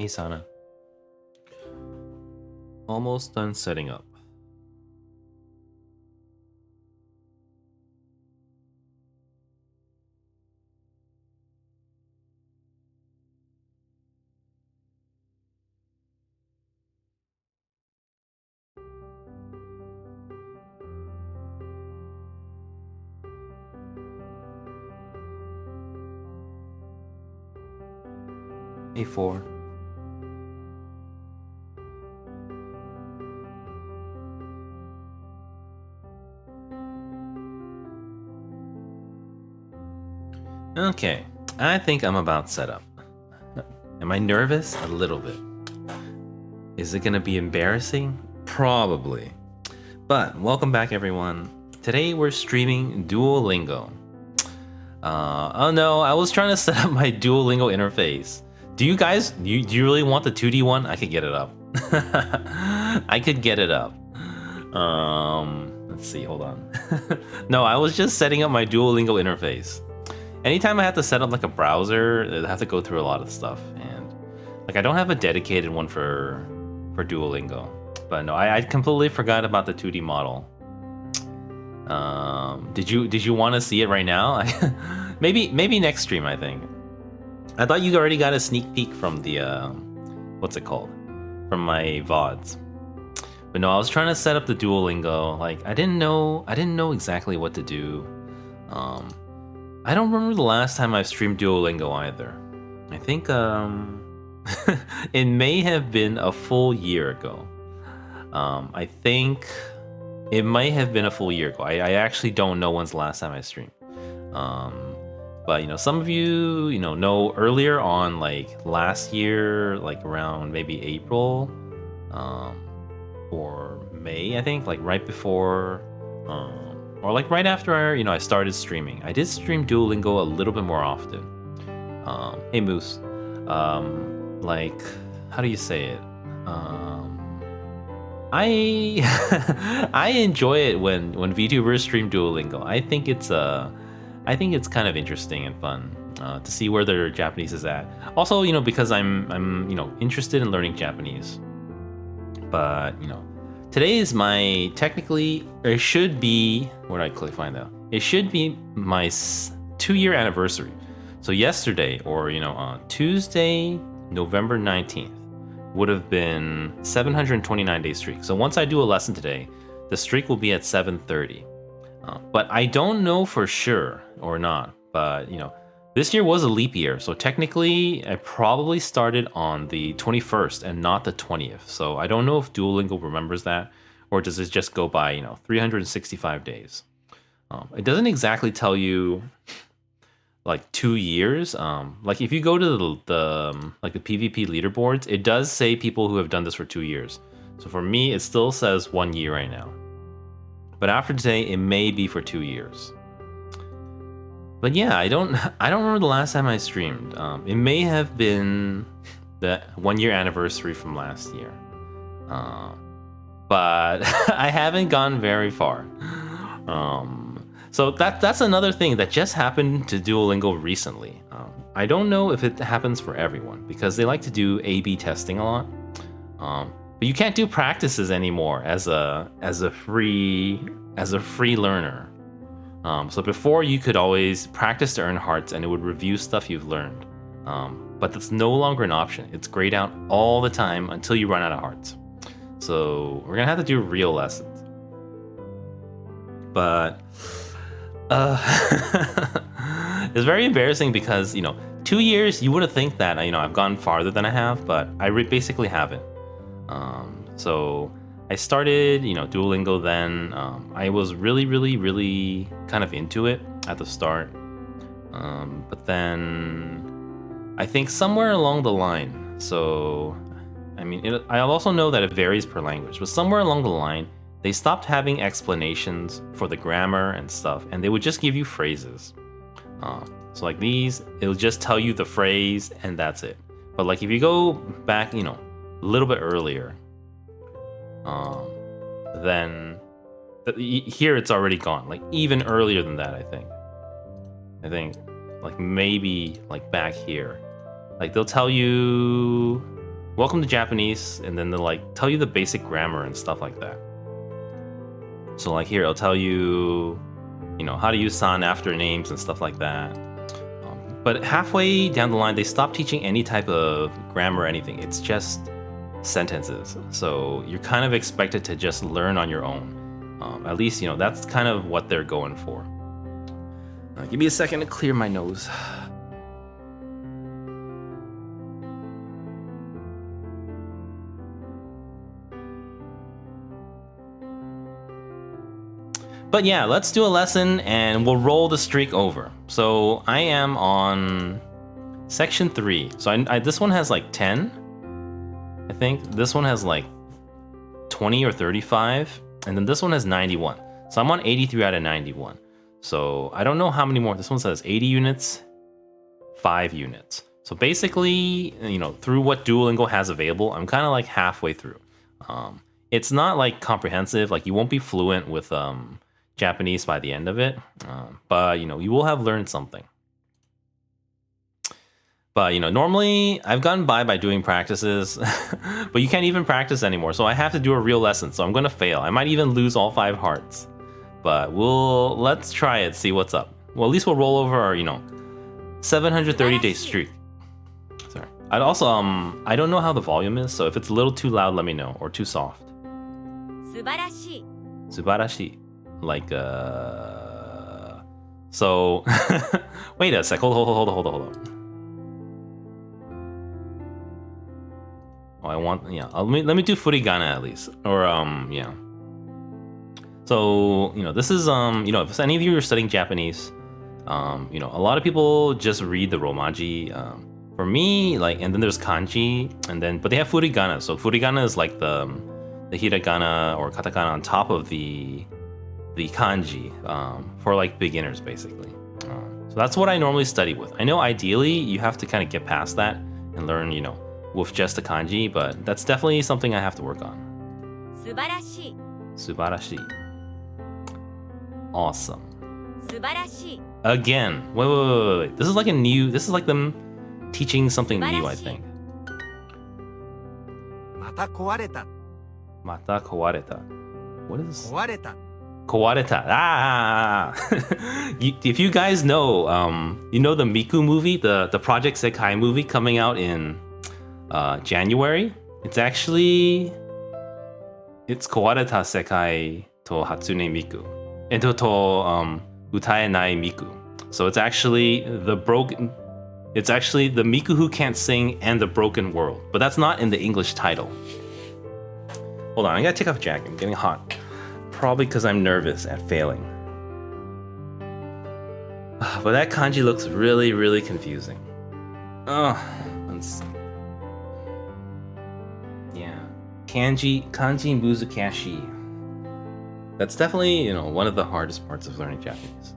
Hey, Sana. Almost done setting up. A4. Okay, I think I'm about set up. Am I nervous? A little bit. Is it gonna be embarrassing? Probably. But welcome back, everyone. Today we're streaming Duolingo. Oh no, I was trying to set up my Duolingo interface. Do you guys, do you really want the 2D one? I could get it up. I could get it up. Let's see, hold on. No, I was just setting up my Duolingo interface. Anytime I have to set up like a browser, I have to go through a lot of stuff, and like I don't have a dedicated one for Duolingo. But no, I completely forgot about the 2D model. Did you want to see it right now? maybe next stream, I think. I thought you already got a sneak peek from the what's it called? From my VODs. But no, I was trying to set up the Duolingo. Like I didn't know exactly what to do. I don't remember the last time I've streamed Duolingo either. I think it may have been a full year ago. I think it might have been a full year ago. I actually don't know when's the last time I streamed. But you know, some of you know earlier on, like last year, like around maybe April, or May, I think, like right before, or like right after I started streaming. I did stream Duolingo a little bit more often. Hey Moose, like how do you say it? I enjoy it when VTubers stream Duolingo. I think it's kind of interesting and fun to see where their Japanese is at. Also, because I'm interested in learning Japanese. But today is my it should be, where did I click find out? It should be my 2-year anniversary. So yesterday, or Tuesday, November 19th, would have been 729 day streak. So once I do a lesson today, the streak will be at 730. But I don't know for sure or not. But this year was a leap year, so technically I probably started on the 21st and not the 20th. So I don't know if Duolingo remembers that, or does it just go by 365 days. It doesn't exactly tell you like 2 years. Like if you go to the PvP leaderboards, it does say people who have done this for 2 years. So for me, it still says 1 year right now. But after today, it may be for 2 years. But yeah, I don't remember the last time I streamed. It may have been the 1-year anniversary from last year. But I haven't gone very far. So that's another thing that just happened to Duolingo recently. I don't know if it happens for everyone because they like to do A/B testing a lot. But you can't do practices anymore as a free learner. So before you could always practice to earn hearts and it would review stuff you've learned. But that's no longer an option. It's grayed out all the time until you run out of hearts. So we're gonna have to do real lessons. But it's very embarrassing because 2 years you would have think that I've gone farther than I have, but I basically haven't. So I started Duolingo then. I was really kind of into it at the start, but then I think somewhere along the line, so I also know that it varies per language, but somewhere along the line they stopped having explanations for the grammar and stuff, and they would just give you phrases. So like these, it'll just tell you the phrase and that's it. But like if you go back, a little bit earlier, then here it's already gone. Like even earlier than that, I think like maybe like back here, like they'll tell you welcome to Japanese, and then they'll like tell you the basic grammar and stuff like that. So like here, it'll tell you, you know, how to use san after names and stuff like that. But halfway down the line, they stop teaching any type of grammar or anything. It's just sentences. So you're kind of expected to just learn on your own. At least, you know, that's kind of what they're going for. Give me a second to clear my nose. But yeah, let's do a lesson and we'll roll the streak over. So I am on section 3. So this one has like 10, I think. This one has like 20 or 35. And then this one has 91. So I'm on 83 out of 91. So I don't know how many more. This one says 80 units, 5 units. So basically, you know, through what Duolingo has available, I'm kind of like halfway through. It's not like comprehensive. Like you won't be fluent with Japanese by the end of it, but you know, you will have learned something. But you know, normally I've gotten by doing practices, but you can't even practice anymore. So I have to do a real lesson. So I'm gonna fail. I might even lose all 5 hearts, but let's try it. See what's up. Well, at least we'll roll over our, you know, 730-day streak. Sorry. I'd also I don't know how the volume is. So if it's a little too loud, let me know, or too soft. Subarashi. Subarashi. Like so wait a sec, hold on. Oh, I want, yeah, let me do furigana at least, or yeah. So you know, this is you know, if any of you are studying Japanese, you know, a lot of people just read the romaji. For me, like, and then there's kanji, and then but they have furigana. So furigana is like the hiragana or katakana on top of the kanji for like beginners, basically. So that's what I normally study with. I know ideally you have to kind of get past that and learn, you know, with just the kanji, but that's definitely something I have to work on. Subarashi. Subarashi. Awesome. Subarashi. Again. Wait. This is like them teaching something new, I think. Mata kawareta. Mata kawareta. What is this? Kawareta. Kawareta. If you guys know, you know the Miku movie, the Project Sekai movie coming out in January. It's Kawareta Sekai to Hatsune Miku. Ento to Utaenai Miku. So it's actually the Miku who can't sing and the broken world. But that's not in the English title. Hold on, I gotta take off a jacket. I'm getting hot. Probably because I'm nervous at failing. But that kanji looks really, really confusing. Let's see. Yeah. Kanji muzukashi. That's definitely, you know, one of the hardest parts of learning Japanese.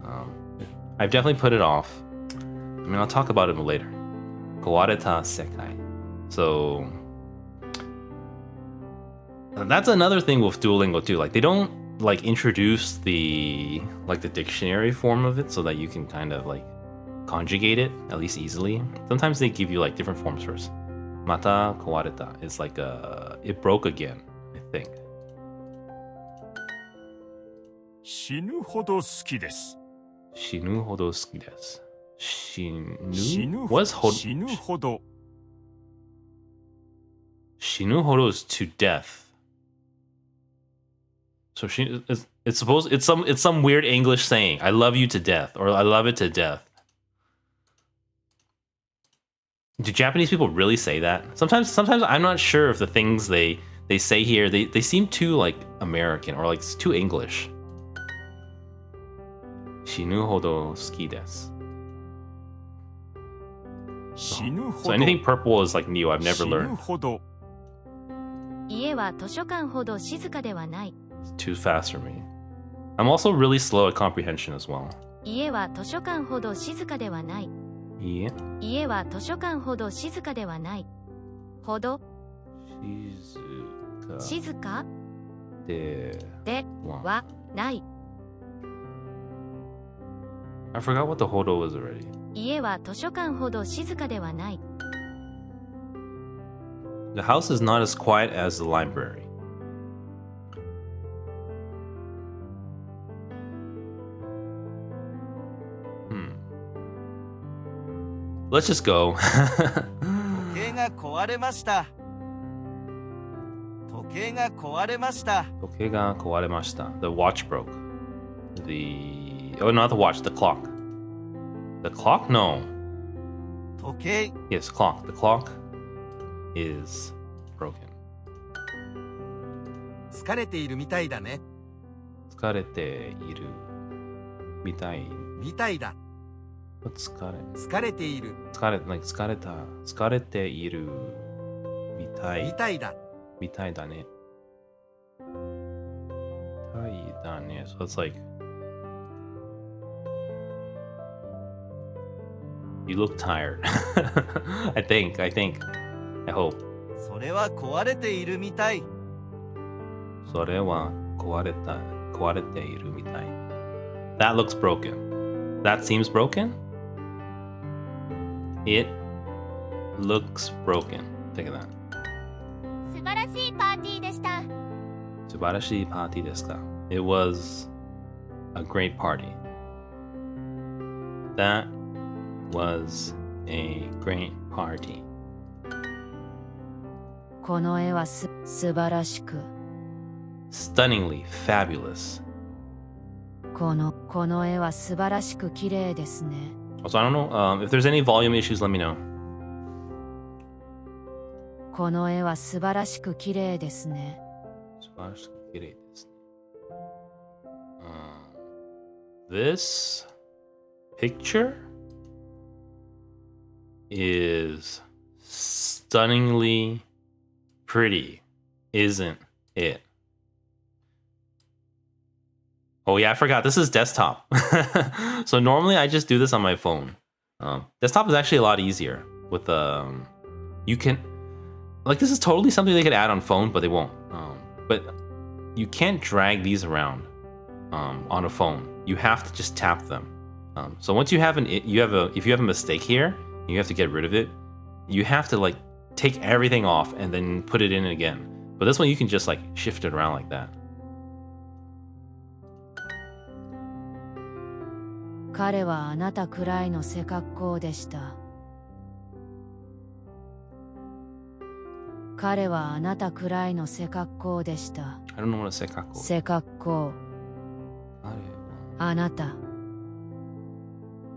I've definitely put it off. I mean, I'll talk about it later. Kawareta sekai. So that's another thing with Duolingo too. Like they don't like introduce the dictionary form of it so that you can kind of like conjugate it at least easily. Sometimes they give you like different forms first. Mata kawareta is like it broke again, I think. Shinu hodo suki desu. Shinu hodo suki desu. Shinu? What is hodo? Shinu hodo. Shinu hodo is to death. So it's some weird English saying, I love you to death, or I love it to death. Do Japanese people really say that? Sometimes I'm not sure if the things they say here, they seem too like American or like too English. Shinu hodo suki desu. So anything purple is like new, I've never learned. It's too fast for me. I'm also really slow at comprehension as well. Yeah. Shizuka. I forgot what the hodo was already. The house is not as quiet as the library. Let's just go. 時計が壊れました。時計が壊れました。時計が壊れました. The watch broke. Oh, not the watch, the clock. The clock? No. 時計 Yes, clock. The clock is broken. 疲れているみたいだね。疲れているみたい。みたいだ。疲れている。like 疲れた。疲れているみたい。みたいだ。みたいだね。みたいだね。So it's like you look tired. I think. I hope. それは壊れているみたい。それは壊れているみたい。That looks broken. That seems broken? It looks broken. Take that. 素晴らしいパーティーでした。素晴らしいパーティーですか? It was a great party. That was a great party. この絵は素晴らしく。Stunningly fabulous. この絵は素晴らしく綺麗ですね。Also, I don't know if there's any volume issues, let me know. この絵は素晴らしく綺麗ですね。素晴らしく綺麗ですね。This picture is stunningly pretty, isn't it? Oh yeah, I forgot. This is desktop. So normally I just do this on my phone. Desktop is actually a lot easier. With you can like this is totally something they could add on phone, but they won't. But you can't drag these around on a phone. You have to just tap them. So once you have if you have a mistake here, you have to get rid of it. You have to like take everything off and then put it in again. But this one you can just like shift it around like that. 彼はあなたくらいの背格好でした。彼はあなたくらいの背格好でした。I don't know what a 背格好。背格好。あなた。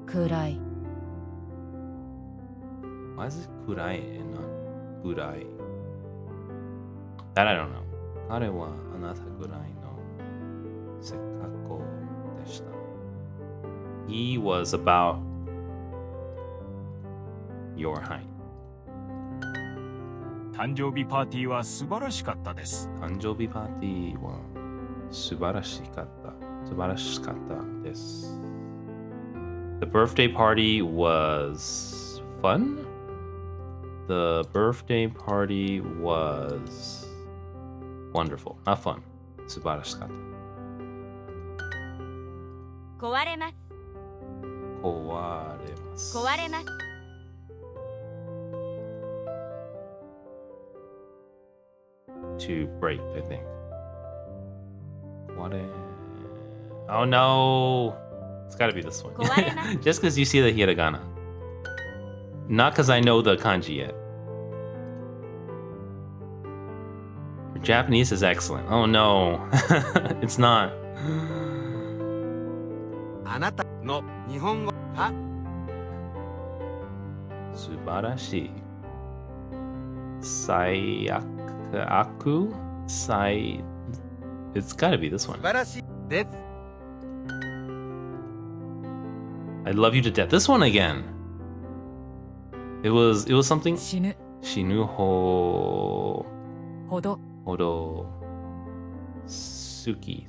くらい。Why is it くらい and not ぐらい? That I don't know. 彼はあなたくらいの背格好でした。He was about your height. 誕生日パーティーは素晴らしかったです。誕生日パーティーは素晴らしかった。素晴らしかったです。The birthday party was fun. The birthday party was wonderful. Not fun. 素晴らしかった。壊れます。壊れます。壊れます。To break, I think. Oh no! It's gotta be this one. Just because you see the hiragana. Not because I know the kanji yet. Your Japanese is excellent. Oh no. It's not. あなたの日本語は素晴らしい。最悪。It's gotta be this one. 素晴らしいです。I love you to death. This one again. It was something. 死ぬ。死ぬほど。好き。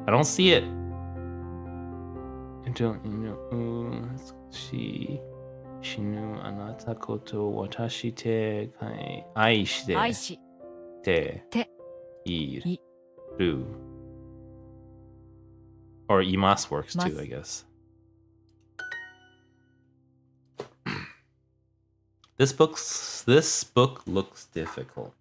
I don't see it. I don't, she 死ぬあなたこと私て愛している or います works too, I guess. This book looks difficult.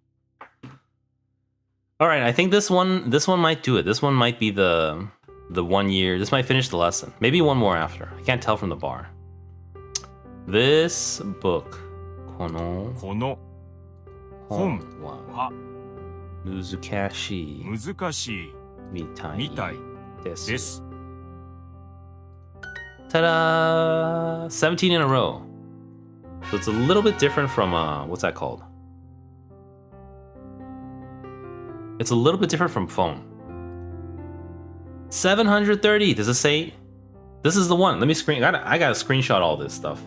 All right, I think this one might do it. This one might be the 1 year. This might finish the lesson. Maybe one more after. I can't tell from the bar. This book. この本は難しいみたいです。Ta-da! 17 in a row. So it's a little bit different from what's that called? It's a little bit different from phone. 730. Does it say? This is the one. Let me screen. I gotta screenshot all this stuff.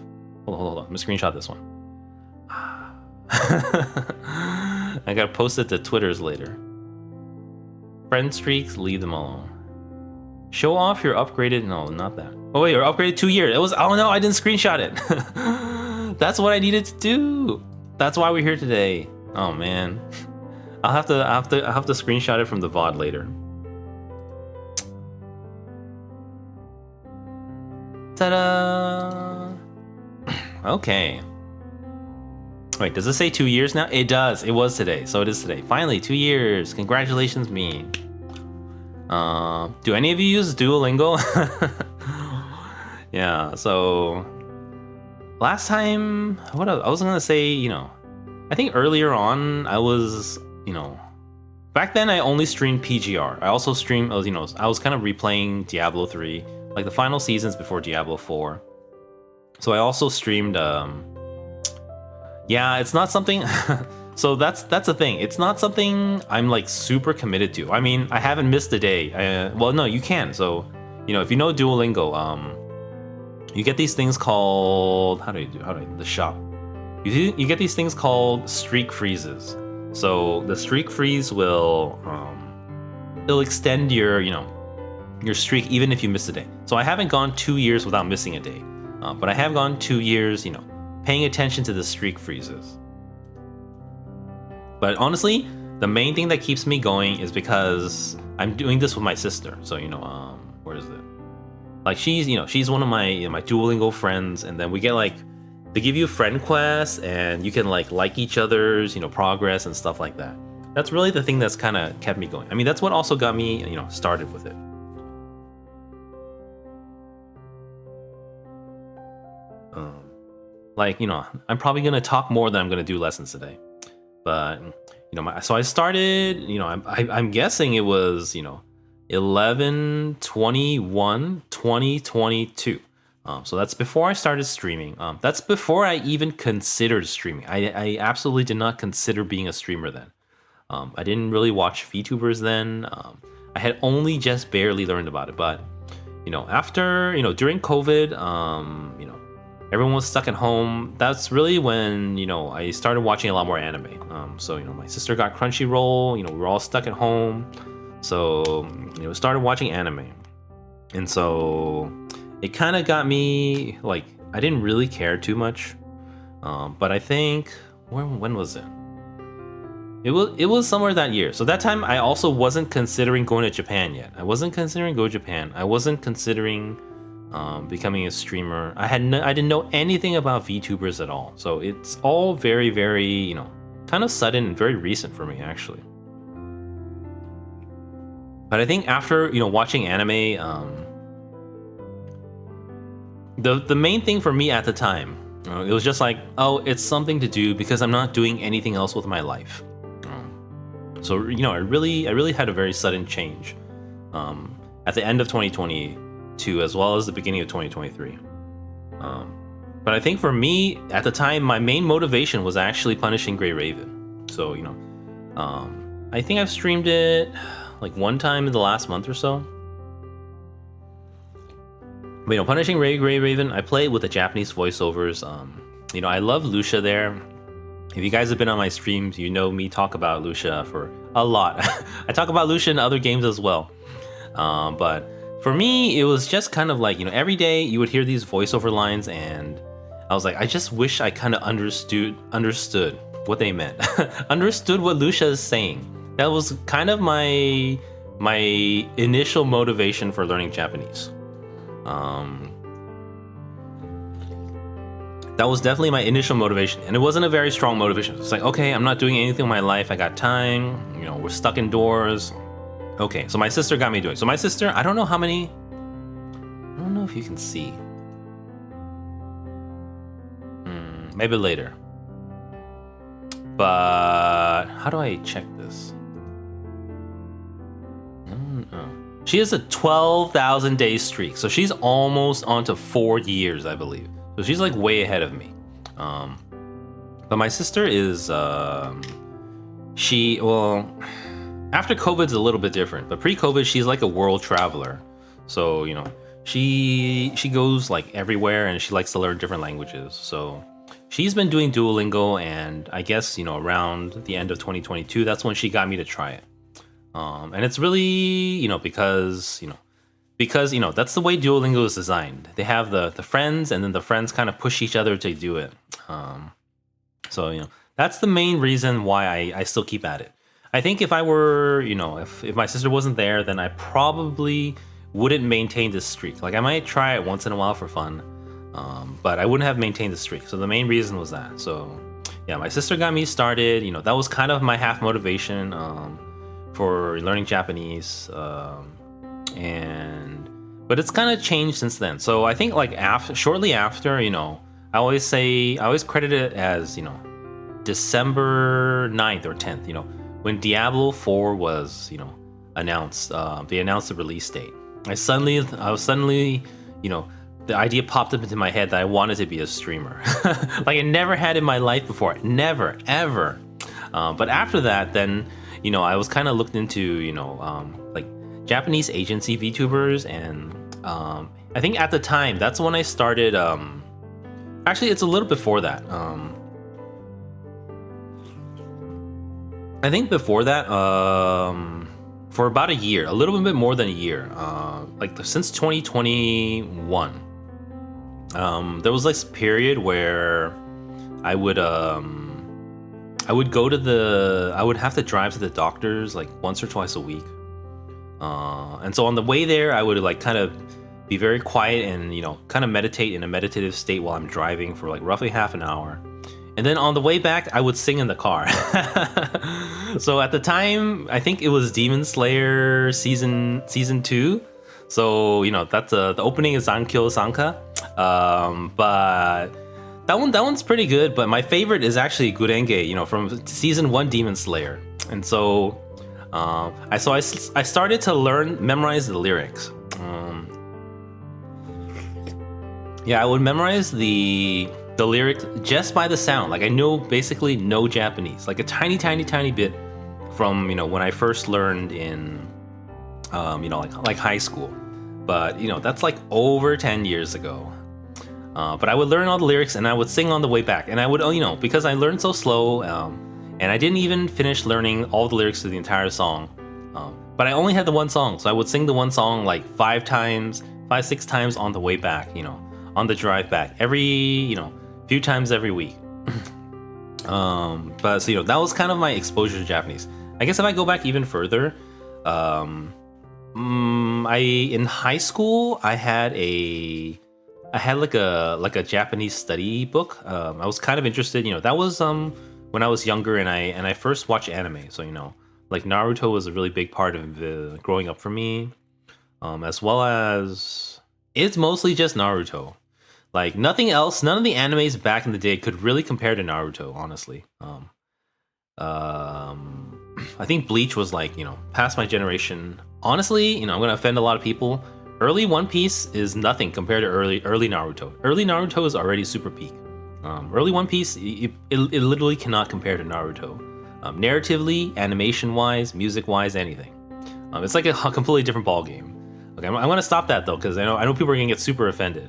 Hold on. Let me screenshot this one. I gotta post it to Twitter's later. Friend streaks, leave them alone. Show off your upgraded. No, not that. Oh wait, you're upgraded 2 years. It was. Oh no, I didn't screenshot it. That's what I needed to do. That's why we're here today. Oh man, I'll have to screenshot it from the VOD later. Ta-da! Okay. Wait, does it say 2 years now? It does. It was today, so it is today. Finally, 2 years. Congratulations, me. Do any of you use Duolingo? Yeah. So last time, what else? I was gonna say, I think earlier on I was, back then I only streamed PGR. I also streamed, I was kind of replaying Diablo 3, like the final seasons before Diablo 4. So I also streamed. Yeah, it's not something. So that's the thing. It's not something I'm like super committed to. I mean, I haven't missed a day. Well, no, you can. So, if you know Duolingo, you get these things called the shop. You get these things called streak freezes. So the streak freeze will it'll extend your streak even if you miss a day. So I haven't gone 2 years without missing a day, but I have gone 2 years, paying attention to the streak freezes. But honestly, the main thing that keeps me going is because I'm doing this with my sister. So where is it? Like she's one of my my Duolingo friends, and then we get they give you friend quests, and you can like each other's progress and stuff like that. That's really the thing that's kind of kept me going. I mean, that's what also got me started with it. I'm probably gonna talk more than I'm gonna do lessons today, but so I started. I'm guessing it was 11/21/2022. So that's before I started streaming. That's before I even considered streaming. I absolutely did not consider being a streamer then. I didn't really watch VTubers then. I had only just barely learned about it. But after during COVID, everyone was stuck at home. That's really when I started watching a lot more anime. So my sister got Crunchyroll. We were all stuck at home, so started watching anime, and so it kind of got me I didn't really care too much. But I think when was it? It was somewhere that year. So that time I also wasn't considering going to Japan yet. I wasn't considering going to Japan. I wasn't considering becoming a streamer. I didn't know anything about VTubers at all. So it's all very, very, kind of sudden and very recent for me, actually. But I think after, watching anime, the main thing for me at the time, it was just it's something to do because I'm not doing anything else with my life. So, I really had a very sudden change at the end of 2022 as well as the beginning of 2023. But I think for me at the time, my main motivation was actually punishing Grey Raven. So, I think I've streamed it one time in the last month or so. But, punishing Grey Raven, I play with the Japanese voiceovers. I love Lucia there. If you guys have been on my streams, you know me talk about Lucia for a lot. I talk about Lucia in other games as well. But for me, it was just kind of every day you would hear these voiceover lines, and I was I just wish I kind of understood what they meant. Understood what Lucia is saying. That was kind of my initial motivation for learning Japanese. That was definitely my initial motivation, and it wasn't a very strong motivation. It's like, okay, I'm not doing anything in my life. I got time. You know, we're stuck indoors. Okay, so my sister got me doing. So my sister, I don't know how many. I don't know if you can see. Maybe later. But how do I check this? She has a 12,000 day streak, so she's almost onto 4 years, I believe. So she's like way ahead of me. But my sister is after COVID's a little bit different, but pre-COVID she's like a world traveler. So you know she goes like everywhere, and she likes to learn different languages. So she's been doing Duolingo, and I guess you know around the end of 2022, that's when she got me to try it. And it's really, you know, because that's the way Duolingo is designed. They have the friends, and then the friends kind of push each other to do it. So, you know, that's the main reason why I still keep at it. I think if I were, you know, if my sister wasn't there, then I probably wouldn't maintain this streak. Like I might try it once in a while for fun, but I wouldn't have maintained the streak. So the main reason was that. So yeah, my sister got me started. You know, that was kind of my half motivation for learning Japanese. But it's kind of changed since then. So I think like shortly after, you know, I always credit it as, you know, December 9th or 10th, you know, when Diablo 4 was, you know, announced. They announced the release date. I was suddenly, you know, the idea popped up into my head that I wanted to be a streamer. Like I never had in my life before. Never, ever. But after that, then, you know, I was kind of looked into, you know, like Japanese agency VTubers, and I think at the time that's when I started. Actually, it's a little before that. I think before that, for about a year, a little bit more than a year, like since 2021, there was this period where I would have to drive to the doctors like once or twice a week. And so on the way there, I would like kind of be very quiet and, you know, kind of meditate in a meditative state while I'm driving for like roughly half an hour. And then on the way back, I would sing in the car. So at the time, I think it was Demon Slayer season 2. So, you know, that's the opening is Zankyo Sanka. But that one's pretty good. But my favorite is actually Gurenge, you know, from season 1 Demon Slayer. And so I started to memorize the lyrics. Yeah, I would memorize the lyrics just by the sound. Like I basically know Japanese, like a tiny bit from, you know, when I first learned in, you know, like high school. But, you know, that's like over 10 years ago. But I would learn all the lyrics and I would sing on the way back. And I would, you know, because I learned so slow, and I didn't even finish learning all the lyrics to the entire song. But I only had the one song, so I would sing the one song like 5, 6 times on the way back, you know, on the drive back, few times every week. But so, you know, that was kind of my exposure to Japanese. I guess if I go back even further, in high school I had like a Japanese study book. I was kind of interested, you know, that was when I was younger and I first watched anime. So, you know, like Naruto was a really big part of growing up for me, as well as it's mostly just Naruto. Like nothing else, none of the animes back in the day could really compare to Naruto, honestly. I think Bleach was like, you know, past my generation. Honestly, you know, I'm gonna offend a lot of people. Early One Piece is nothing compared to early Naruto. Early Naruto is already super peak. Early One Piece, it literally cannot compare to Naruto. Narratively, animation-wise, music-wise, anything. It's like a completely different ball game. Okay, I'm gonna stop that though, because I know people are gonna get super offended.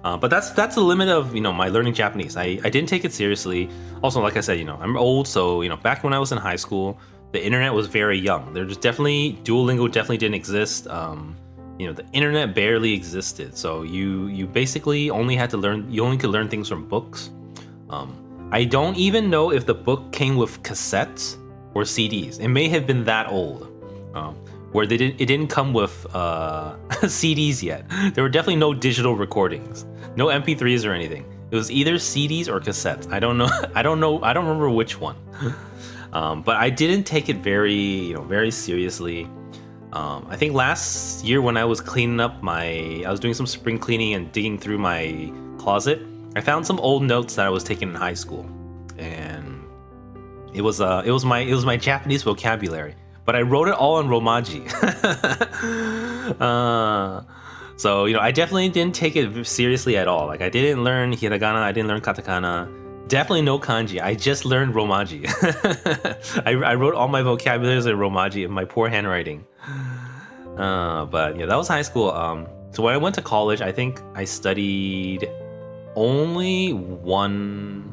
But that's the limit of, you know, my learning Japanese. I didn't take it seriously. Also, like I said, you know, I'm old, so, you know, back when I was in high school, the internet was very young. Duolingo definitely didn't exist. You know, the internet barely existed. So you basically only could learn things from books. I don't even know if the book came with cassettes or CDs. It may have been that old. where it didn't come with CDs yet. There were definitely no digital recordings, no MP3s or anything. It was either CDs or cassettes. I don't know. I don't remember which one. But I didn't take it very seriously. I think last year when I was cleaning up I was doing some spring cleaning and digging through my closet, I found some old notes that I was taking in high school, and it was my Japanese vocabulary, but I wrote it all in Romaji. So I definitely didn't take it seriously at all. Like I didn't learn hiragana, I didn't learn katakana, definitely no kanji. I just learned Romaji. I wrote all my vocabularies in Romaji in my poor handwriting. But yeah, that was high school. So when I went to college, I think I studied only one.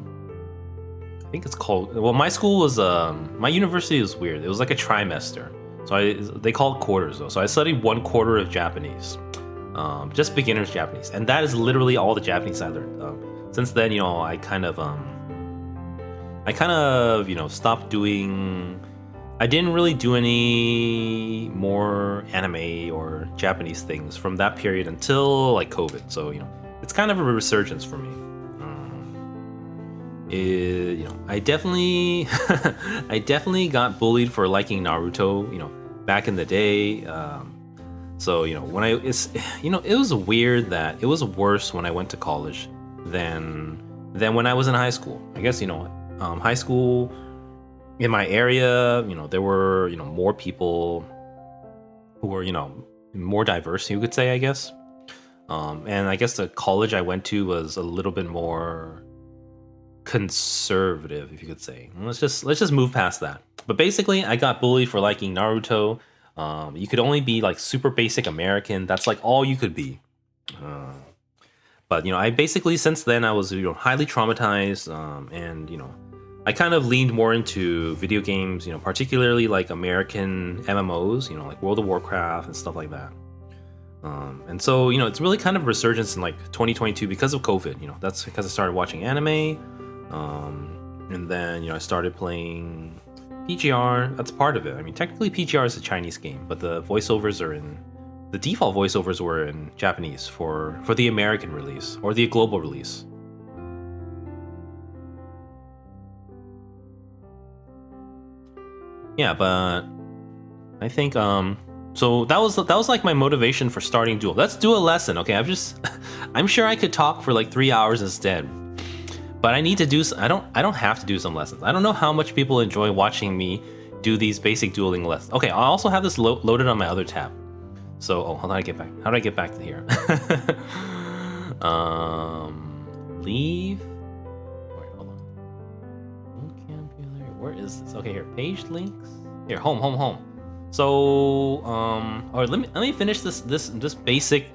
I think it's called. Well, my school was my university was weird. It was like a trimester, so they call it quarters though. So I studied 1/4 of Japanese, just beginner's Japanese, and that is literally all the Japanese I learned. Since then, I kind of stopped doing. I didn't really do any more anime or Japanese things from that period until like COVID. So it's kind of a resurgence for me. I definitely I definitely got bullied for liking Naruto. Back in the day. So when it was weird that it was worse when I went to college than when I was in high school. I guess high school. In my area, there were, more people who were, more diverse, you could say, I guess. And I guess the college I went to was a little bit more conservative, if you could say. Let's just move past that. But basically, I got bullied for liking Naruto. You could only be like super basic American. That's like all you could be. But I basically since then I was highly traumatized, and I kind of leaned more into video games, particularly like American MMOs, like World of Warcraft and stuff like that. And so, it's really kind of a resurgence in like 2022 because of COVID. That's because I started watching anime, and then I started playing PGR. That's part of it. I mean, technically PGR is a Chinese game, but the default voiceovers were in Japanese for the American release or the global release. Yeah, but I think so that was like my motivation for starting Duo. Let's do a lesson, okay? I'm sure I could talk for like 3 hours instead. But I need to do I don't have to do some lessons. I don't know how much people enjoy watching me do these basic Duolingo lessons. Okay, I also have this loaded on my other tab. So, how do I get back? How do I get back to here? Leave. Wait, hold on. Vocabulary. Where is this? Okay, here. Page links. Here, home. So, all right. Let me finish this basic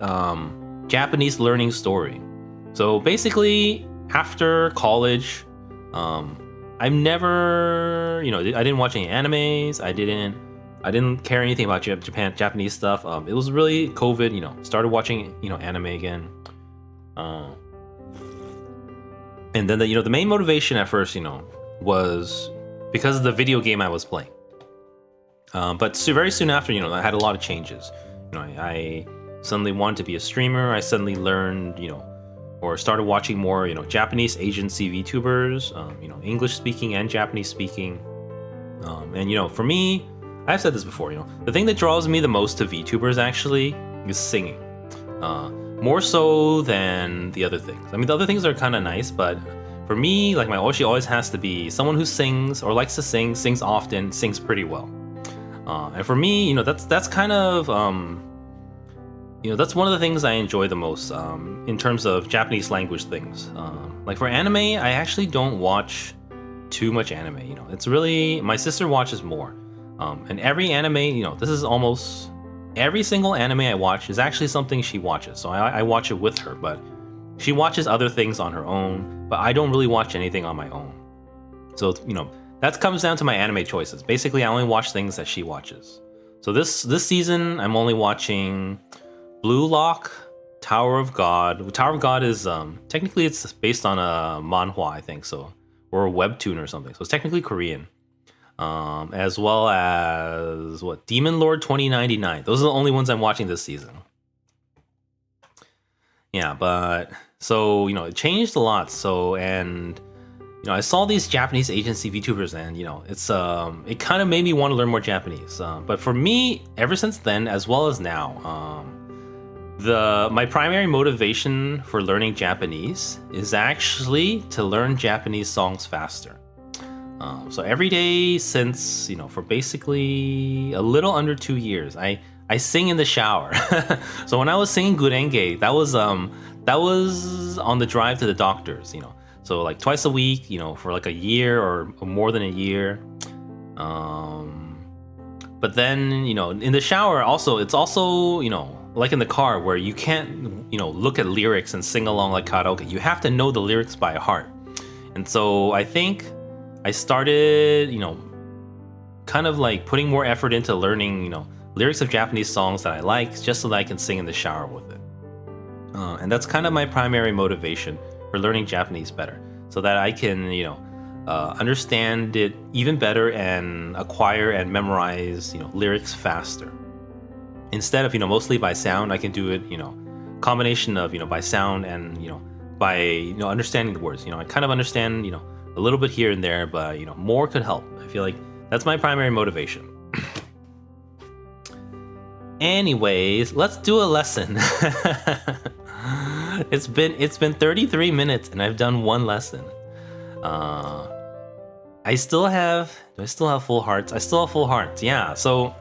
Japanese learning story. So basically, after college, I've never, I didn't watch any animes. I didn't care anything about Japanese stuff. It was really COVID, started watching, anime again. And then the main motivation at first, was because of the video game I was playing. But very soon after, I had a lot of changes. I suddenly wanted to be a streamer. I suddenly learned, or started watching more, Japanese agency VTubers, English speaking and Japanese speaking. And for me, I've said this before, the thing that draws me the most to VTubers actually is singing. More so than the other things. I mean, the other things are kind of nice, but for me, like my oshi always has to be someone who sings or likes to sing, sings often, sings pretty well. And for me, that's kind of, that's one of the things I enjoy the most in terms of Japanese language things. Like for anime, I actually don't watch too much anime. It's really, my sister watches more. And every anime, this is almost every single anime I watch is actually something she watches. So I watch it with her, but she watches other things on her own, but I don't really watch anything on my own. So, that comes down to my anime choices. Basically, I only watch things that she watches. So this season, I'm only watching Blue Lock, Tower of God. Tower of God is, technically it's based on a manhwa, I think, so, or a webtoon or something. So it's technically Korean. as well as Demon Lord 2099. Those are the only ones I'm watching this season. Yeah, but so it changed a lot. So and I saw these Japanese agency VTubers, and it's it kind of made me want to learn more Japanese. But for me, ever since then, as well as now, my primary motivation for learning Japanese is actually to learn Japanese songs faster. So every day since for basically a little under 2 years, I sing in the shower. So when I was singing Gurenge, that was on the drive to the doctors. So like twice a week, for like a year or more than a year. But then in the shower also, it's also like in the car where you can't look at lyrics and sing along like karaoke. You have to know the lyrics by heart. And so I think I started kind of like putting more effort into learning lyrics of Japanese songs that I like, just so that I can sing in the shower with it. And that's kind of my primary motivation for learning Japanese better, so that I can understand it even better and acquire and memorize lyrics faster. Instead of mostly by sound, I can do it combination of by sound and by understanding the words. I kind of understand a little bit here and there, but more could help. I feel like that's my primary motivation. Anyways, let's do a lesson. It's been 33 minutes and I've done one lesson. Do I still have full hearts? I still have full hearts. Yeah. So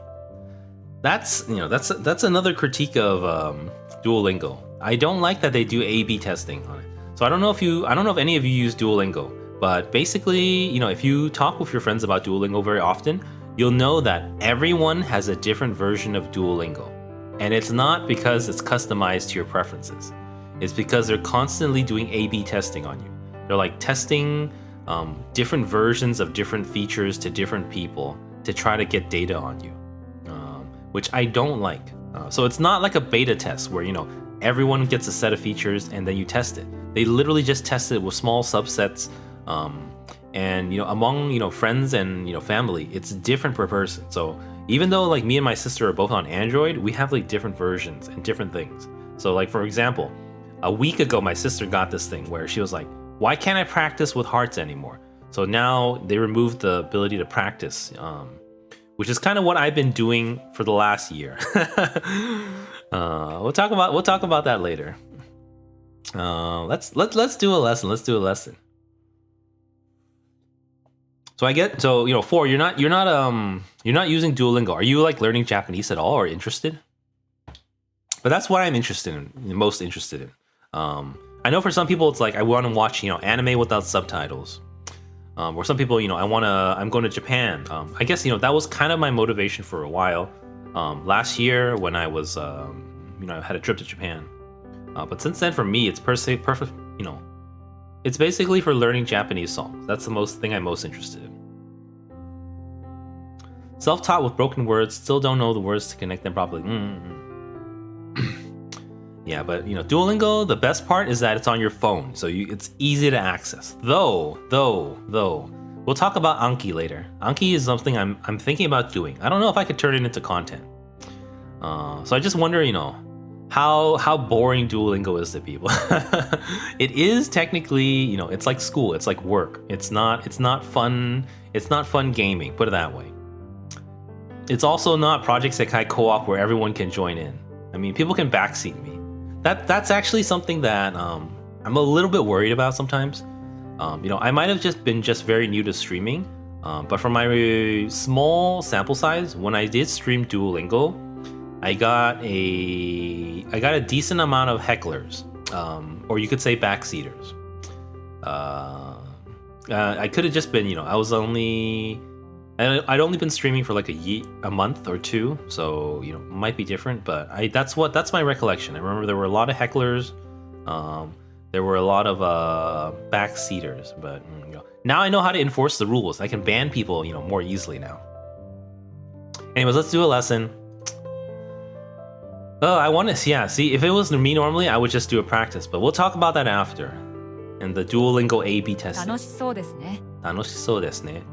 that's another critique of Duolingo. I don't like that they do A/B testing on it. So I don't know if any of you use Duolingo, but basically, if you talk with your friends about Duolingo very often, you'll know that everyone has a different version of Duolingo. And it's not because it's customized to your preferences. It's because they're constantly doing A/B testing on you. They're like testing different versions of different features to different people to try to get data on you, which I don't like. So it's not like a beta test where, everyone gets a set of features and then you test it. They literally just test it with small subsets. And among friends and family, it's different per person. So even though like me and my sister are both on Android, we have like different versions and different things. So like for example, a week ago my sister got this thing where she was like, why can't I practice with hearts anymore? So now they removed the ability to practice, which is kind of what I've been doing for the last year. We'll talk about that later. Let's do a lesson. Let's do a lesson. So 4, you're not using Duolingo. Are you like learning Japanese at all or interested? But that's what I'm most interested in. I know for some people it's like I want to watch anime without subtitles. Or some people I'm going to Japan. I guess that was kind of my motivation for a while. Last year when I was I had a trip to Japan. But since then for me it's perfect. It's basically for learning Japanese songs. That's the thing I'm most interested in. Self-taught with broken words, still don't know the words to connect them properly. Yeah, but Duolingo, the best part is that it's on your phone, so it's easy to access. Though, we'll talk about Anki later. Anki is something I'm thinking about doing. I don't know if I could turn it into content. So I just wonder, how boring Duolingo is to people. It is technically, it's like school, it's like work. It's not fun. It's not fun gaming, put it that way. It's also not Project Sekai co-op where everyone can join in. I mean, people can backseat me. That's actually something that I'm a little bit worried about sometimes. I might have just been very new to streaming, but for my small sample size, when I did stream Duolingo, I got a decent amount of hecklers, or you could say backseaters. I could have just been, I'd only been streaming for like a month or two, so might be different. But that's my recollection. I remember there were a lot of hecklers, there were a lot of backseaters. But now I know how to enforce the rules. I can ban people, more easily now. Anyways, let's do a lesson. Oh, I want to see. If it was me normally, I would just do a practice, but we'll talk about that after. And the Duolingo A/B testing. 楽しそうですね。楽しそうですね.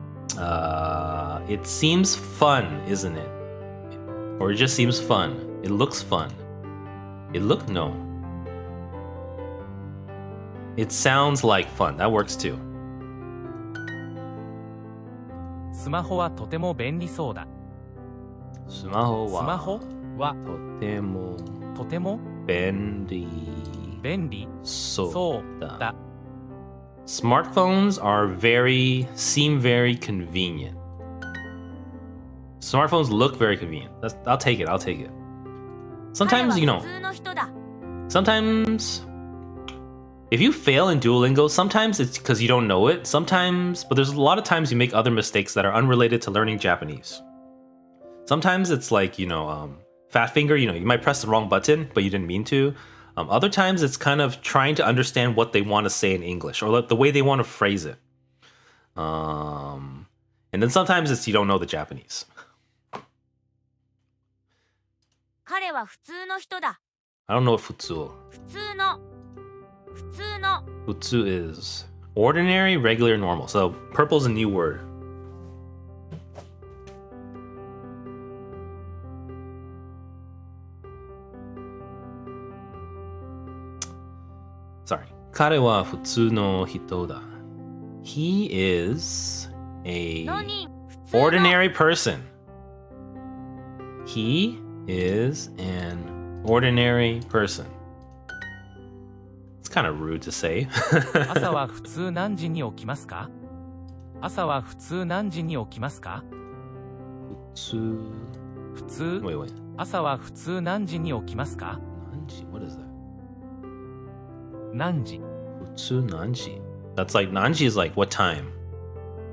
It seems fun, isn't it? Or it just seems fun. It looks fun. No. It sounds like fun. That works too. スマホはとても便利そうだ。スマホはスマホはとても便利そうそうだ。だ。Smartphones seem very convenient. Smartphones look very convenient. I'll take it. Sometimes, 彼は普通の人だ。sometimes if you fail in Duolingo, sometimes it's because you don't know it. Sometimes, but there's a lot of times you make other mistakes that are unrelated to learning Japanese. Sometimes it's like, fat finger, you might press the wrong button, but you didn't mean to. Other times it's kind of trying to understand what they want to say in English or the way they want to phrase it. And then sometimes it's you don't know the Japanese. 彼は普通の人だ。 I don't know what futsu. 普通の。 Futsu is ordinary, regular, normal. So purple's a new word. Sorry. 彼は普通の人だ. He is a 何？普通の。 ordinary person. He is an ordinary person. It's kind of rude to say. 朝は普通何時に起きますか？朝は普通何時に起きますか？普通 Wait. 朝は普通何時に起きますか？ What is that? 何時 Futsu nanji. That's like nanji is like what time,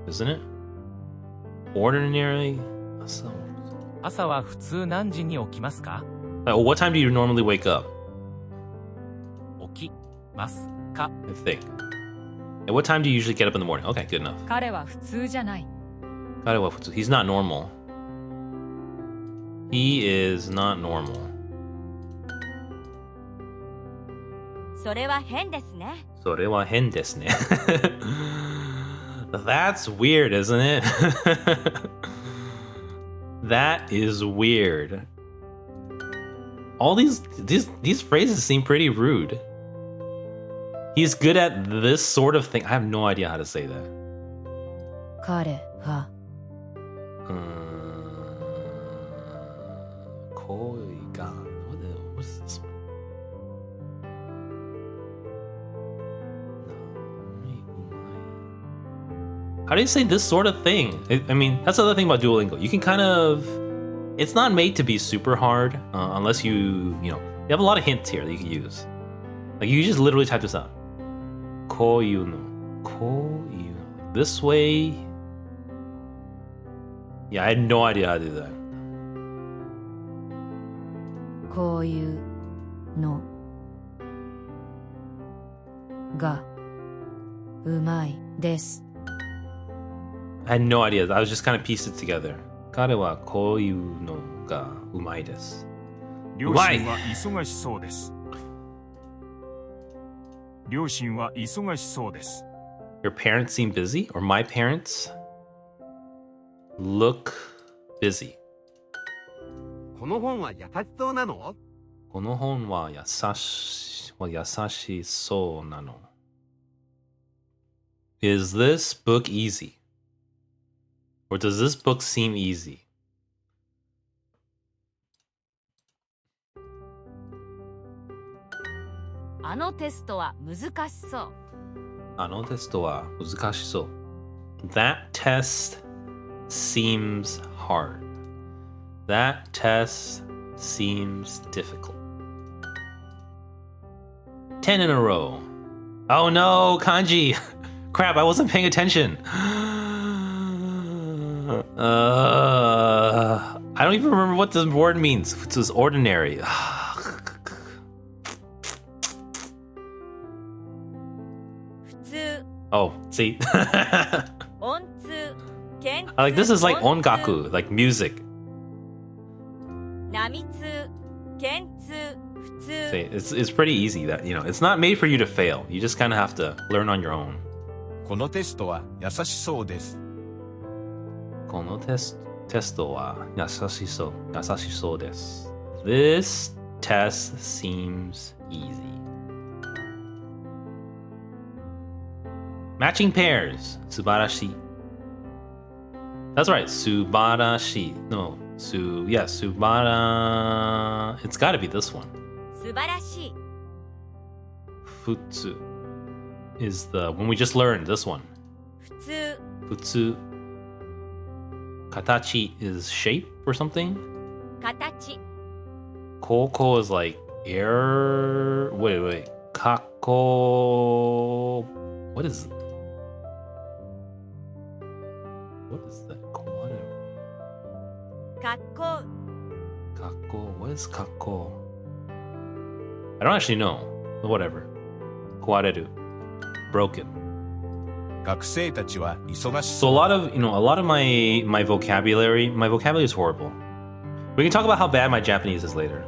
isn't it? Ordinarily. 朝は普通何時に起きますか？ Like, what time do you normally wake up? 起きますか？ I think. And what time do you usually get up in the morning? Okay, good enough. 彼は普通じゃない。 He's not normal. He is not normal. それは変ですね。それは変ですね. That's weird, isn't it? That is weird. All these phrases seem pretty rude. He's good at this sort of thing. I have no idea how to say that. 彼は恋が What's this one? How do you say this sort of thing? I mean, that's the other thing about Duolingo. You can kind of... It's not made to be super hard unless you have a lot of hints here that you can use. Like, you just literally type this out. Koyu no. This way... Yeah, I had no idea how to do that. こういうのがうまいです。 I had no idea. I was just kind of pieced it together. 彼はこういうのがうまいです。両親は忙しそうです。両親は忙しそうです。 Your parents seem busy, or my parents look busy. この本は優しそうなの？この本は優しそうなの。Is this book easy? Or does this book seem easy? あのテストは難しそう。あのテストは難しそう。That test seems hard. That test seems difficult. 10 in a row. Oh no, kanji. Crap, I wasn't paying attention. I don't even remember what this word means. It's just ordinary. 普通、 Oh, see? 音通、検通、 Like this is like 音通 ongaku, like music. 波通、検通、普通。 See, it's pretty easy that, it's not made for you to fail. You just kind of have to learn on your own. このテストは優しそうです。このテストは優しそうです。This test seems easy. Matching pairs. 素晴らしい. That's right. 素晴らしい. No. It's gotta be this one. 素晴らしい Futsu is the when we just learned this one. 普通 Futsu. Katachi is shape or something. 形 Koko is like air. Wait. Kako. What is that? Kowaru. 格好 Kako. What is kako? I don't actually know. But whatever. Kawareru. Broken. 学生たちは忙し So そう a lot of my vocabulary is horrible. We can talk about how bad my Japanese is later.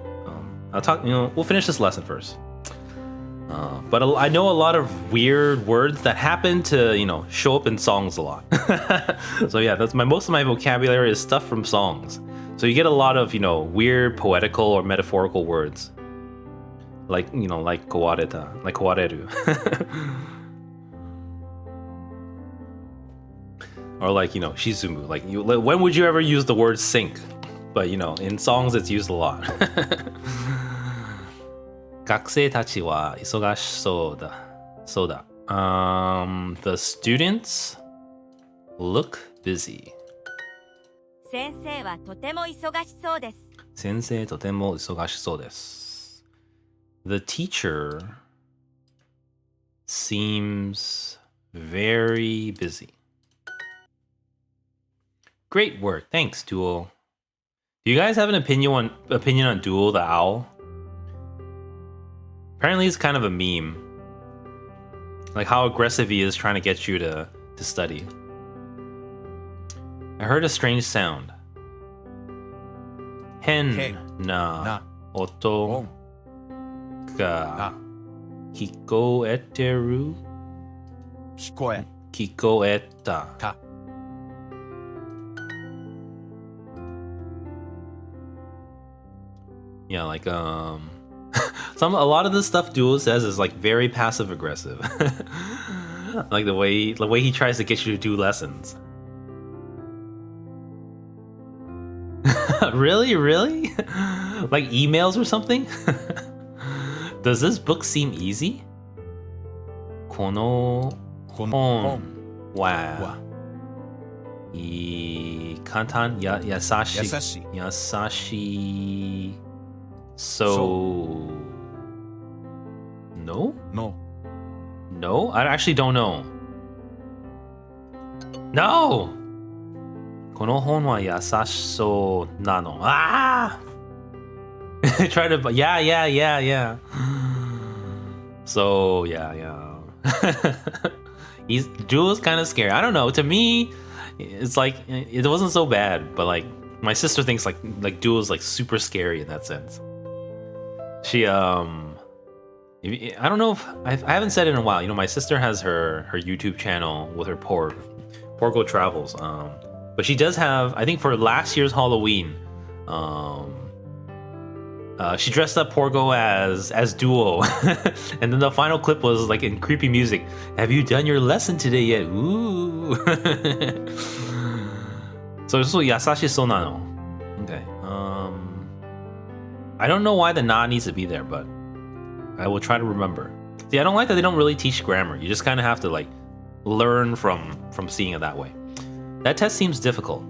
We'll finish this lesson first. But I know a lot of weird words that happen to, show up in songs a lot. So yeah, most of my vocabulary is stuff from songs. So you get a lot of, weird poetical or metaphorical words. Like kawareta, like kawareru. Or like, shizumu. Like, when would you ever use the word sink? But, in songs it's used a lot. 学生たちは忙しそうだ. The students look busy. 先生はとても忙しそうです 先生とても忙しそうです. The teacher seems very busy. Great work. Thanks, Duo. Do you guys have an opinion on Duo the owl? Apparently it's kind of a meme. Like how aggressive he is trying to get you to study. I heard a strange sound. Hen na oto ga kikoeteru. 聞こえ Kikoeta. た Yeah, like a lot of the stuff Duo says is like very passive aggressive. Like the way he tries to get you to do lessons. Really? Like emails or something? Does this book seem easy? このこの本 Wow. は簡単優しい優しい So no? の No? I actually don't know. No! この本は優しそうなの. Ah! Try to yeah. So yeah. Duo's kind of scary. I don't know. To me, it's like it wasn't so bad, but like my sister thinks like Duo's like super scary in that sense. She I don't know if I haven't said it in a while. My sister has her YouTube channel with her Porgo Travels. But she does have, I think for last year's Halloween, she dressed up Porgo as Duo. And then the final clip was like in creepy music. Have you done your lesson today yet? Ooh. So it's yasashi so nano. Okay. I don't know why the na needs to be there, but I will try to remember. See, I don't like that they don't really teach grammar. You just kind of have to like learn from seeing it that way. That test seems difficult.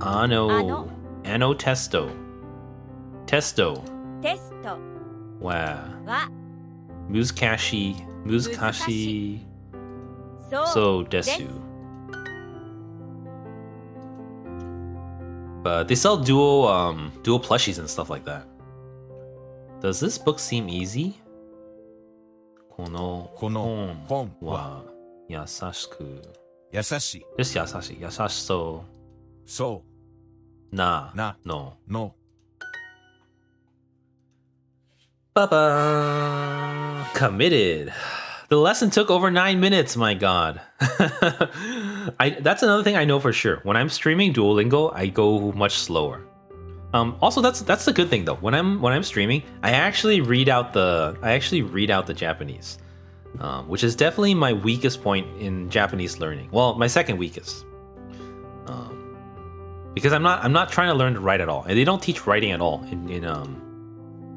Ano testo. Testo. テスト Wow. は Muzukashi. そう So desu. But they sell dual plushies and stuff like that. Does this book seem easy? このこの本はは優しく優しい Just 優しそそうななのの Baba committed. The lesson took over 9 minutes. My God. That's another thing I know for sure. When I'm streaming Duolingo, I go much slower. Also, that's the good thing though. When I'm streaming, I actually read out the Japanese, which is definitely my weakest point in Japanese learning. Well, my second weakest, because I'm not trying to learn to write at all, and they don't teach writing at all in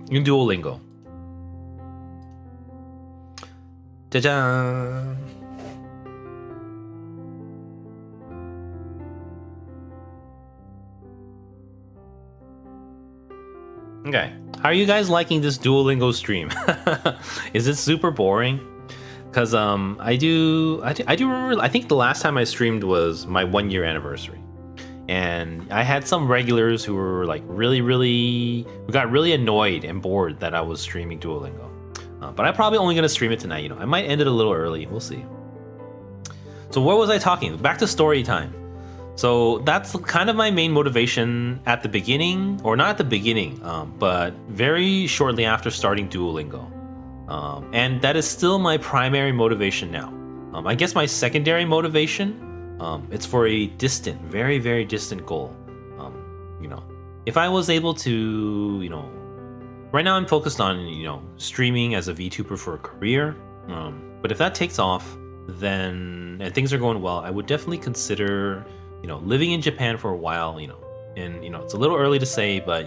Duolingo. Jajan. Okay, how are you guys liking this Duolingo stream? Is it super boring? Because I do remember, I think the last time I streamed was my 1-year anniversary, and I had some regulars who were like who got really annoyed and bored that I was streaming Duolingo. But I'm probably only gonna stream it tonight. I might end it a little early. We'll see. So what was I talking? Back to story time. So that's kind of my main motivation at the beginning, or not at the beginning, but very shortly after starting Duolingo. And that is still my primary motivation now. I guess my secondary motivation, it's for a distant, very, very distant goal. If I was able to, right now I'm focused on, streaming as a VTuber for a career. But if that takes off, then, and things are going well, I would definitely consider, living in Japan for a while, and, it's a little early to say, but,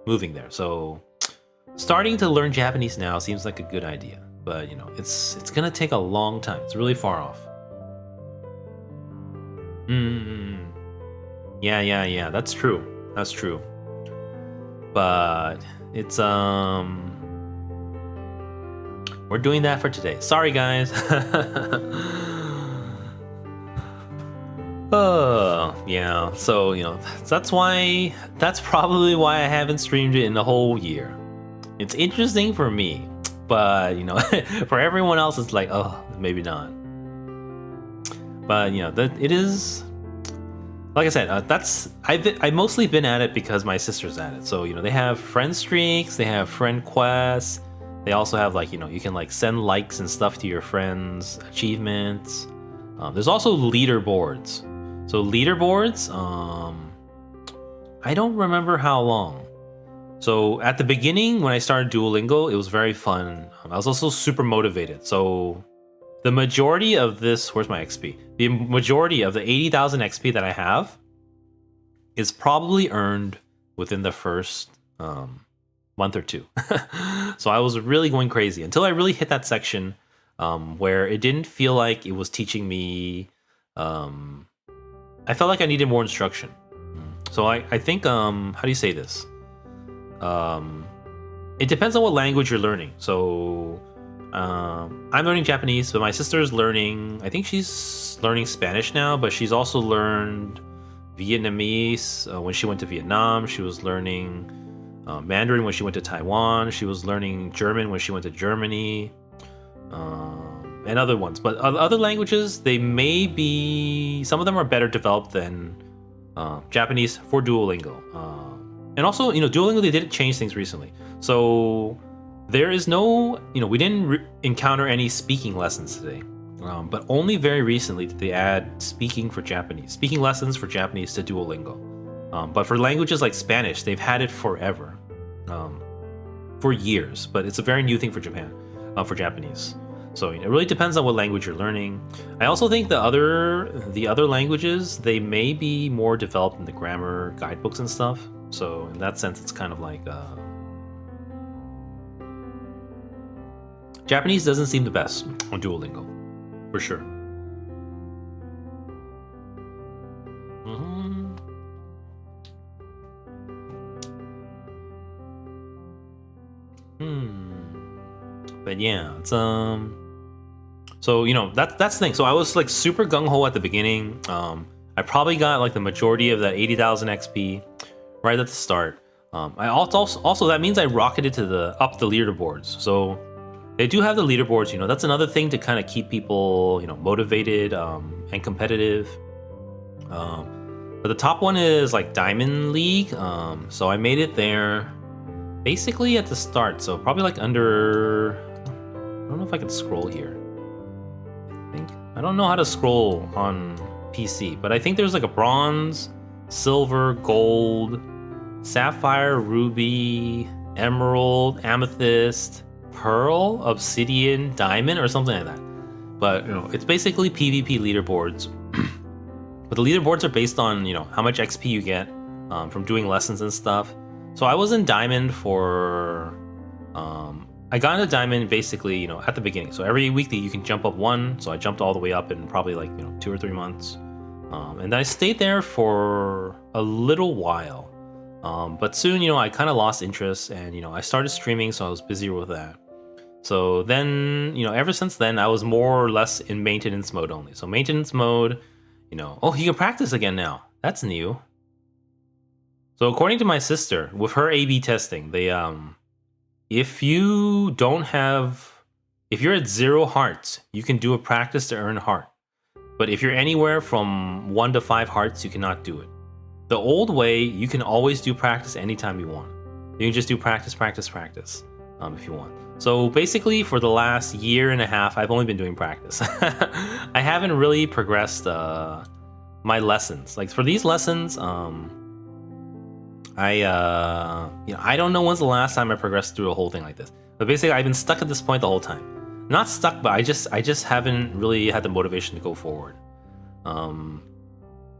moving there. So starting to learn Japanese now seems like a good idea, but, it's gonna take a long time. It's really far off. Yeah, that's true. That's true. But it's, we're doing that for today. Sorry, guys. Yeah. So, that's probably why I haven't streamed it in the whole year. It's interesting for me, but, for everyone else, it's like, oh, maybe not. But, it is, like I said, I've mostly been at it because my sister's at it. So, they have friend streaks, they have friend quests. They also have, like, you can, like, send likes and stuff to your friends, achievements. There's also leaderboards. So leaderboards, I don't remember how long. So at the beginning, when I started Duolingo, it was very fun. I was also super motivated. So the majority of this, where's my XP? The majority of the 80,000 XP that I have is probably earned within the first month or two. So I was really going crazy until I really hit that section where it didn't feel like it was teaching me. I felt like I needed more instruction. So I think, how do you say this? It depends on what language you're learning. So I'm learning Japanese, but my sister's learning, I think she's learning Spanish now, but she's also learned Vietnamese when she went to Vietnam. She was learning Mandarin when she went to Taiwan. She was learning German when she went to Germany. And other ones, but other languages, they may be, some of them are better developed than Japanese for Duolingo. And also, Duolingo, they did change things recently. So there is no, we didn't encounter any speaking lessons today. But only very recently did they add speaking lessons for Japanese to Duolingo. But for languages like Spanish, they've had it forever, for years. But it's a very new thing for Japan, for Japanese. So it really depends on what language you're learning. I also think the other languages, they may be more developed in the grammar guidebooks and stuff. So in that sense, it's kind of like Japanese doesn't seem the best on Duolingo, for sure. But yeah, it's so that's the thing. So I was like super gung-ho at the beginning. I probably got like the majority of that 80,000 XP right at the start. I also that means I rocketed to up the leaderboards. So they do have the leaderboards. That's another thing to kind of keep people motivated and competitive. But the top one is like Diamond League. So I made it there basically at the start. So probably like under, I don't know if I can scroll here. think. I don't know how to scroll on PC, but I think there's like a bronze, silver, gold, sapphire, ruby, emerald, amethyst, pearl, obsidian, diamond, or something like that. But it's basically PvP leaderboards. But the leaderboards are based on how much XP you get from doing lessons and stuff. So I was in diamond for I got into diamond basically at the beginning. So every week that you can jump up one. So I jumped all the way up in probably like 2 or 3 months, and then I stayed there for a little while. But soon I kind of lost interest, and I started streaming, so I was busier with that. So then ever since then I was more or less in maintenance mode only. So maintenance mode, oh, you can practice again now. That's new. So according to my sister, with her A/B testing, they if you're at 0 hearts, you can do a practice to earn heart. But if you're anywhere from 1 to 5 hearts, you cannot do it. The old way, you can always do practice anytime you want. You can just do practice if you want. So basically, for the last year and a half, I've only been doing practice. I haven't really progressed my lessons. Like for these lessons, I don't know when's the last time I progressed through a whole thing like this. But basically, I've been stuck at this point the whole time. Not stuck, but I just haven't really had the motivation to go forward.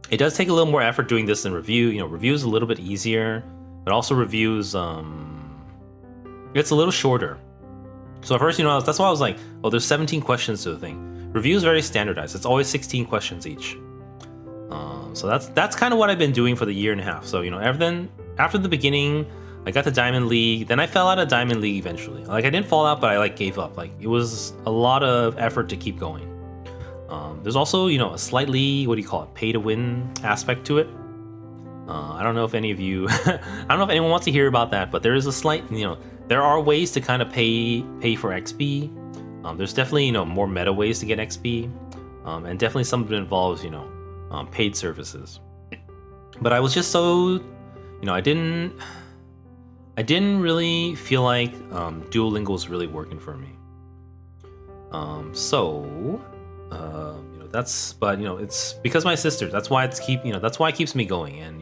It does take a little more effort doing this than review. Review is a little bit easier, but also reviews, it's a little shorter. So at first, that's why I was like, oh, there's 17 questions to the thing. Review is very standardized. It's always 16 questions each. So that's kind of what I've been doing for the year and a half. So after the beginning, I got to Diamond League. Then I fell out of Diamond League eventually. Like I didn't fall out, but I gave up. Like it was a lot of effort to keep going. There's also a slightly pay to win aspect to it. I don't know if any of you, I don't know if anyone wants to hear about that, but there is a slight, there are ways to kind of pay for XP. There's definitely more meta ways to get XP, and definitely some of it involves paid services. But I was just so I didn't really feel like Duolingo was really working for me. It's because my sister. That's why it keeps me going, and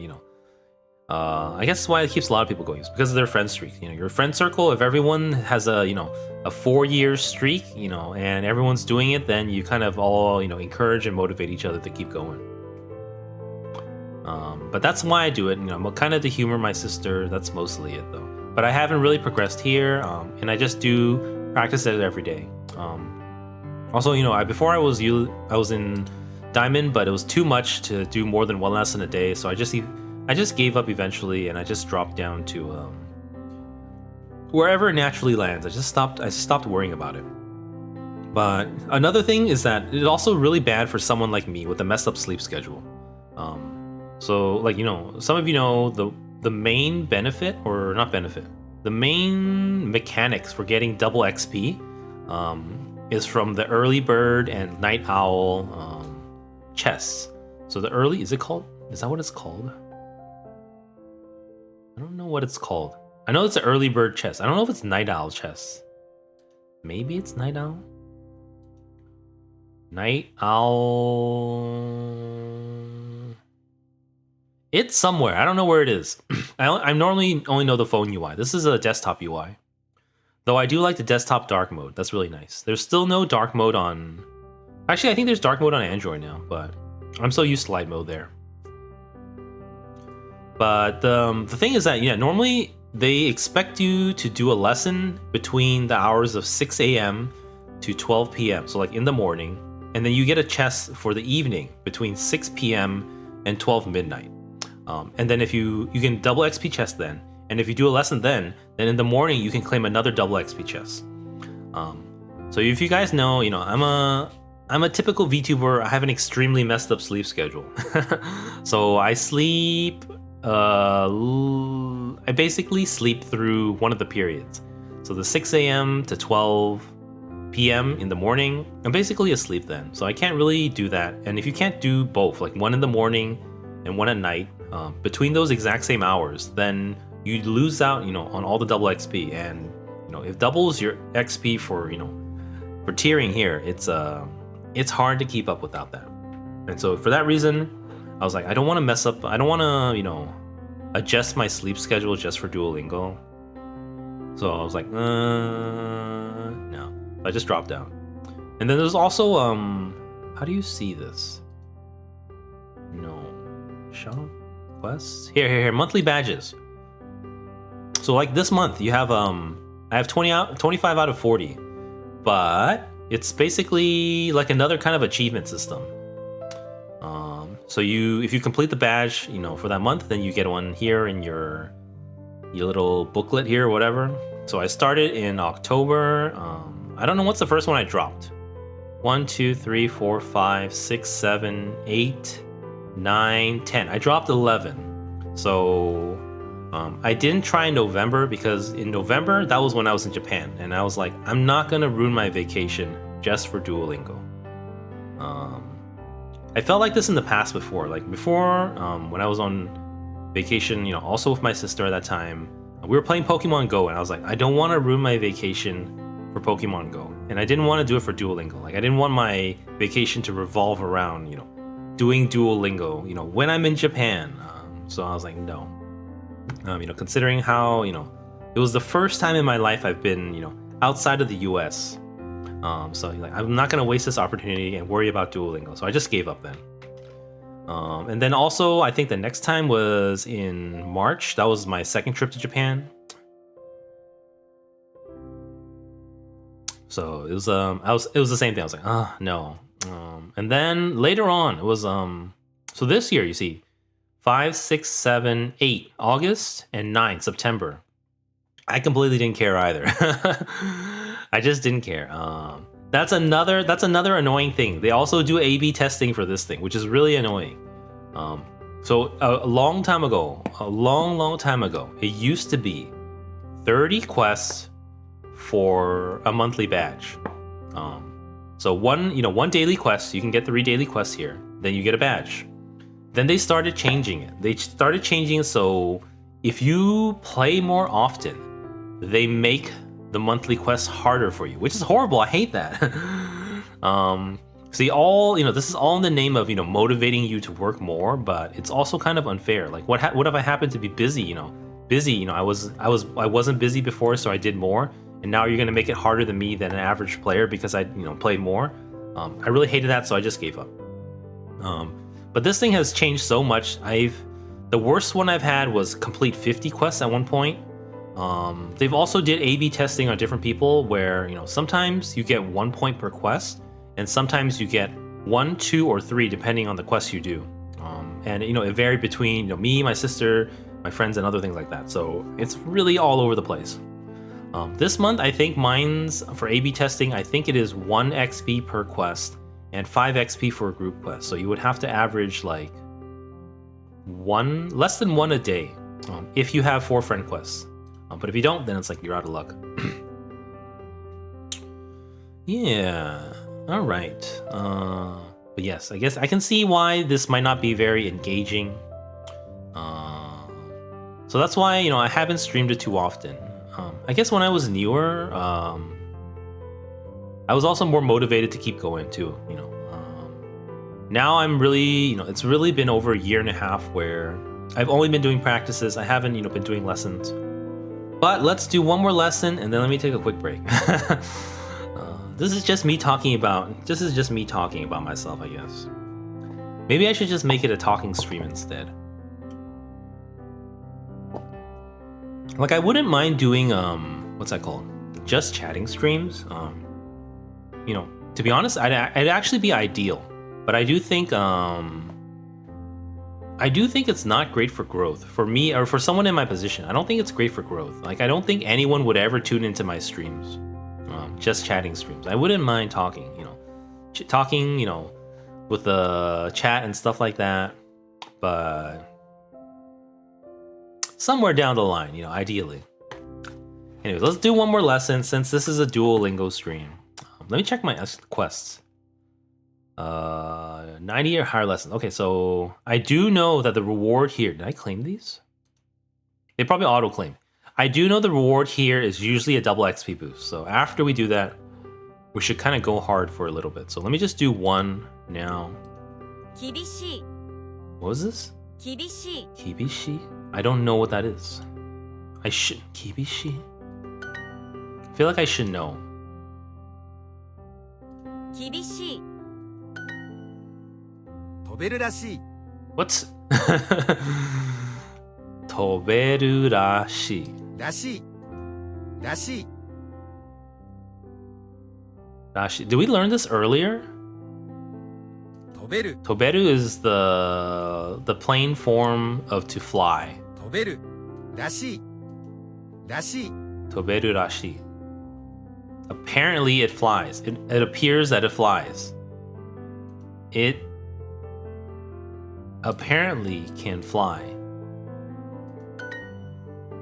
I guess why it keeps a lot of people going is because of their friend streak. Your friend circle. If everyone has a 4-year streak, and everyone's doing it, then you kind of all encourage and motivate each other to keep going. But that's why I do it. Kind of to humor my sister. That's mostly it, though. But I haven't really progressed here, and I just do practice it every day. Also, before I was in Diamond, but it was too much to do more than 1 lesson a day, so I just gave up eventually, and I just dropped down to wherever it naturally lands. I just stopped worrying about it. But another thing is that it's also really bad for someone like me with a messed up sleep schedule. So some of the main benefit, or not benefit, the main mechanics for getting double XP is from the early bird and night owl chests. So the early, is that what it's called? I don't know what it's called. I know it's an early bird chest. I don't know if it's night owl chest. Maybe it's night owl? Night owl... It's somewhere. I don't know where it is. I normally only know the phone UI. This is a desktop UI. Though I do like the desktop dark mode. That's really nice. There's still no dark mode on... Actually, I think there's dark mode on Android now, but I'm so used to light mode there. But the thing is that, normally they expect you to do a lesson between the hours of 6 a.m. to 12 p.m. So in the morning. And then you get a chest for the evening between 6 p.m. and 12 midnight. And then if you can double XP chest then. And if you do a lesson then in the morning you can claim another double XP chest. So if you guys know, I'm a typical VTuber. I have an extremely messed up sleep schedule. So I sleep... I basically sleep through one of the periods. So the 6 a.m. to 12 p.m. in the morning, I'm basically asleep then. So I can't really do that. And if you can't do both, one in the morning and one at night, between those exact same hours, then you lose out, on all the double XP. And, if doubles your XP for tiering here, it's it's hard to keep up without that. And so for that reason, I was like, I don't want to mess up. I don't want to, adjust my sleep schedule just for Duolingo. So I was like, no. So I just dropped out. And then there's also, how do you see this? No. Shop? Quests? Here. Monthly badges. So like this month, you have, I have 25 out of 40. But it's basically like another kind of achievement system. So if you complete the badge, for that month, then you get one here in your little booklet here or whatever. So I started in October. I don't know what's the first one I dropped. 1, 2, 3, 4, 5, 6, 7, 8, 9, 10. I dropped 11. So I didn't try in November because in November, that was when I was in Japan. And I was like, I'm not going to ruin my vacation just for Duolingo. I felt like this in the past before. Like before, when I was on vacation, also with my sister at that time, we were playing Pokemon Go. And I was like, I don't want to ruin my vacation for Pokemon Go. And I didn't want to do it for Duolingo. Like I didn't want my vacation to revolve around, doing Duolingo, when I'm in Japan. So I was like, no. Considering how, it was the first time in my life I've been, outside of the US. So like, I'm not going to waste this opportunity and worry about Duolingo. So I just gave up then. And then also, I think the next time was in March. That was my second trip to Japan. So it was the same thing. I was like, no. And then later on, it was so this year, you see, 5, 6, 7, 8 August and 9 September. I completely didn't care either. I just didn't care. That's another annoying thing. They also do A/B testing for this thing, which is really annoying. So a long time ago, it used to be 30 quests for a monthly badge. So one daily quest, you can get 3 daily quests here. Then you get a badge. Then they started changing it. So if you play more often, they make the monthly quests harder for you, which is horrible. I hate that. See, this is all in the name of motivating you to work more, but it's also kind of unfair. Like what if I happen to be busy? I wasn't busy before, so I did more, and now you're gonna make it harder than me than an average player because I played more. I really hated that, so I just gave up. But this thing has changed so much. The worst one I've had was complete 50 quests at one point. They've also did A/B testing on different people where, sometimes you get 1 point per quest, and sometimes you get 1, 2, or 3 depending on the quest you do. And it varied between me, my sister, my friends, and other things like that. So it's really all over the place. This month, I think mine's for A/B testing. I think it is 1 XP per quest and 5 XP for a group quest. So you would have to average like less than 1 a day if you have 4 friend quests. But if you don't, then it's like you're out of luck. Yeah. All right. But yes, I guess I can see why this might not be very engaging. So that's why I haven't streamed it too often. I guess when I was newer, I was also more motivated to keep going too. Now I'm really, it's really been over a year and a half where I've only been doing practices. I haven't, been doing lessons. But let's do one more lesson and then let me take a quick break. This is just me talking about myself, I guess. Maybe I should just make it a talking stream instead. Like I wouldn't mind doing what's that called? Just chatting streams. To be honest, it'd actually be ideal. But I do think it's not great for growth for me or for someone in my position. I don't think it's great for growth. Like I don't think anyone would ever tune into my streams, just chatting streams. I wouldn't mind talking, with the chat and stuff like that. But somewhere down the line, ideally. Anyways, let's do one more lesson since this is a Duolingo stream. Let me check my quests. 90 or higher lessons. Okay, so I do know that the reward here. Did I claim these? They probably auto claim. I do know the reward here is usually a double XP boost. So after we do that, we should kind of go hard for a little bit. So let me just do one now. 厳しい What was this? 厳しい Kibishi? I don't know what that is. I should. Kibishi? I feel like I should know. 厳しい飛べるらしい What's. Toberu rashi. らしいらしい Rashi. Did we learn this earlier? 飛べる Toberu is the plain form of to fly. 飛べるらしいらしい Toberu rashi. Apparently it flies. It appears that it flies. It apparently can fly.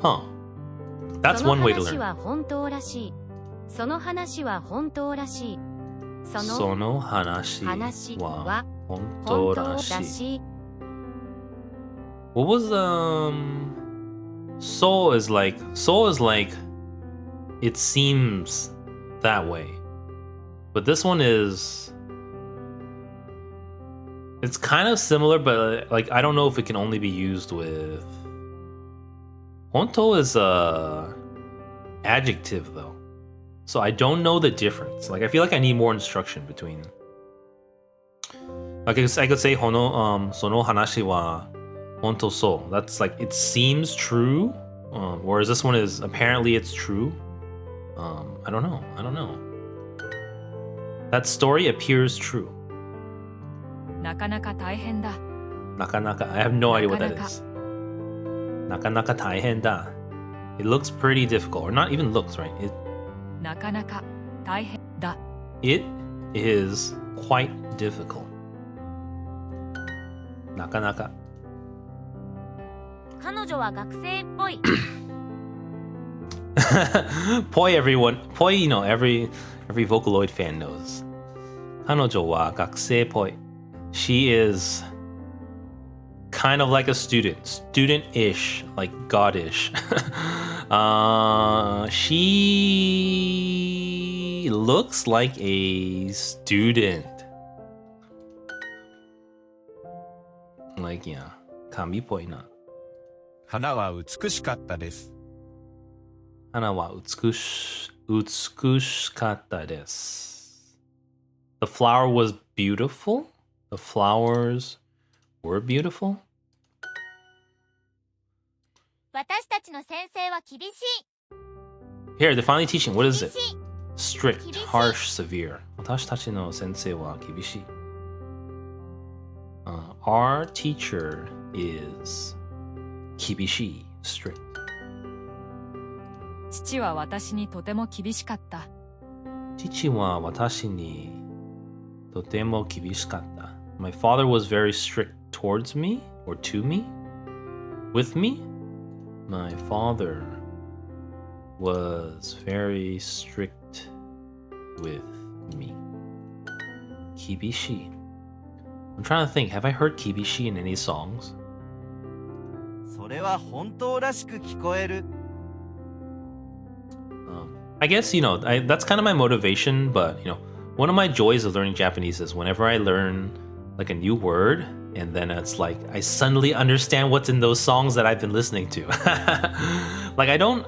Huh. That's one way to その話 learn. は本当らしい。その話は本当らしい。そのその話話はは本本当当ららしい。しい。 What was soul is like it seems that way. But this one is it's kind of similar, but like I don't know if it can only be used with Honto is a adjective though. So I don't know the difference. Like I feel like I need more instruction between. Like I could say hono sono hanashi wa honto so. That's like it seems true. Whereas this one is apparently it's true. I don't know. That story appears true. なかなか大変だ Nakanaka. I have no idea what that is. Nakanaka taihen da. It looks pretty difficult. Or not even looks, right? なかなか大変だ It is quite difficult. Nakanaka. 彼女は学生っぽい Poi everyone. Poi, you know, every Vocaloid fan knows. 彼女は学生っぽい. She is kind of like a student-ish, like god-ish. She looks like a student. Like, yeah, 神っぽいな。花は美しかったです。花は美しかったです。The flower was beautiful. The flowers were beautiful. 私たちの先生は厳しい Here, they're finally teaching. What is it? 厳しい Strict, 厳しい harsh, severe. 私たちの先生は厳しい。Our teacher is 厳しい strict. 父は私にとても厳しかった父は私にとても厳しかった。My father was very strict towards me or to me. With me. My father was very strict with me. Kibishi. I'm trying to think. Have I heard Kibishi in any songs? それは本当らしく聞こえる I guess, you know, that's kind of my motivation, but, you know, one of my joys of learning Japanese is whenever I learn like a new word, and then it's like I suddenly understand what's in those songs that I've been listening to. Like, I know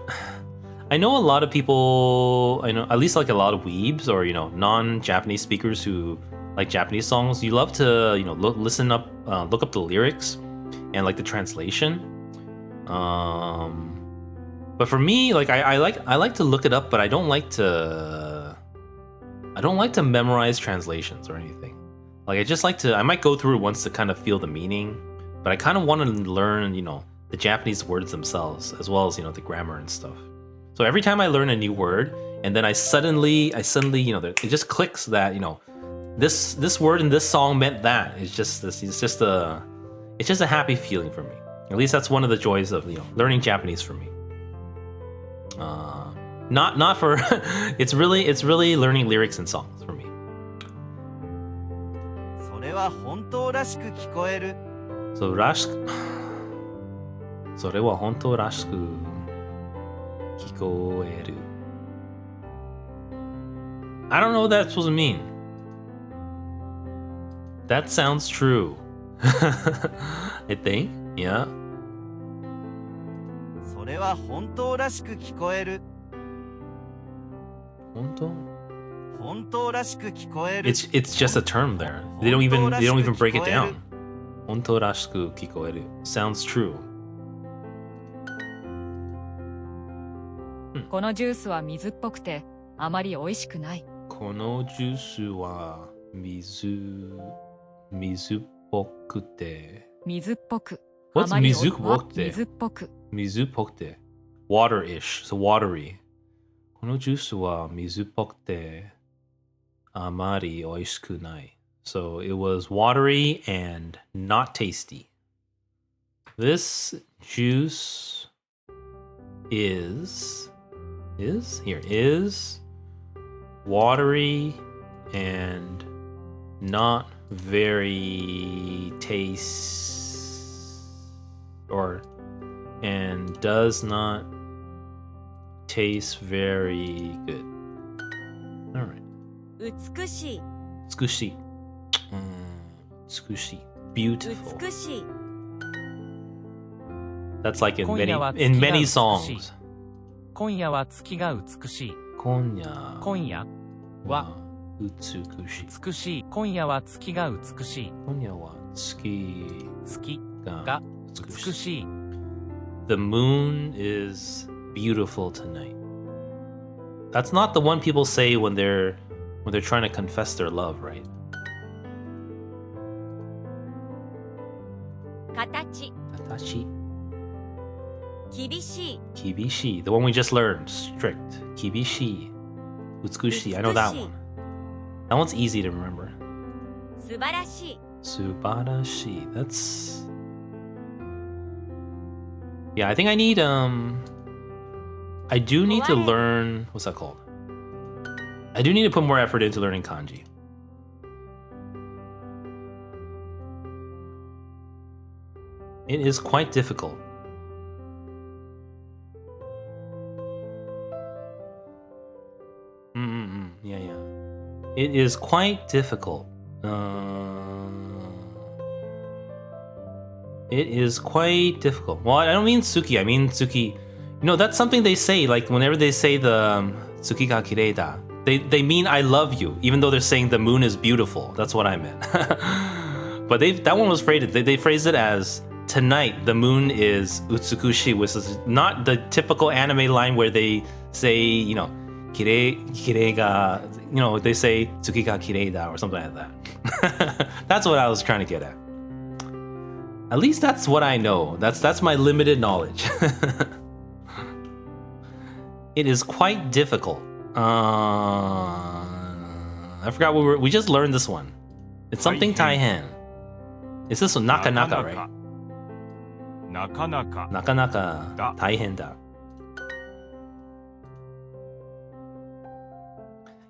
a lot of people, I know at least like a lot of weebs or, you know, non-Japanese speakers who like Japanese songs. You love to, you know, look up the lyrics and like the translation. But for me, like I like to look it up, but I don't like to memorize translations or anything. Like I might go through it once to kind of feel the meaning, but I kind of want to learn, you know, the Japanese words themselves as well as, you know, the grammar and stuff. So every time I learn a new word, and then I suddenly, you know, it just clicks that, you know, this word in this song meant that. It's just a happy feeling for me. At least that's one of the joys of, you know, learning Japanese for me. Not for it's really learning lyrics and songs for me. それは本当らしく聞こえる So それは本当らしく聞こえる I don't know what that's supposed to mean. That sounds true. I think, yeah. それは本当らしく聞こえる。本当?本当らしく聞こえる。 It's just a term there. They don't even break it down. 本当らしく聞こえる sounds true. このジュースは水っぽくてあまり美味しくない。このジュースは水っぽくて。水っぽく。 What's あまり水っぽくて?水っぽく。水っぽくて。Water-ish, so watery. このジュースは水っぽくてあまり美味しくない。So it was watery and not tasty. This juice is watery and not very and does not taste very good. All right. 美しい。美しい。美しい。Beautiful. 美しい。 That's like in 今夜は many 月が美 many しい。 songs. 今夜は月が美しい。今夜今夜は美しい。美しい。今夜は月が美しい。今夜は月月がが美美しい。 The moon is beautiful tonight. That's not the one people say when they're trying to confess their love, right? 形。形厳しい。厳しい The one we just learned. Strict. 厳しい美しい I know that one. That one's easy to remember. 素晴らしい。素晴らしい That's... Yeah, I think I need I do need to learn what's that called? I do need to put more effort into learning kanji. It is quite difficult. Yeah. It is quite difficult. It is quite difficult. Well, I don't mean Tsuki. I mean Tsuki. You know, that's something they say. Like whenever they say the Tsuki ga kirei da, they mean I love you, even though they're saying the moon is beautiful. That's what I meant. But that one was phrased. They phrased it as tonight the moon is utsukushi, which is not the typical anime line where they say, you know, kirei ga, you know, they say Tsuki ga kirei da or something like that. That's what I was trying to get at. At least that's what I know. That's my limited knowledge. It is quite difficult. I forgot we just learned this one. It's something Taihen. It's this one, naka naka, right? なかなか Naka naka Taihen da.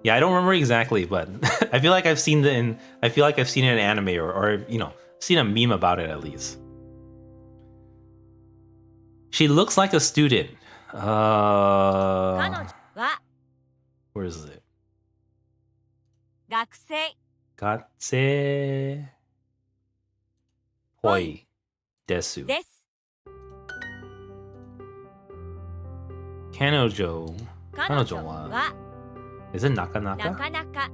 Yeah, I don't remember exactly, but I feel like I've seen it in an anime or you know, seen a meme about it at least. She looks like a student. 彼女は Where is it? 学生。学生ぽいです。です。彼女彼女はは Is it なかななかかなか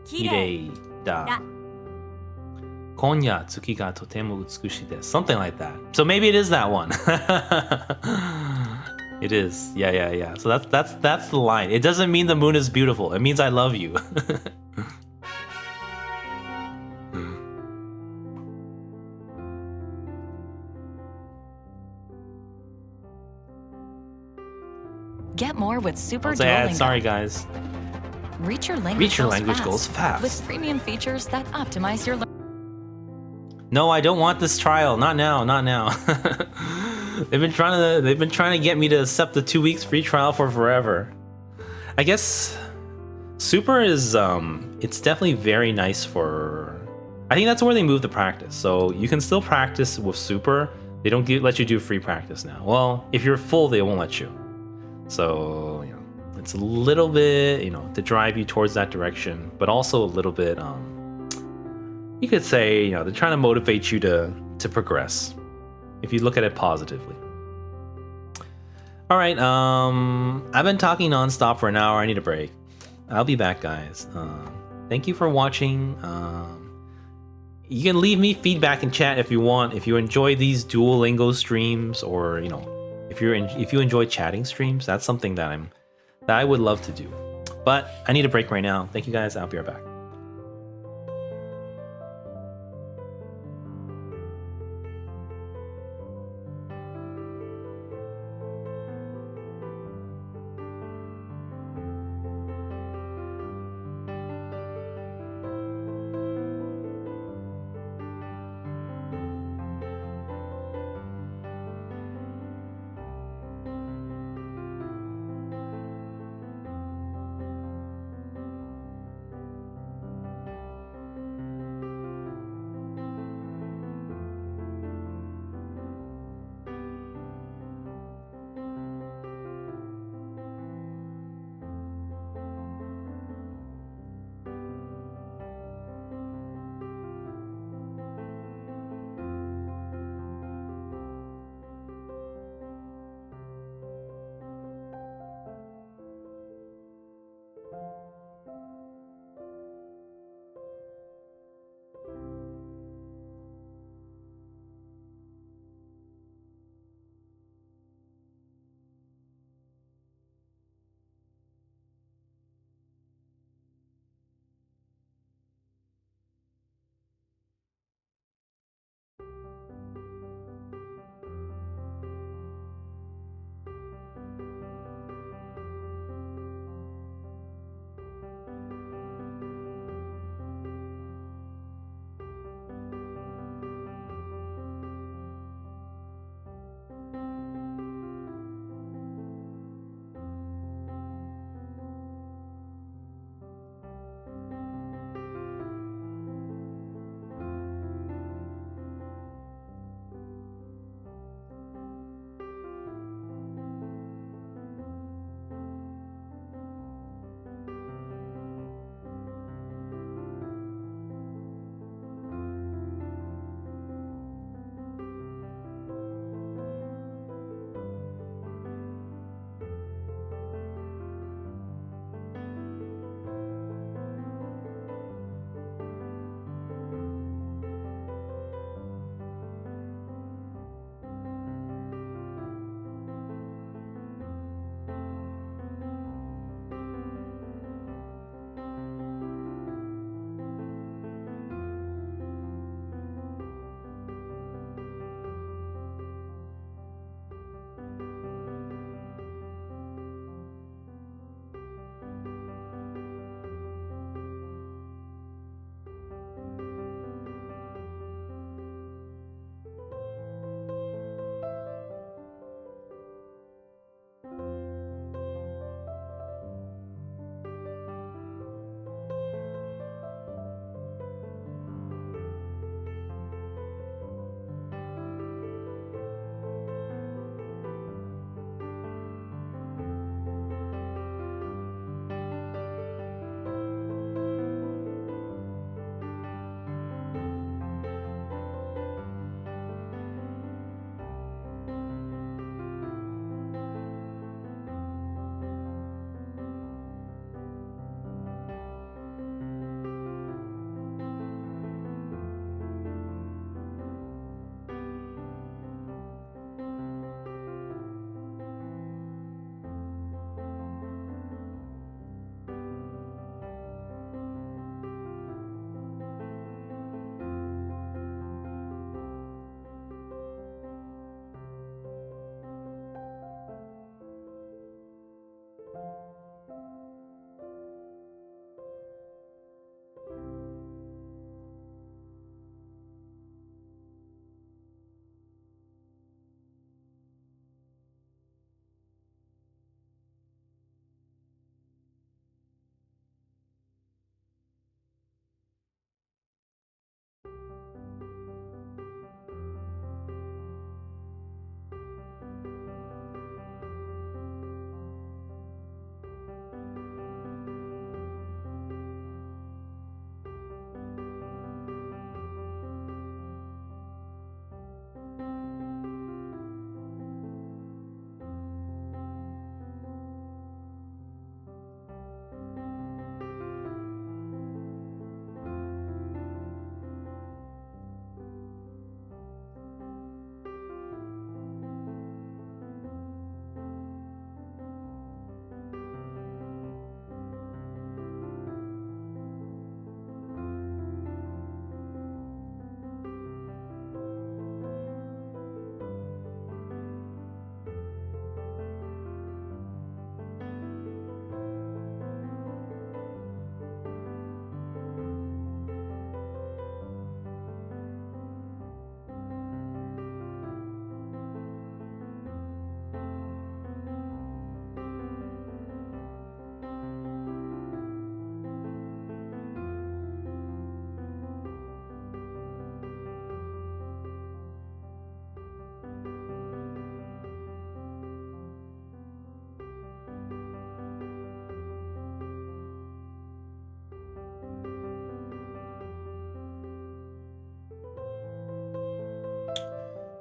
綺綺麗麗だだ。今夜月がとても美しいです。Something like that. So maybe it is that one. It is. Yeah. So that's the line. It doesn't mean the moon is beautiful. It means I love you. Get more with Super I'll say, Duolingo. sorry guys. Reach your language, Goals fast. with premium features that optimize your learning. No, I don't want this trial. Not now. They've been trying to get me to accept the 2 weeks free trial for forever. I guess Super is it's definitely very nice for. I think that's where they move the practice. So you can still practice with Super. They don't let you do free practice now. Well, if you're full, they won't let you. So you know, It's a little bit, to drive you towards that direction, but also a little bit, you could say, they're trying to motivate you to progress, if you look at it positively. All right, I've been talking nonstop for an hour. I need a break. I'll be back, guys. Thank you for watching. You can leave me feedback in chat if you want. If you enjoy these Duolingo streams, or if you enjoy chatting streams, that's something that I would love to do. But I need a break right now. Thank you guys. I'll be right back.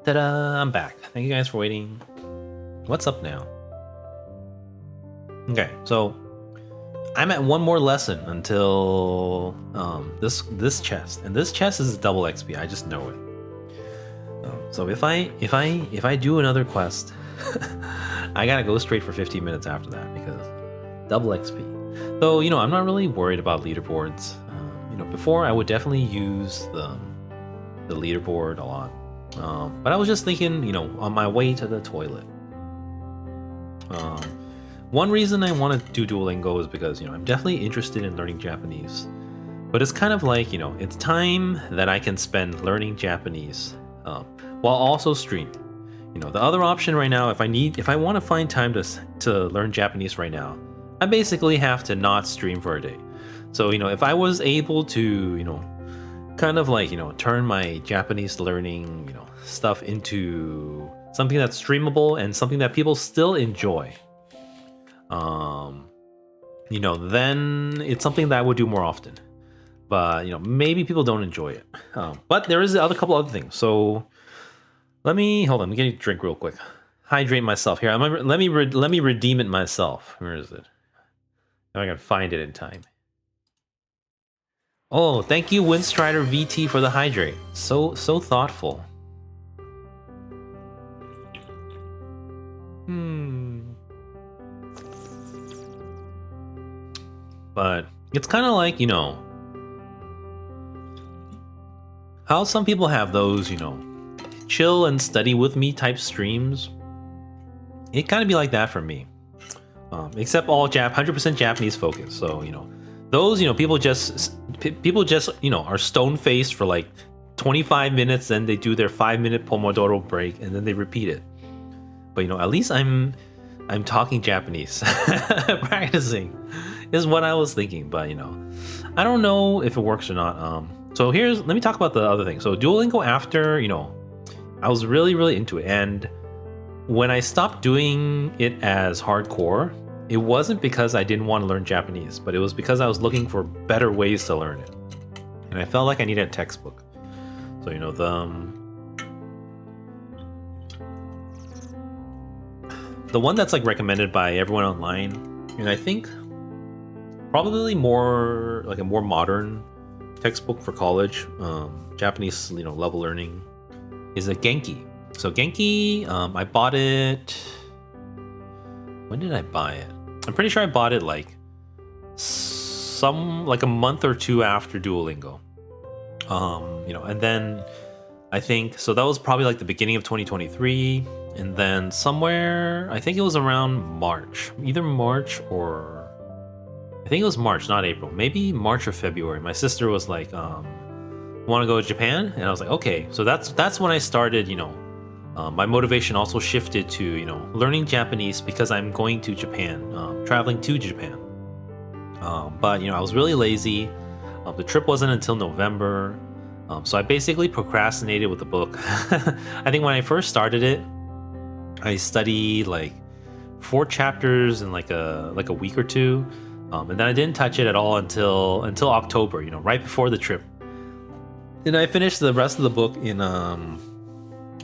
Ta-da! I'm back. Thank you guys for waiting. What's up now? Okay, so I'm at one more lesson until this chest, and this chest is double XP. I just know it. So if I do another quest, I gotta go straight for 15 minutes after that because double XP. So I'm not really worried about leaderboards. Before I would definitely use the leaderboard a lot, but I was just thinking, on my way to the toilet. One reason I want to do Duolingo is because I'm definitely interested in learning Japanese, but it's kind of like it's time that I can spend learning Japanese while also streaming. The other option right now, if I want to find time to learn Japanese right now, I basically have to not stream for a day. So if I was able to kind of like turn my Japanese learning stuff into something that's streamable and something that people still enjoy, then it's something that I would do more often. But maybe people don't enjoy it. But there is a couple other things. So let me get a drink real quick. Hydrate myself here. Let me redeem it myself. Where is it? Now I can find it in time. Oh, thank you, Windstrider VT, for the hydrate. So thoughtful. But it's kind of like, how some people have those, chill and study with me type streams. It kind of be like that for me. Except all 100% Japanese focus. So, those, people just are stone faced for like 25 minutes, then they do their 5-minute Pomodoro break and then they repeat it. But at least I'm talking Japanese. Practicing is what I was thinking, but I don't know if it works or not. So let me talk about the other thing. So Duolingo, after I was really into it, and when I stopped doing it as hardcore, it wasn't because I didn't want to learn Japanese, but it was because I was looking for better ways to learn it, and I felt like I needed a textbook. So the one that's like recommended by everyone online, and I think probably a more modern textbook for college, Japanese level learning, is a Genki. So Genki, I bought it. When did I buy it? I'm pretty sure I bought it like a month or two after Duolingo. And then I think so that was probably like the beginning of 2023. And then somewhere, I think it was around March, either March or I think it was March, not April, maybe March or February. My sister was like, want to go to Japan? And I was like, okay. So that's when I started, my motivation also shifted to, learning Japanese because I'm going to Japan, traveling to Japan. But, I was really lazy. The trip wasn't until November. So I basically procrastinated with the book. I think when I first started it, I studied like 4 chapters in like a week or two, and then I didn't touch it at all until October, right before the trip. And I finished the rest of the book in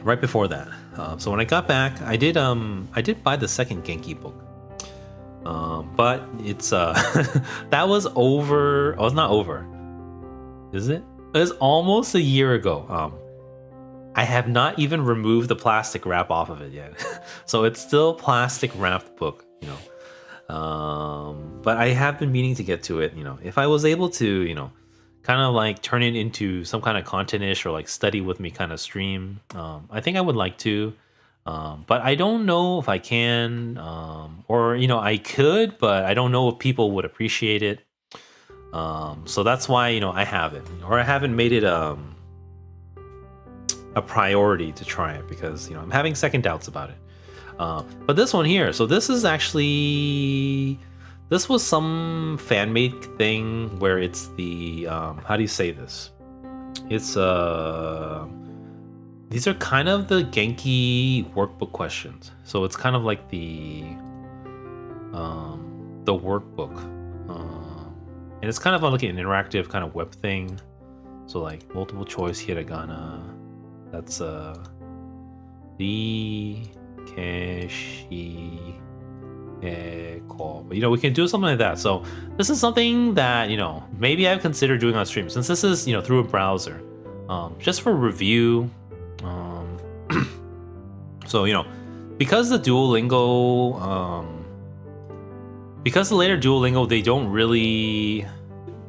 right before that. So when I got back, I did buy the second Genki book, but it's that was over. Oh, it's not over. Is it? It was almost a year ago. I have not even removed the plastic wrap off of it yet. So it's still plastic wrapped book, but I have been meaning to get to it. If I was able to, kind of like turn it into some kind of content-ish or like study with me kind of stream, I think I would like to. But I don't know if I can, or I could, but I don't know if people would appreciate it. So that's why I haven't, or I haven't made it a priority to try it because I'm having second doubts about it. But this one here, so this was some fan-made thing where it's the how do you say this? It's these are kind of the Genki workbook questions. So it's kind of like the workbook. And it's kind of like an interactive kind of web thing. So like multiple choice hiragana. That's Ri, keshi, ko. But, we can do something like that. So this is something that, maybe I've considered doing on stream, since this is, through a browser. Just for review. So, because the Duolingo, because the later Duolingo, they don't really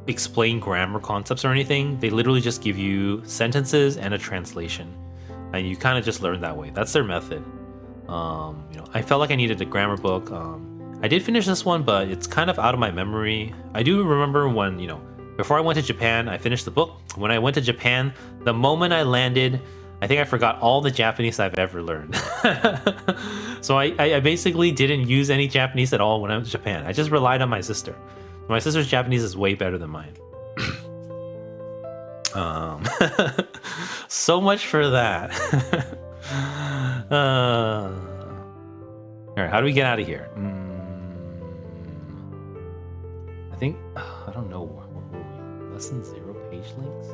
explain grammar concepts or anything. They literally just give you sentences and a translation, and you kind of just learn that way. That's their method. I felt like I needed a grammar book. I did finish this one, but it's kind of out of my memory. I do remember when, before I went to Japan, I finished the book. When I went to Japan, the moment I landed, I think I forgot all the Japanese I've ever learned. So I basically didn't use any Japanese at all when I went to Japan. I just relied on my sister. My sister's Japanese is way better than mine. So much for that. All right, how do we get out of here? I think, I don't know. Where were we? Lesson 0 page links?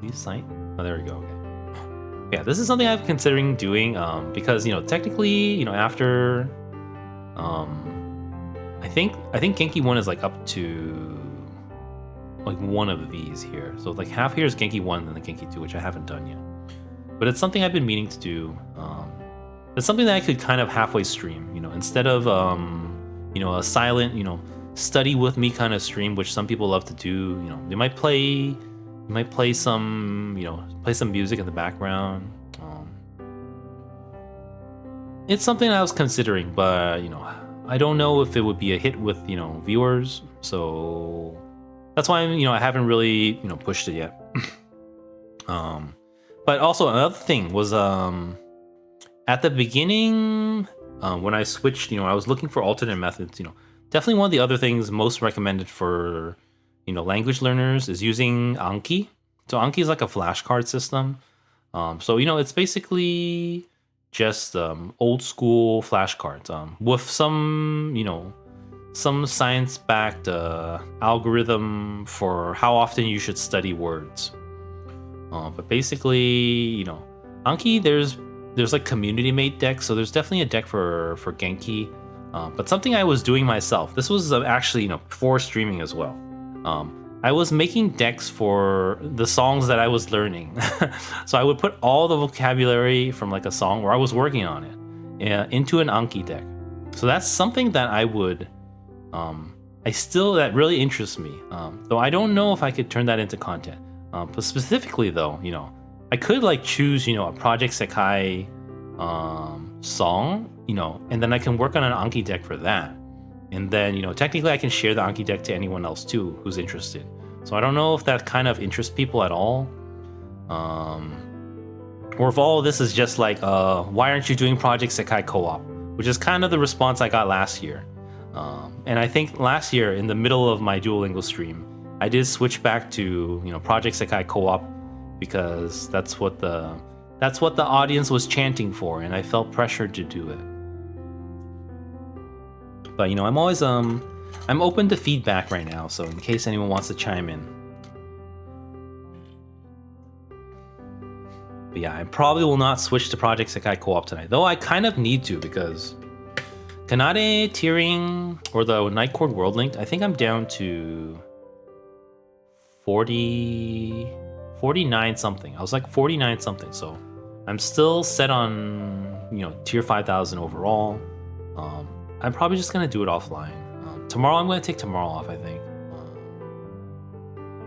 Use site? Oh, there we go. Okay. Yeah, this is something I'm considering doing because, technically, after I think Genki 1 is like up to like one of these here. So like half here is Genki 1 and then the Genki 2, which I haven't done yet. But it's something I've been meaning to do. It's something that I could kind of halfway stream, instead of a silent, study with me kind of stream, which some people love to do. They might play some, play some music in the background. It's something I was considering, but I don't know if it would be a hit with viewers. So that's why I haven't really pushed it yet. But also another thing was at the beginning when I switched, I was looking for alternate methods. Definitely one of the other things most recommended for language learners is using Anki. So Anki is like a flashcard system. So it's basically just old school flashcards with some some science-backed algorithm for how often you should study words. But basically, Anki, there's like community-made decks, so there's definitely a deck for Genki. But something I was doing myself. This was actually before streaming as well. I was making decks for the songs that I was learning. So I would put all the vocabulary from like a song where I was working on it into an Anki deck. So that's something that I would, that really interests me. Though I don't know if I could turn that into content. But specifically though, I could like choose, a Project Sekai song, and then I can work on an Anki deck for that. And then, technically I can share the Anki deck to anyone else too who's interested. So I don't know if that kind of interests people at all. Or if all of this is just like, why aren't you doing Project Sekai co-op? Which is kind of the response I got last year. And I think last year in the middle of my Duolingo stream, I did switch back to, Project Sekai co-op because that's what the audience was chanting for, and I felt pressured to do it. But I'm always I'm open to feedback right now, so in case anyone wants to chime in. But yeah, I probably will not switch to Project Sekai co-op tonight, though I kind of need to because Kanade tiering or the Night Court World Linked, I think I'm down to 49 something. I was like 49 something, so I'm still set on tier 5000 overall. I'm probably just gonna do it offline. Tomorrow I'm gonna take tomorrow off, I think.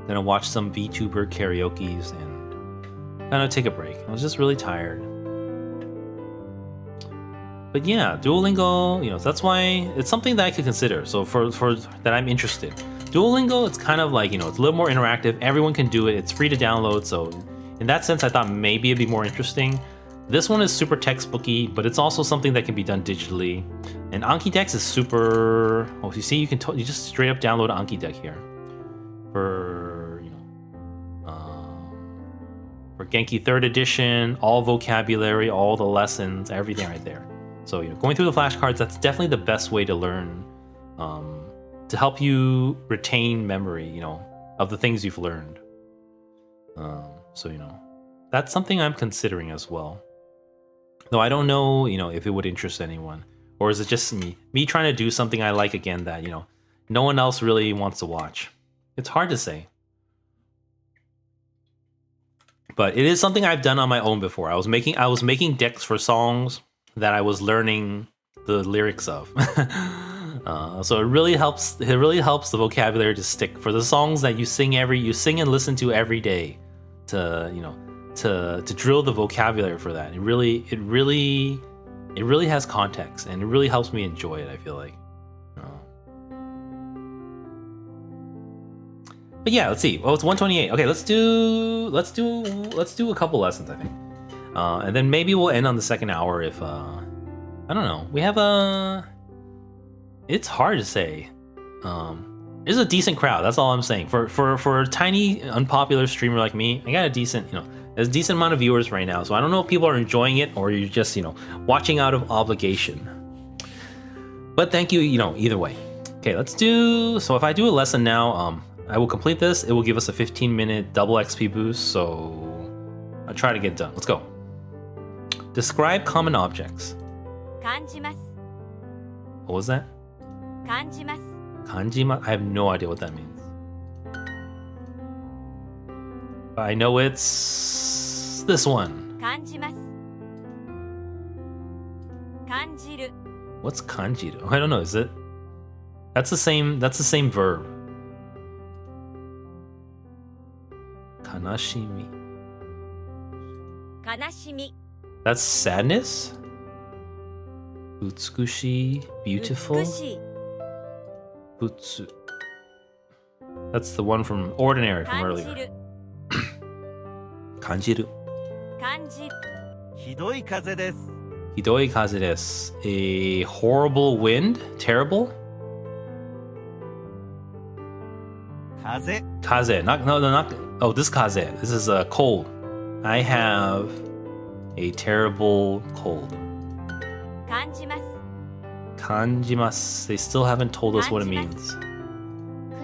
Gonna watch some VTuber karaoke's and kind of take a break. I was just really tired. But yeah, Duolingo, that's why it's something that I could consider. So for that I'm interested. Duolingo, it's kind of like, it's a little more interactive. Everyone can do it. It's free to download. So in that sense, I thought maybe it'd be more interesting. This one is super textbooky, but it's also something that can be done digitally. And Anki Decks is super. Oh, you see, you just straight up download Anki Deck here for for Genki 3rd edition, all vocabulary, all the lessons, everything right there. So going through the flashcards, that's definitely the best way to learn, to help you retain memory, of the things you've learned. So that's something I'm considering as well. Though I don't know, if it would interest anyone. Or is it just me trying to do something I like again that, no one else really wants to watch? It's hard to say. But it is something I've done on my own before. I was making decks for songs that I was learning the lyrics of. So it really helps the vocabulary to stick for the songs that you sing and listen to every day to drill the vocabulary for that. It really has context, and it really helps me enjoy it, I feel like. But yeah, let's see. Well, it's 128. Okay, let's do a couple lessons, I think. And then maybe we'll end on the second hour if I don't know. We have it's hard to say. There's a decent crowd, that's all I'm saying. For a tiny unpopular streamer like me, I got a decent, there's a decent amount of viewers right now. So I don't know if people are enjoying it or you're just, watching out of obligation. But thank you, either way. Okay, so if I do a lesson now, I will complete this. It will give us a 15-minute double XP boost, so I'll try to get it done. Let's go. Describe common objects. 感じます What was that? 感じます Kanjima? I have no idea what that means. I know it's this one. 感じます感じる What's kanjiru? I don't know. Is it? That's the same verb. Kanashimi. 悲しみ That's sadness? Utsukushi, beautiful. 美しい Butsu. That's the one from Ordinary from 感じ earlier. る Kanjiru. 感じるひどい風です。 Hidoi kaze desu. A horrible wind? Terrible? 風 Kaze. Not. Oh, this kaze. This is a cold. I have a terrible cold. 感じます Kanjimasu. They still haven't told us what it means.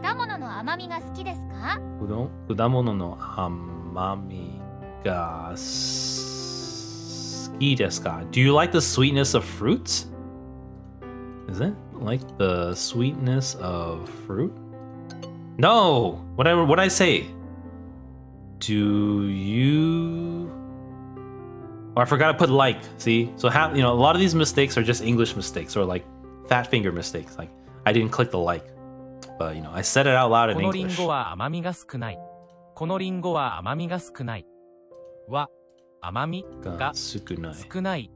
果物の甘みが好きですか Kudamono no amami ga suki desu ka? Do you like the sweetness of fruits? Is it like the sweetness of fruit? No! What I say? Do you... Oh, I forgot to put like. See? So a lot of these mistakes are just English mistakes or like fat finger mistakes. Like I didn't click the like. But I said it out loud in このリン English. ゴは甘みが少ない。このリンゴは甘みが少ない。は甘みが Ga sukunai. 少ない。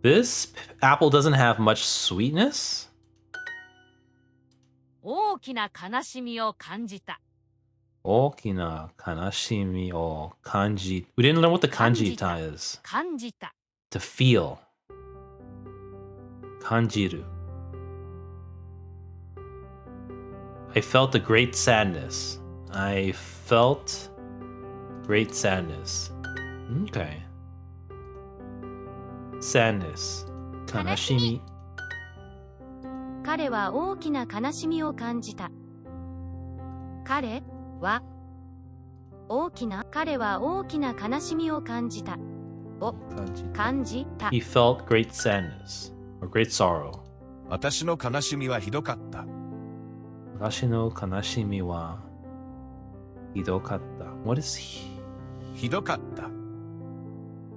This apple doesn't have much sweetness. 大きな悲しみを感じた。 Okina kanashimi o kanji. We didn't learn what the kanji ta is. 感じた。 To feel. Kanjiru. I felt a great sadness. I felt great sadness. Okay. Sadness. Kanashimi. 彼は大きな悲しみを感じた。彼は大きな悲しみを感じた。を Kanji. 感じた。 He felt great sadness or great sorrow. 私の悲しみはひどかった。 Watashi no kanashimi wa hidokatta. What is he? ひどかった。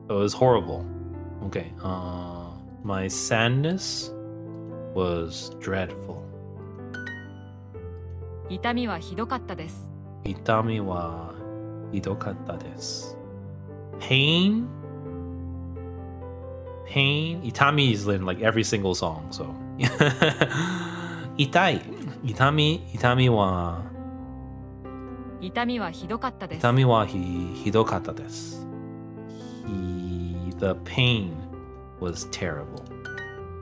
Oh, it was horrible. Okay. My sadness was dreadful. 痛みはひどかったです。 Itami wa hidokatta desu. Pain? Itami is in like every single song, so. Itai. Itami wa 痛みはひどかったです。 Itami wa hidokatta desu. The pain was terrible.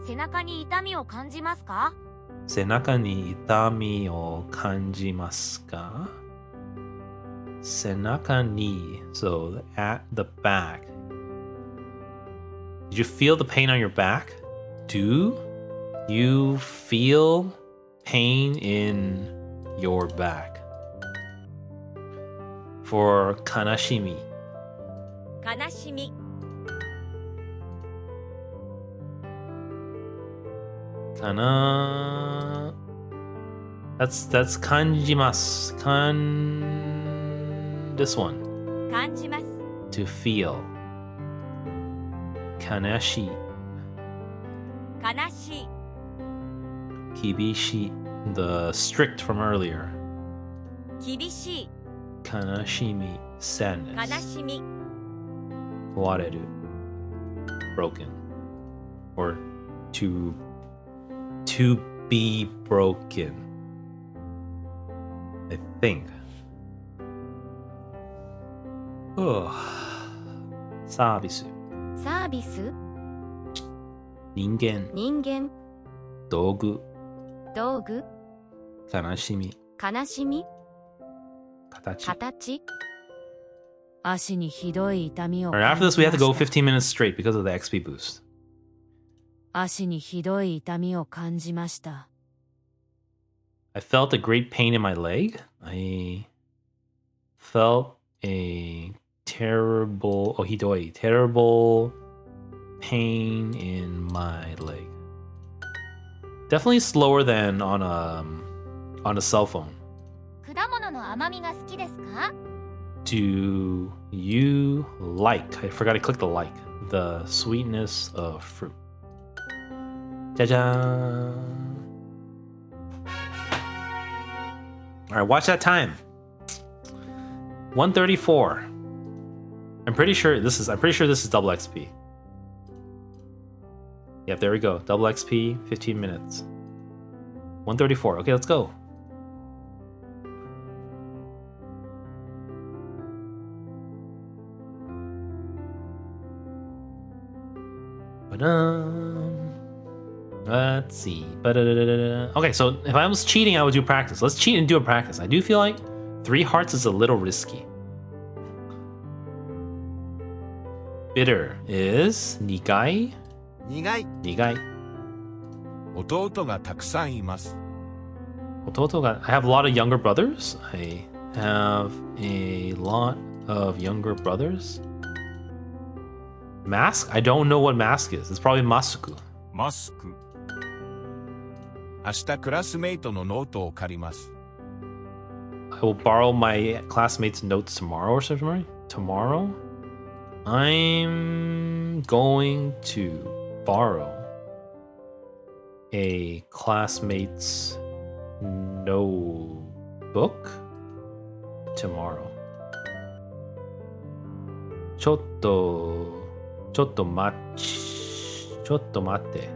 背中に痛みを感じますか Senaka ni itami o kanjimasu ka? Senaka ni, so at the back. Did you feel the pain on your back? Do you feel pain in your back? For kanashimi. 悲しみ Kana. That's kanjimasu. This one. 感じます To feel. Kanashi. 悲しい Kibishi. The strict from earlier. 厳しい Kanashimi. 悲 Sadness. しみ Wareru. Broken. Or to be broken. I think. Oh. Sabisu. サービス Ningen. 人間 Dogu. 道具 Kanashimi. 悲しみ Katachi. 形足にひどい痛みを Alright, after 感 this, じ we ま have to した go 15 minutes straight because of the XP boost. 足にひどい痛みを感じました I felt a great pain in my leg. I felt a terrible, terrible pain in my leg. Definitely slower than on a cell phone. 果物の甘みが好きですか Do you like? I forgot to click the like. The sweetness of fruit. Jaja. All right, watch that time. 134. I'm pretty sure this is double XP. Yep, there we go. Double XP, 15 minutes. 134. Okay, let's go. Let's see. Okay, so if I was cheating, I would do practice. Let's cheat and do a practice. I do feel like 3 hearts is a little risky. Bitter is nigai. 苦い Nigai. 弟がたくさんいます。 Ototo ga. I have a lot of younger brothers. I have a lot of younger brothers. Mask? I don't know what mask is. It's probably masuku. マスク、明日クラスメイトのノートを借ります。 I will borrow my classmates' notes tomorrow or something. Tomorrow? I'm going to borrow a classmate's notebook tomorrow. ちょっと待って。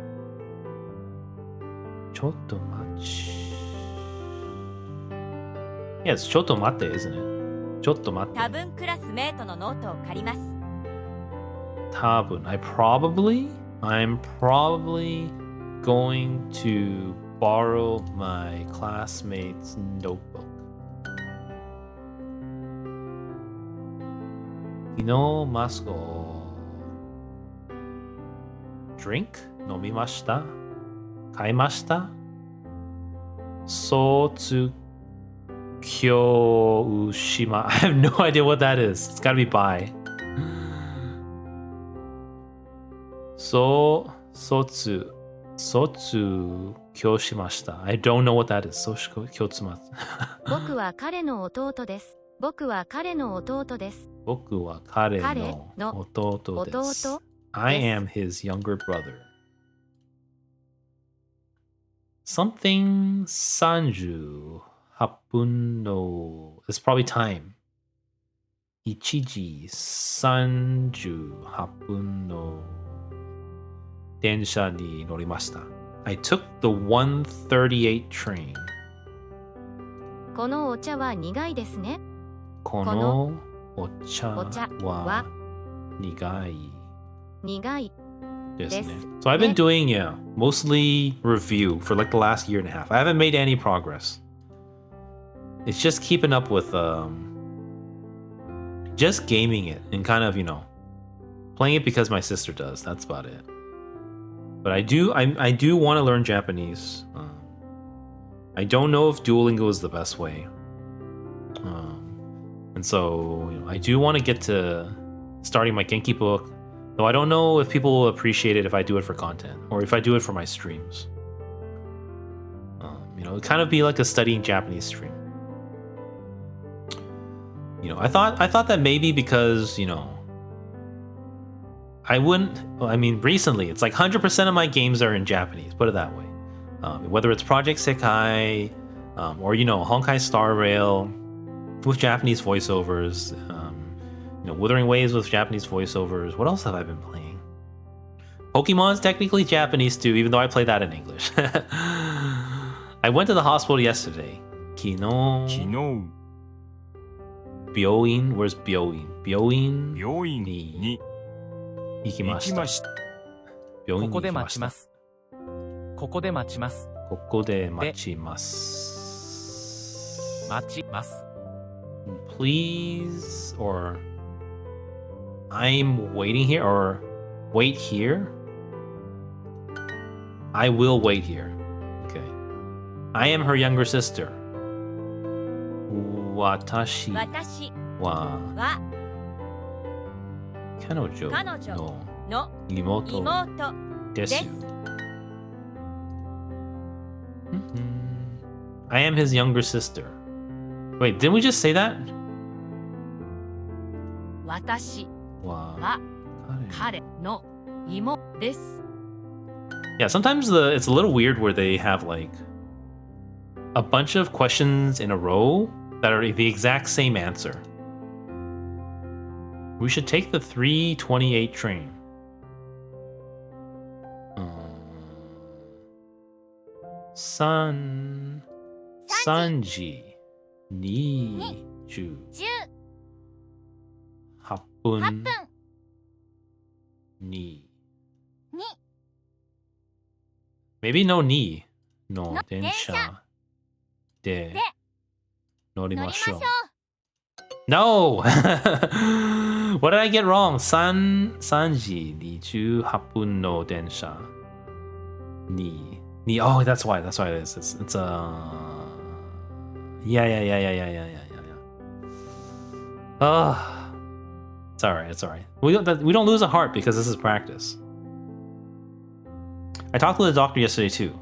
Yeah, it's ちょっと待って isn't it? ちょっと待って。多分クラスメートのノートを借ります Tabun. I'm probably going to borrow my classmate's notebook. Masko. Drink? Nomimashita? Kaimashita? Sotsu Kyoshima. I have no idea what that is. It's gotta be buy. Sotsu kyoshimashita. I don't know what that is. Sotsu kyotsumatsu. 僕は彼の弟です。僕は彼の弟です。 Boku wa kare no ototo desu. I am his younger brother. Something sanju hapun no. It's probably time. Ichiji sanju hapun no densha ni norimashita. I took the 138 train. このお茶は苦いですね。 Kono ocha お茶 wa は nigai. 苦い。 So I've been doing, mostly review for like the last year and a half. I haven't made any progress. It's just keeping up with just gaming it and kind of, playing it because my sister does. That's about it. But I do want to learn Japanese. I don't know if Duolingo is the best way. And so, I do want to get to starting my Genki book. Though I don't know if people will appreciate it if I do it for content or if I do it for my streams. You know, it'd kind of be like a studying Japanese stream. You know, I thought that maybe because, you know, I mean, recently it's like 100% of my games are in Japanese. Put it that way. Whether it's Project Sekai or, you know, Honkai Star Rail with Japanese voiceovers. You know, Wuthering Waves with Japanese voiceovers. What else have I been playing? Pokemon's technically Japanese too, even though I play that in English. I went to the hospital yesterday. Kino. 昨日 Byoin. Where's Byoin? Byoin. 病院に行きま Ikimashita. した。病院にここで行きました。待ちます。ここで待ちます。ここで待ちます。待ちます。 Please, or I'm waiting here, or wait here. I will wait here. Okay. I am her younger sister. Watashi 私 wa は kanojo 彼女 no の imoto 妹 desu. I am his younger sister. Wait, didn't we just say that? 私 Wa は彼の妹です。 Yeah, sometimes it's a little weird where they have like a bunch of questions in a row that are the exact same answer. We should take the 328 train. Sanji 28 10 分8分に に Maybe no ni no の電車で乗り乗りましょうましょう No! What did I get wrong? 3時28分の電車に Oh, that's why it is. It's yeah. It's alright. We don't lose a heart because this is practice. I talked to the doctor yesterday too.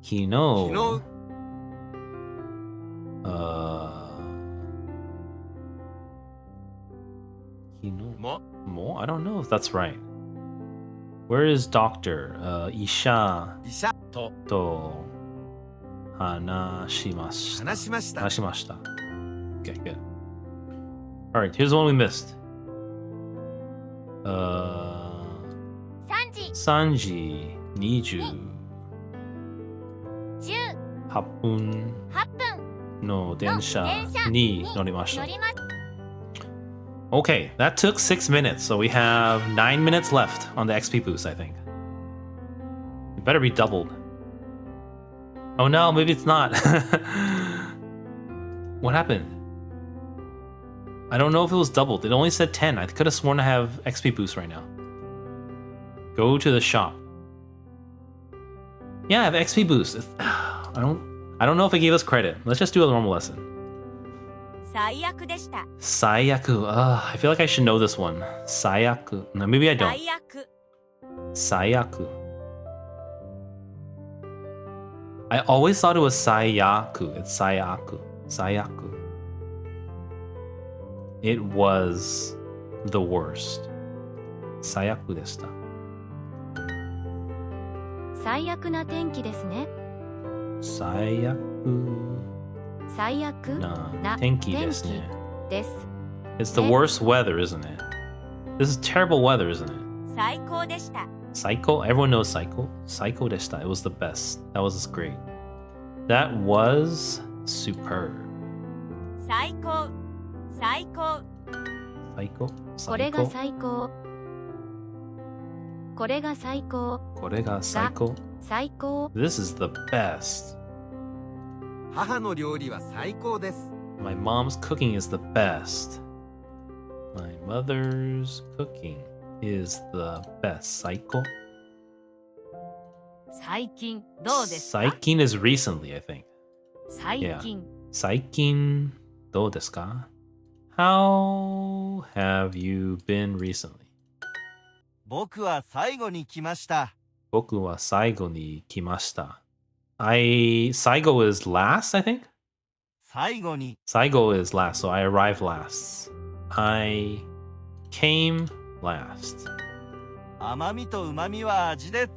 Kino. 昨日 Kino. も Mo? I don't know if that's right. Where is doctor? Isha 医者と to hanashimashita. 話しました。 Hanashimashita. Okay, good. Alright, here's the one we missed. 3時3時28 10分8分の電車に乗りました。乗ります Okay, that took 6 minutes, so we have 9 minutes left on the XP boost, I think. It better be doubled. Oh no, maybe it's not. What happened? I don't know if it was doubled. It only said 10. I could have sworn I have XP boost right now. Go to the shop. Yeah, I have XP boost. I don't know if it gave us credit. Let's just do a normal lesson. 最悪でした Sayaku. I feel like I should know this one. Sayaku. No, maybe I don't. 最悪 Sayaku. I always thought it was Sayaku. It's Sayaku. Sayaku. It was the worst. Sayaku でした。最悪な天気ですね。最悪最悪な天気ですね。です。 It's the worst weather, isn't it? This is terrible weather, isn't it? 最高でした Psycho? Everyone knows Psycho. Psycho でした。It was the best. That was great. That was superb. 最高最高 Psycho? これが Psycho? 最高。これが最高。これが最高。最高。 This is the best. 母の料理は最高です。 My mom's cooking is the best. My mother's cooking is the best. Psycho? 最近どうですか？ Saikin is recently, I think. 最近 Saikin どうですか? How How have you been recently? 僕は最後に来ました。僕は最後に来ました。最後 is last, I think? 最後に。最後 is last, so I arrived last. I came last. 甘みと旨みは味です。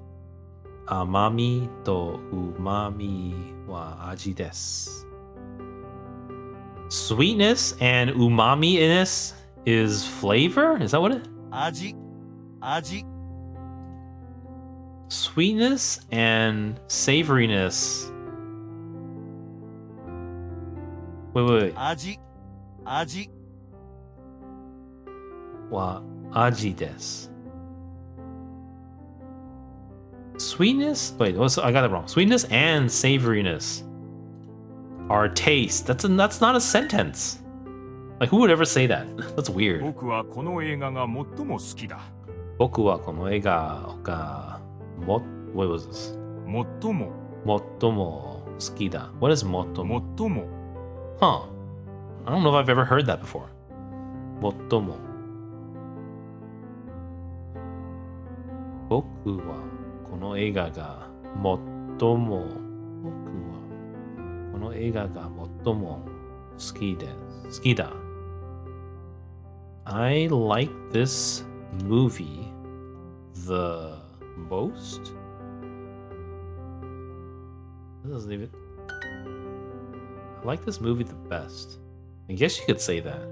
甘みと旨みは味です。Sweetness and umami-ness is flavor? Is that what it? 味。Sweetness and savoriness. Wait. 味。は味です。Sweetness? Wait, I got it wrong. Sweetness and savoriness are taste. That's not a sentence. Like, who would ever say that? That's weird. 僕はこの映画が最も好きだ。僕はこの映画がwhat was this? 最も好きだ. What is 最も? 最も Huh. I don't know if I've ever heard that before. 最も. 僕はこの映画が最も好きだ. I like this movie the most? That doesn't even... I like this movie the best. I guess you could say that.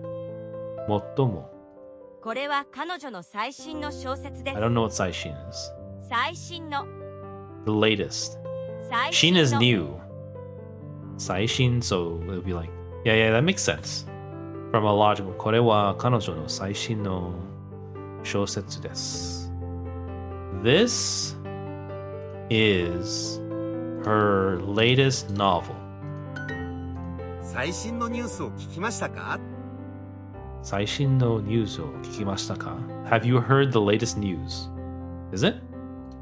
最も. これは彼女の最新の小説です。 I don't know what 最新 is. 最新の The latest. 最 Shin 新 is の new. 最新, so it'll be like, yeah, that makes sense. From a logical. これは彼女の最新の小説です. This is her latest novel. 最新のニュースを聞きましたか？最新のニュースを聞きましたか? Have you heard the latest news? Is it?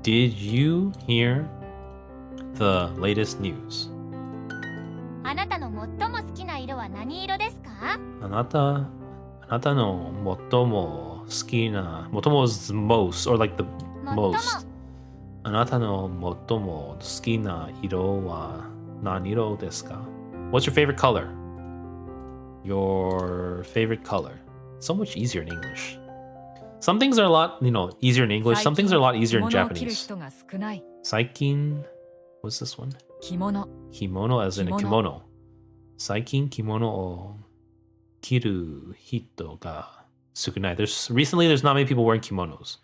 Did you hear the latest news? あなたの最も好きな色は何色ですか？あなたの最も好きな、最も is most, or like the most. あなたの最も好きな色は何色ですか? What's your favorite color? Your favorite color. So much easier in English. Some things are a lot, easier in English. Some things are a lot easier in 着物を着る Japanese. 人が少ない。 Saikin, what's this one? 着物。 Kimono as in a 着物。 kimono. Saikin kimono o kiru hito ga sukunai. Recently there's not many people wearing kimonos.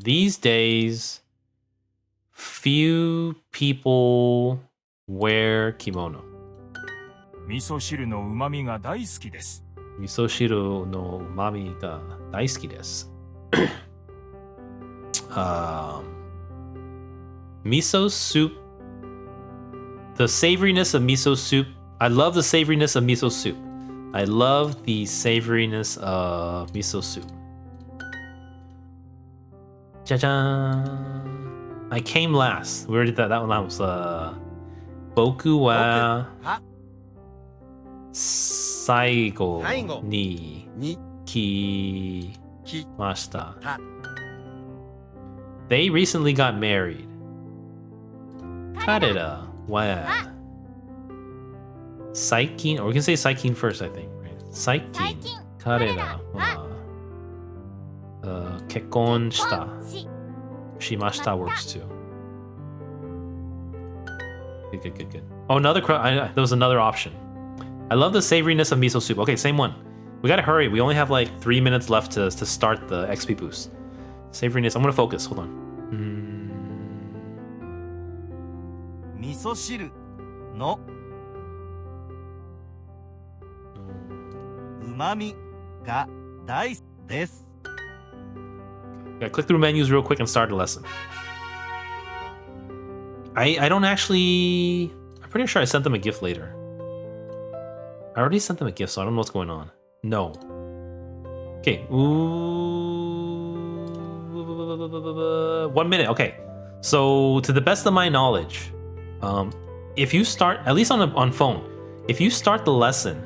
These days, few people wear kimono. 味噌汁の旨味が大好きです。 Misoshiru no umami ga daisuki desu. Miso soup. The savoriness of miso soup. I love the savoriness of miso soup. I love the savoriness of miso soup. Jajan. I came last. We already did that. That one was Boku wa あ、最後にに、来き、ました. た。 They recently got married. 彼らは最近, or we can say 最近 first, I think. Right? 最近彼らは結婚しました works too. Good. Oh, there was another option. I love the savoriness of miso soup. Okay, same one. We gotta hurry. We only have like 3 minutes left to start the XP boost. Savoriness. I'm gonna focus. Hold on. 味噌汁の旨味が大好きです。 Gotta click through menus real quick and start the lesson. I don't actually... I'm pretty sure I sent them a gift later. I already sent them a gift, so I don't know what's going on. No. Okay. Ooh. 1 minute. Okay. So, to the best of my knowledge, if you start, at least on phone, if you start the lesson,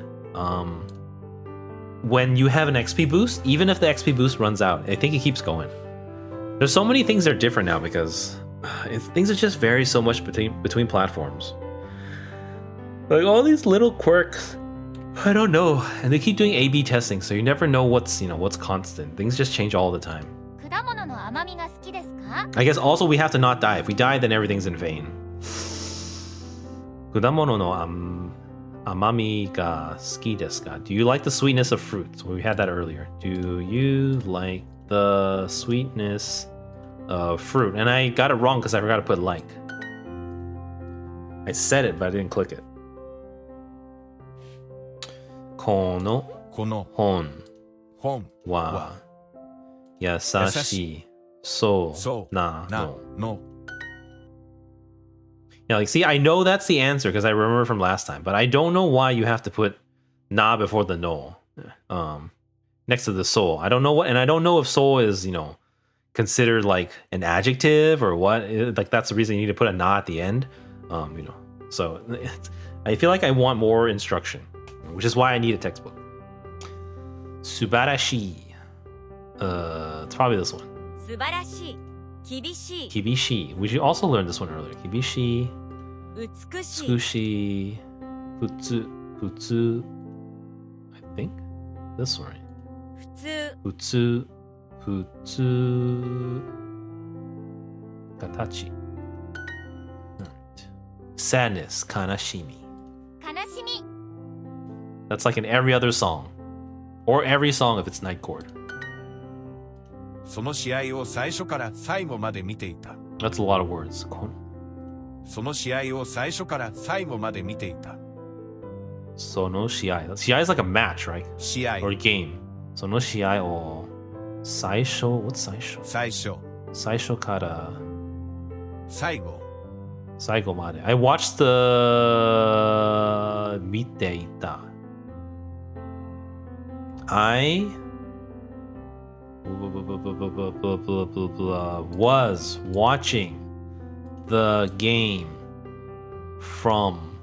when you have an XP boost, even if the XP boost runs out, I think it keeps going. There's so many things that are different now because things are just vary so much between platforms. Like all these little quirks, I don't know, and they keep doing A/B testing, so you never know what's constant. Things just change all the time. 果物の甘みが好きですか？ I guess also we have to not die. If we die, then everything's in vain. 果物の甘みが好きですか? Do you like the sweetness of fruits? Well, we had that earlier. Do you like the sweetness of fruit? And I got it wrong because I forgot to put like. I said it, but I didn't click it. この本は優しいそうなの. Yeah, like, see, I know that's the answer because I remember from last time, but I don't know why you have to put na before the no, next to the soul. I don't know what, and I don't know if soul is, considered like an adjective or what. Like that's the reason you need to put a na at the end, So I feel like I want more instruction, which is why I need a textbook. Subarashi. It's probably this one. 素晴らしい、厳しい、 Kibishi. We should also learn this one earlier. Kibishi. 美しい、 Tsukushi. Futsu. I think this one. 普通、 Futsu. Katachi. Alright. Sadness. Kanashimi. 悲しみ、 That's like in every other song. Or every song if it's night chord. その試合を最初から最後まで見ていた。 That's a lot of words. その試合を最初から最後まで見ていた。 Sono shiai. Shiai is like a match, right? 試合 Or a game. Sono shiai o saisho. What's saisho? 最初 Saisho kara 最後 saigo made. I watched the Miteita. I was watching the game from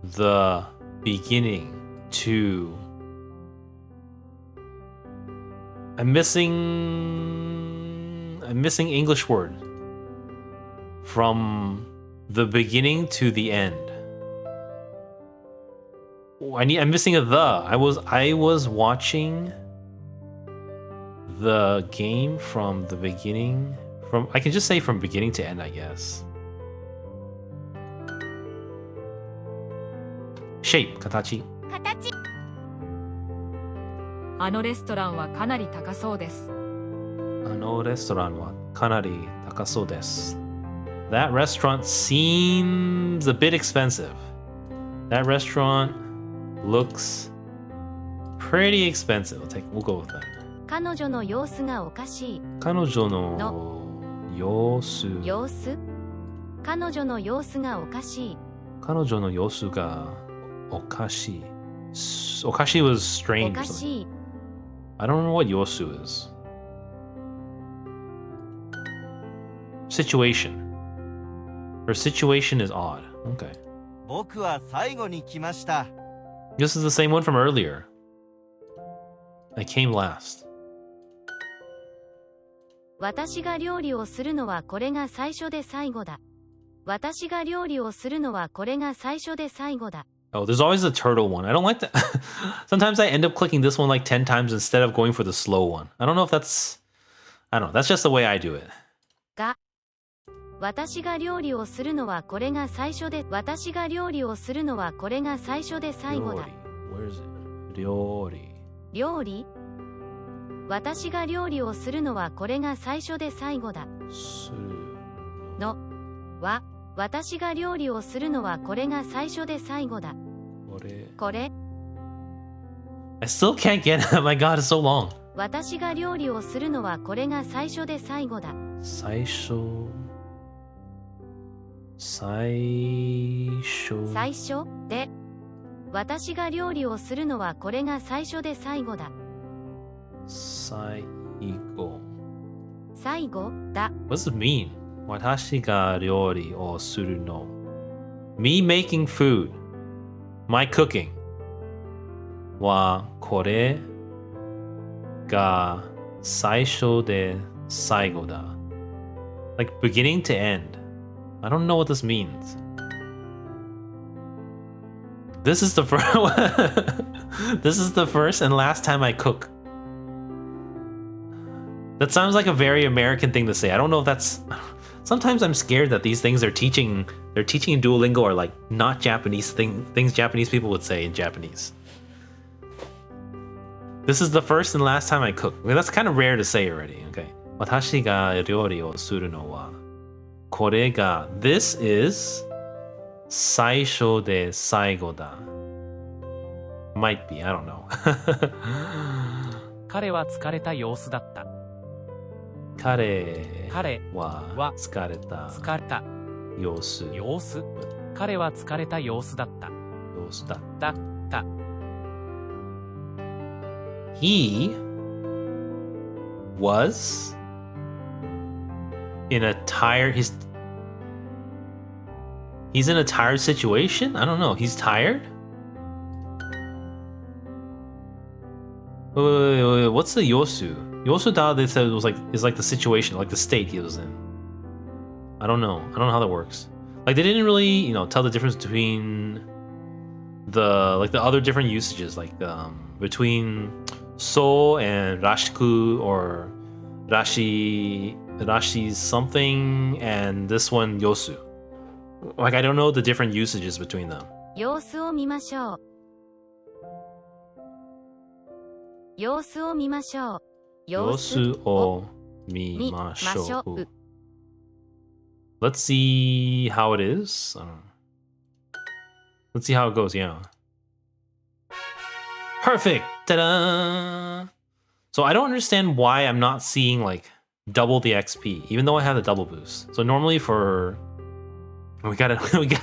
the beginning to I'm missing English word from the beginning to the end. I'm missing a the. I was watching the game from the beginning. I can just say from beginning to end, I guess. Shape, katachi. 形、あのレストランはかなり高そうです。 Ano restaurant wa kanari takasou desu. That restaurant seems a bit expensive. That restaurant looks pretty expensive. We'll go with that. 彼女の様子がおかしい。彼女の様子。様子彼女の様子がおかしい。彼女の様子がおかしい。おかしい was お strange. か or something. しい。 I don't know what yosu is. Situation. Her situation is odd. Okay. 僕は最後に来ました。 This is the same one from earlier. I came last. 私が料理をするのはこれが最初で最後だ。私が料理をするのはこれが最初で最後だ。 Oh, there's always the turtle one. I don't like that. Sometimes I end up clicking this one like 10 times instead of going for the slow one. I don't know if that's... I don't know. That's just the way I do it. が私が料理をするのはこれが最初で私が料理をするのはこれが最初で最後だ。 Where is it? 料理。料理私が料理をするのはこれが最初で最後だ。する。のは私が料理をするのはこれが最初で最後だ。これ。これ I still can't get it. My god, it's so long. 私が料理をするのはこれが最初で最後だ。最初。最初で私が料理をするのはこれが最初で最後だ。最後。最後だ。 What does it mean? 私が料理をするの。Me making food. My cooking. はこれ ga saisho de saigo da. Like beginning to end. I don't know what this means. This is the first This is the first and last time I cook. That sounds like a very American thing to say. I don't know if that's... Sometimes I'm scared that these things they're teaching in Duolingo are like not Japanese things Japanese people would say in Japanese. This is the first and last time I cook. I mean, that's kind of rare to say already. Okay. 私が料理をするのはこれが This is 最初で最後だ. Might be, I don't know. 彼は疲れた様子だった。彼は疲れた様子。彼は疲れた様子だった。He was in a tired... He's in a tired situation? I don't know. He's tired? Wait. What's the yosu? Yosu da they said is like the situation, like the state he was in. I don't know how that works. Like they didn't really, tell the difference between the other different usages, like between so and rashiku or rashi something and this one yosu. Like I don't know the different usages between them. 様子を見ましょう。様子を見ましょう。様子を見ましょう。 Let's see how it is. Let's see how it goes, yeah. Perfect! Ta-da! So I don't understand why I'm not seeing like double the XP, even though I have the double boost. So normally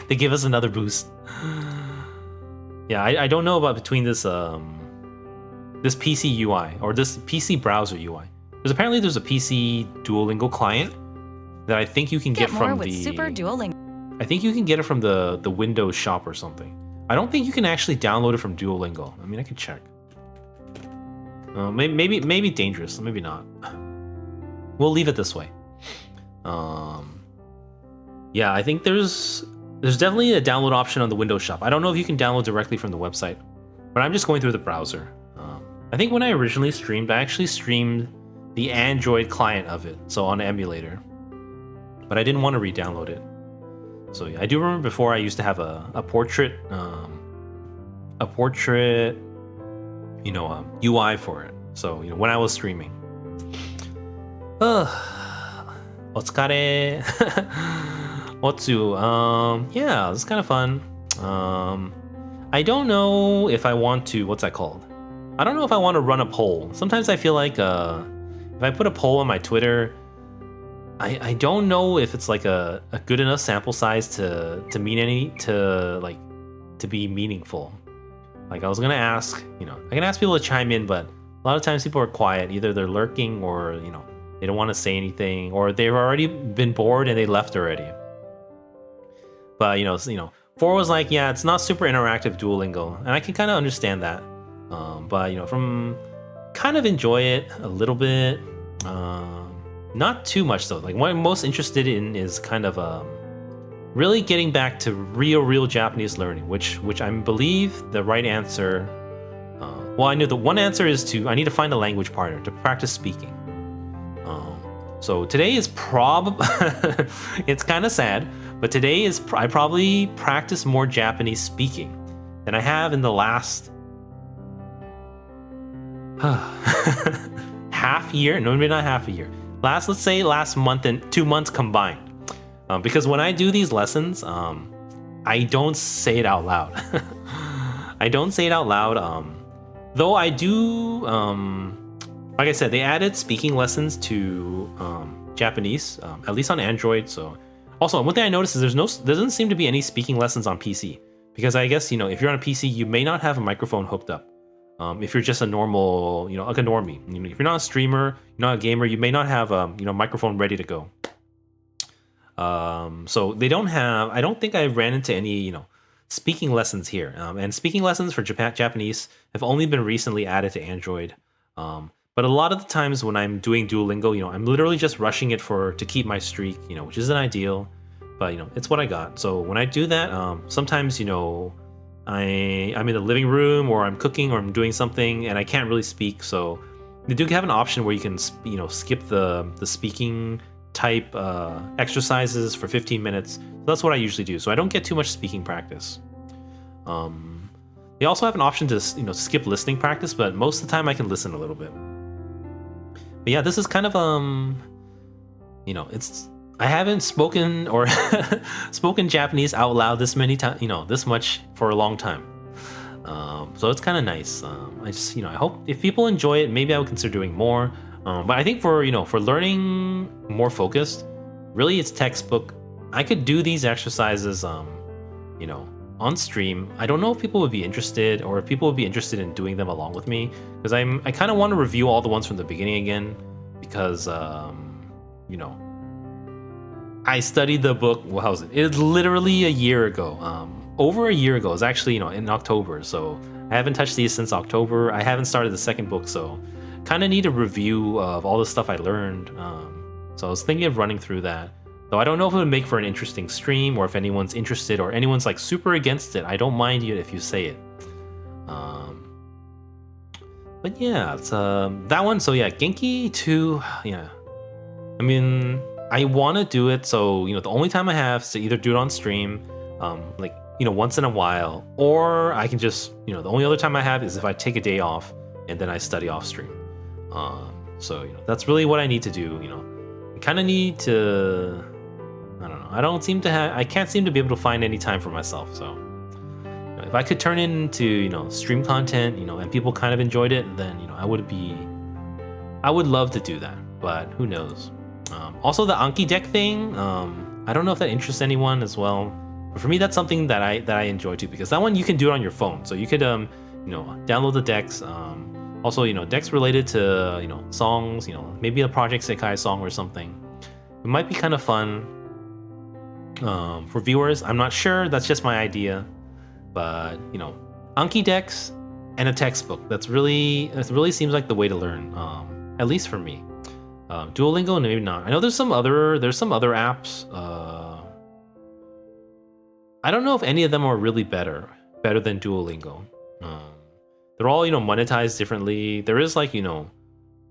they give us another boost. Yeah, I don't know about between this this PC UI or this PC browser UI. Because apparently there's a PC Duolingo client that I think you can get from the Super Duolingo. I think you can get it from the Windows shop or something. I don't think you can actually download it from Duolingo. I mean, I can check. Maybe dangerous, maybe not. We'll leave it this way. Yeah, I think there's definitely a download option on the Windows shop. I don't know if you can download directly from the website, but I'm just going through the browser. I think when I originally streamed, I actually streamed the Android client of it, so on an emulator. But I didn't want to re-download it. So yeah, I do remember before I used to have a portrait, UI for it. So when I was streaming. Otsukare. Otsu. Yeah, it's kind of fun. I don't know if I want to. What's that called? I don't know if I want to run a poll. Sometimes I feel like if I put a poll on my Twitter, I don't know if it's like a good enough sample size to be meaningful. Like I was gonna ask, I can ask people to chime in, but a lot of times people are quiet. Either they're lurking or they don't want to say anything, or they've already been bored and they left already. But 4 was like, yeah, it's not super interactive Duolingo, and I can kind of understand that. But from kind of enjoy it a little bit. Not too much though. Like what I'm most interested in is kind of really getting back to real Japanese learning, which I believe the right answer. Well, I knew the one answer is I need to find a language partner to practice speaking. So today is it's kind of sad, but today is I probably practice more Japanese speaking than I have in the last half year. No, maybe not half a year. Let's say last month and 2 months combined. Because when I do these lessons, I don't say it out loud. I don't say it out loud. Though I do, like I said, they added speaking lessons to Japanese, at least on Android. So also one thing I noticed is there doesn't seem to be any speaking lessons on PC. Because I guess, if you're on a PC, you may not have a microphone hooked up. If you're just a normal, like a normie. If you're not a streamer, you're not a gamer, you may not have a microphone ready to go. So they don't have. I don't think I ran into any speaking lessons here. And speaking lessons for Japanese have only been recently added to Android. But a lot of the times when I'm doing Duolingo, I'm literally just rushing it to keep my streak, which isn't ideal, but it's what I got. So when I do that, sometimes I'm in the living room or I'm cooking or I'm doing something and I can't really speak. So they do have an option where you can skip the speaking type exercises for 15 minutes. So that's what I usually do. So I don't get too much speaking practice. They also have an option to skip listening practice, but most of the time I can listen a little bit. But yeah, this is kind of I haven't spoken or spoken Japanese out loud this many times, this much for a long time. So it's kind of nice. I hope if people enjoy it, maybe I would consider doing more. But I think for learning more focused, really it's textbook. I could do these exercises, on stream. I don't know if people would be interested or if people would be interested in doing them along with me, because I kind of want to review all the ones from the beginning again, because I studied the book. How was it? It's literally a year ago. Over a year ago. It's actually in October. So I haven't touched these since October. I haven't started the second book, so kind of need a review of all the stuff I learned. So I was thinking of running through that. Though I don't know if it would make for an interesting stream or if anyone's interested or anyone's like super against it. I don't mind you if you say it. But yeah, it's that one. So yeah, Genki 2. Yeah, I mean, I want to do it. So the only time I have is to either do it on stream, once in a while, or I can just the only other time I have is if I take a day off and then I study off stream. So that's really what I need to do. I kind of need to. I don't know. I can't seem to be able to find any time for myself. So if I could turn it into stream content, and people kind of enjoyed it, then I would love to do that. But who knows? Also the Anki deck thing. I don't know if that interests anyone as well. But for me, that's something that I enjoy too, because that one you can do it on your phone. So you could download the decks. Also decks related to songs. Maybe a Project Sekai song or something. It might be kind of fun. For viewers, I'm not sure. That's just my idea, but Anki decks and a textbook. It really seems like the way to learn. At least for me. Duolingo, maybe not. I know there's some other apps. I don't know if any of them are really better than Duolingo. They're all monetized differently. There is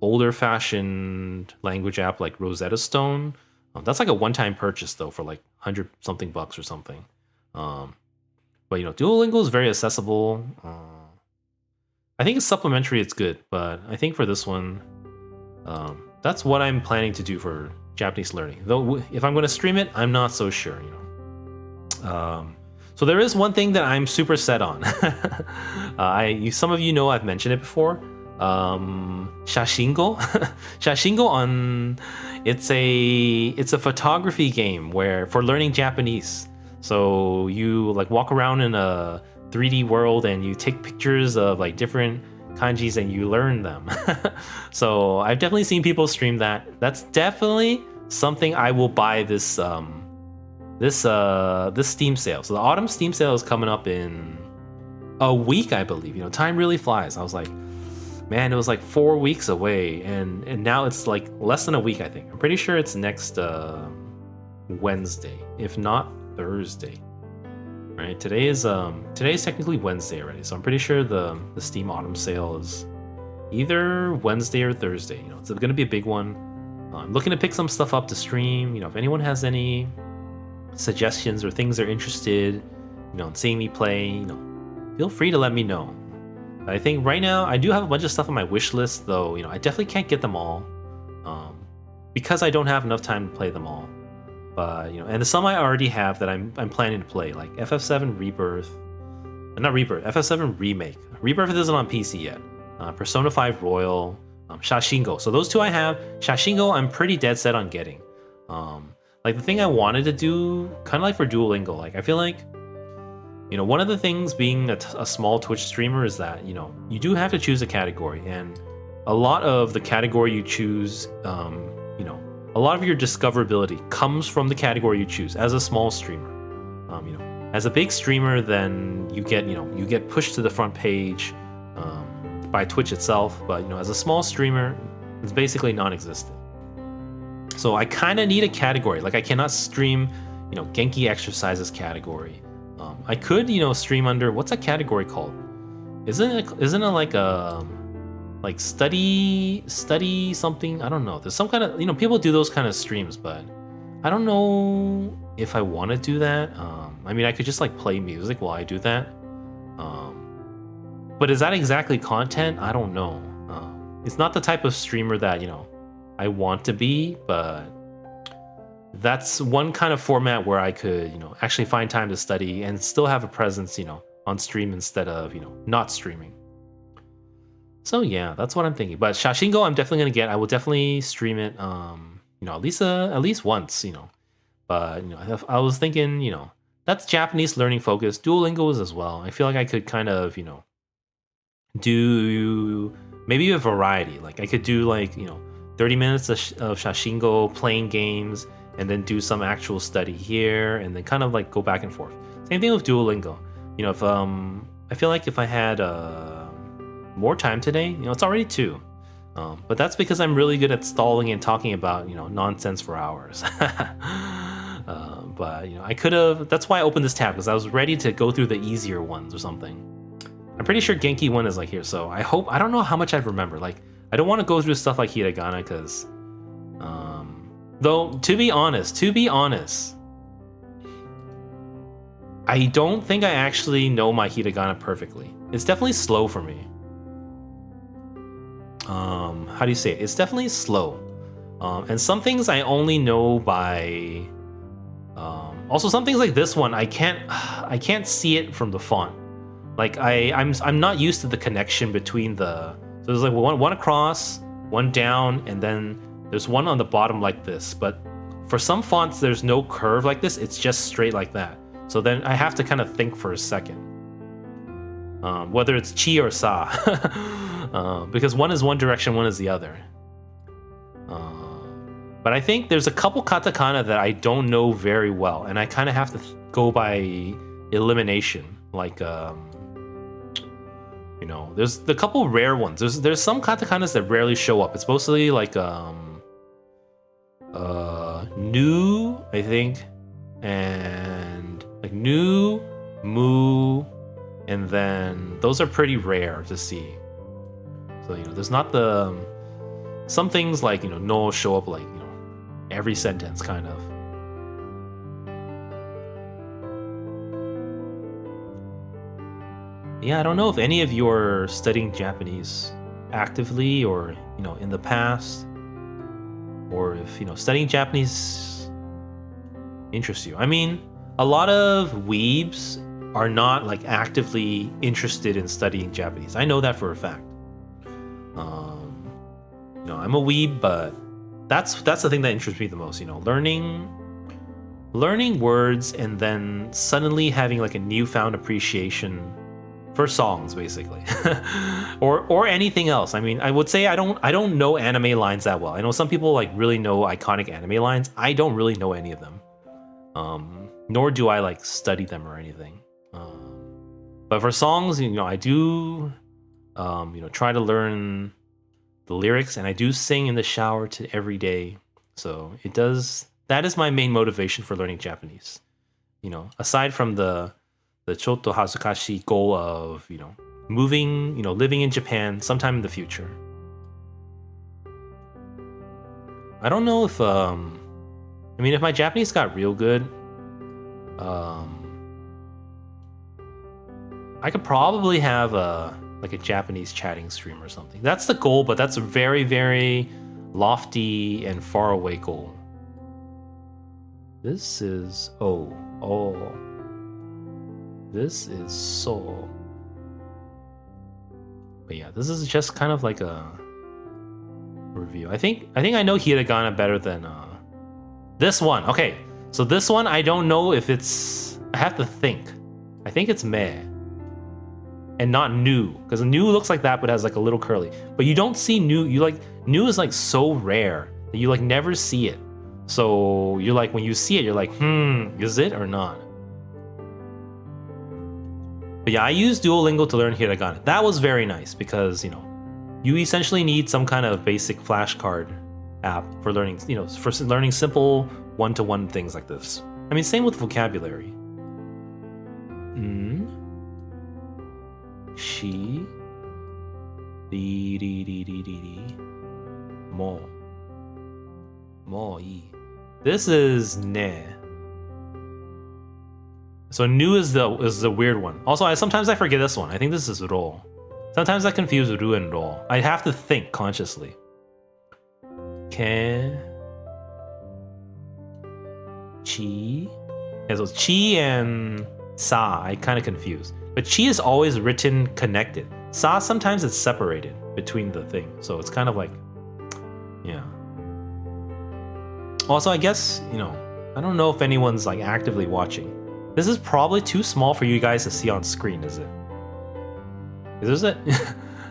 older fashioned language app like Rosetta Stone. That's like a one-time purchase though for like $100 something or something. But Duolingo is very accessible. I think it's supplementary. It's good, but I think for this one, that's what I'm planning to do for Japanese learning. Though if I'm going to stream it, I'm not so sure. So there is one thing that I'm super set on. Some of you know I've mentioned it before. Shashingo. Shashingo on it's a photography game for learning Japanese. So you walk around in a 3D world and you take pictures of different kanjis and you learn them. So I've definitely seen people stream that. That's definitely something I will buy this Steam sale. So the autumn Steam sale is coming up in a week, I believe. Time really flies. I was like, man, it was 4 weeks away, and now it's less than a week, I think. I'm pretty sure it's next Wednesday, if not Thursday. Right? Today's technically Wednesday already, so I'm pretty sure the Steam Autumn sale is either Wednesday or Thursday. It's going to be a big one. I'm looking to pick some stuff up to stream. If anyone has any suggestions or things they're interested, in seeing me play, feel free to let me know. I think right now I do have a bunch of stuff on my wish list, though. I definitely can't get them all, because I don't have enough time to play them all. But and some I already have that I'm planning to play, like FF7 Rebirth, not Rebirth, FF7 Remake. Rebirth isn't on PC yet. Persona 5 Royal, Shashingo. So those two I have. Shashingo I'm pretty dead set on getting. The thing I wanted to do, kind of for Duolingo, I feel like. One of the things being a small Twitch streamer is that, you do have to choose a category, and a lot of the category you choose, a lot of your discoverability comes from the category you choose as a small streamer. As a big streamer, then you get pushed to the front page by Twitch itself, but as a small streamer, it's basically non-existent. So I kind of need a category. Like I cannot stream, Genki exercises category. I could, stream under what's that category called? Isn't it like a study something? I don't know. There's some kind of people do those kind of streams, but I don't know if I want to do that. I mean, I could just like play music while I do that. But is that exactly content? I don't know. It's not the type of streamer that I want to be, but that's one kind of format where I could actually find time to study and still have a presence on stream instead of not streaming. So yeah, that's what I'm thinking. But Shashingo I'm definitely gonna get. I will definitely stream it at least once, But I was thinking, that's Japanese learning focus. Duolingo is as well. I feel like I could kind of, do maybe a variety. Like I could do 30 minutes of Shashingo playing games and then do some actual study here and then kind of like go back and forth. Same thing with Duolingo. If I feel like if I had more time today, it's already 2. But that's because I'm really good at stalling and talking about nonsense for hours. But I could have. That's why I opened this tab, because I was ready to go through the easier ones or something. I'm pretty sure Genki 1 is like here, so I don't know how much I remember. Like I don't want to go through stuff like hiragana because, though to be honest, I don't think I actually know my hiragana perfectly. It's definitely slow for me. How do you say it? It's definitely slow. And some things I only know by. Also, some things like this one I can't see it from the font. Like I'm not used to the connection between the. So there's like one across, one down, and then there's one on the bottom like this. But for some fonts, there's no curve like this. It's just straight like that. So then I have to kind of think for a second. Whether it's chi or sa. Because one is one direction, one is the other. But I think there's a couple katakana that I don't know very well, and I kind of have to go by elimination. Like, there's a couple rare ones. There's some katakanas that rarely show up. It's mostly like nu, I think, and like nu, mu, and then those are pretty rare to see. So there's not the some things like no show up like every sentence kind of. Yeah, I don't know if any of you are studying Japanese actively or in the past, or if studying Japanese interests you. I mean, a lot of weebs are not like actively interested in studying Japanese. I know that for a fact. I'm a weeb, but that's the thing that interests me the most. Learning words and then suddenly having like a newfound appreciation for songs, basically, or anything else. I mean, I would say I don't know anime lines that well. I know some people like really know iconic anime lines. I don't really know any of them, nor do I like study them or anything. But for songs, I do, try to learn the lyrics, and I do sing in the shower every day. So that is my main motivation for learning Japanese. Aside from the chotto hazukashi goal of, moving, living in Japan sometime in the future. I don't know if, if my Japanese got real good, I could probably have a Japanese chatting stream or something. That's the goal, but that's a very, very lofty and far away goal. This is this is so. But yeah, this is just kind of like a review. I think I know hiragana better than this one. Okay, so this one I don't know if it's. I have to think. I think it's me. And not nu, because nu looks like that but has like a little curly. But you don't see nu. Nu is like so rare that you like never see it. So you're like, when you see it, you're like, is it or not? But yeah, I used Duolingo to learn hiragana. That was very nice because, you essentially need some kind of basic flashcard app for learning, for learning simple one-to-one things like this. I mean, same with vocabulary. She. Mo. This is ne. So nu is the weird one. Also, sometimes I forget this one. I think this is ro. Sometimes I confuse ru and ro. I have to think consciously. Ke. Chi. Yeah, so chi and sa, I kind of confuse. But chi is always written connected. Sa, sometimes it's separated between the thing. So it's kind of like, yeah. Also, I guess, I don't know if anyone's like actively watching. This is probably too small for you guys to see on screen, is it? Is it?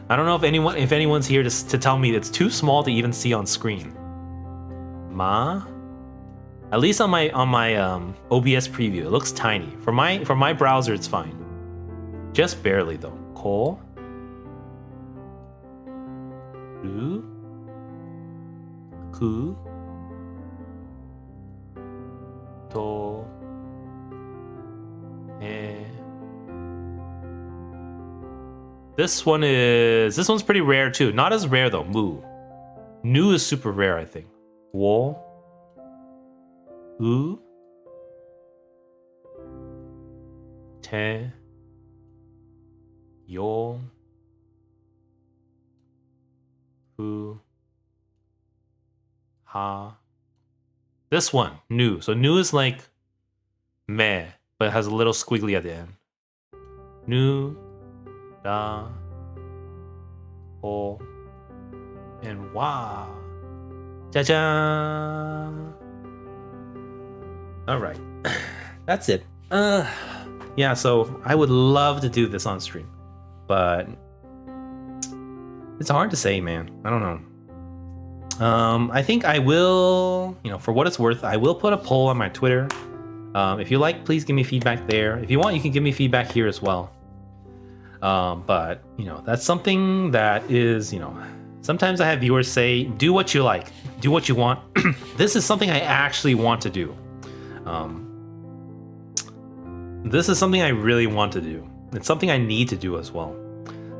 I don't know if anyone's here to tell me it's too small to even see on screen. Ma? At least on my OBS preview, it looks tiny. For my browser, it's fine. Just barely though. Ko? Ru? Ku? To? This one's pretty rare too. Not as rare though. Mu. Nu is super rare, I think. Wo. U. Te. Yo. Hu. Ha. This one, nu. So nu is like meh, but it has a little squiggly at the end. Nu. Da, ho, and wa. Ja-ja. All right, that's it. Yeah, so I would love to do this on stream, but it's hard to say, man. I don't know. I think I will, for what it's worth, I will put a poll on my Twitter. If you like, please give me feedback there. If you want, you can give me feedback here as well. But that's something that is, sometimes I have viewers say, do what you like, do what you want. This is something I actually want to do. This is something I really want to do. It's something I need to do as well.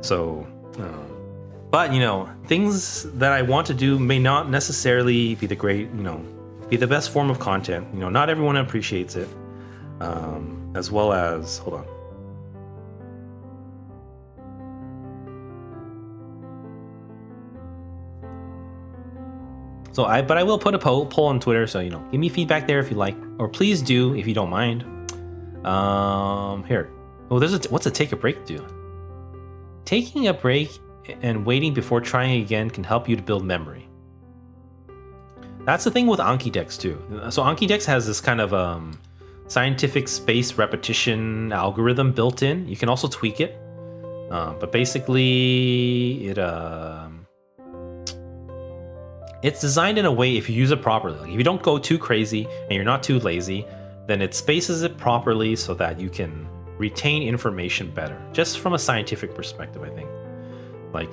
So, but things that I want to do may not necessarily be be the best form of content. Not everyone appreciates it. As well as, hold on. So but I will put a poll on Twitter, so give me feedback there if you like, or please do if you don't mind. Here. Oh, what's a take a break do? Taking a break and waiting before trying again can help you to build memory. That's the thing with Anki Dex too. So Anki Dex has this kind of scientific space repetition algorithm built in. You can also tweak it, but basically it's designed in a way, if you use it properly, like if you don't go too crazy and you're not too lazy, then it spaces it properly so that you can retain information better. Just from a scientific perspective, I think. Like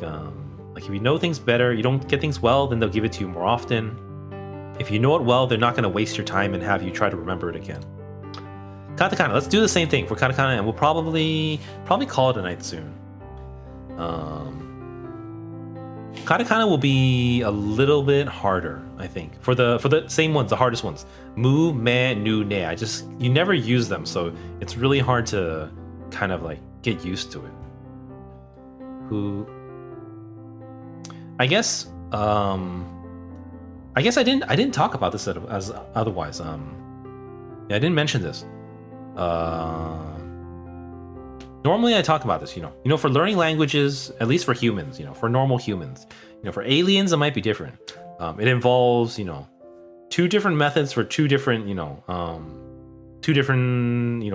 if you know things better, you don't get things well, then they'll give it to you more often. If you know it well, they're not going to waste your time and have you try to remember it again. Katakana, let's do the same thing for katakana, and we'll probably call it a night soon. Katakana will be a little bit harder, I think. For the same ones, the hardest ones. Mu, me, nu, ne. You never use them, so it's really hard to kind of like get used to it. Who? I guess I didn't talk about this as otherwise. Yeah, I didn't mention this. Normally I talk about this, for learning languages, at least for humans, for normal humans. For aliens, it might be different. It involves, two different methods for two different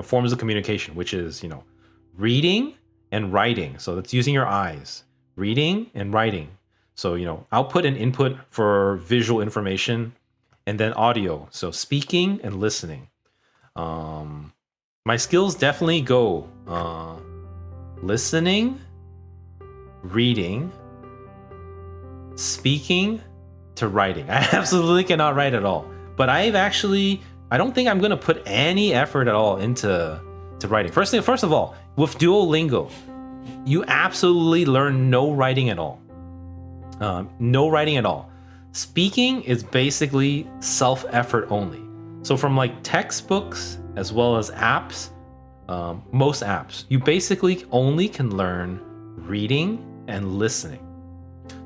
forms of communication, which is, reading and writing. So that's using your eyes, reading and writing. So, output and input for visual information, and then audio. So speaking and listening. My skills definitely go listening, reading, speaking to writing. I absolutely cannot write at all. But I don't think I'm gonna put any effort at all into writing. First of all, with Duolingo, you absolutely learn no writing at all. No writing at all. Speaking is basically self-effort only. So from like textbooks as well as apps, most apps, you basically only can learn reading and listening.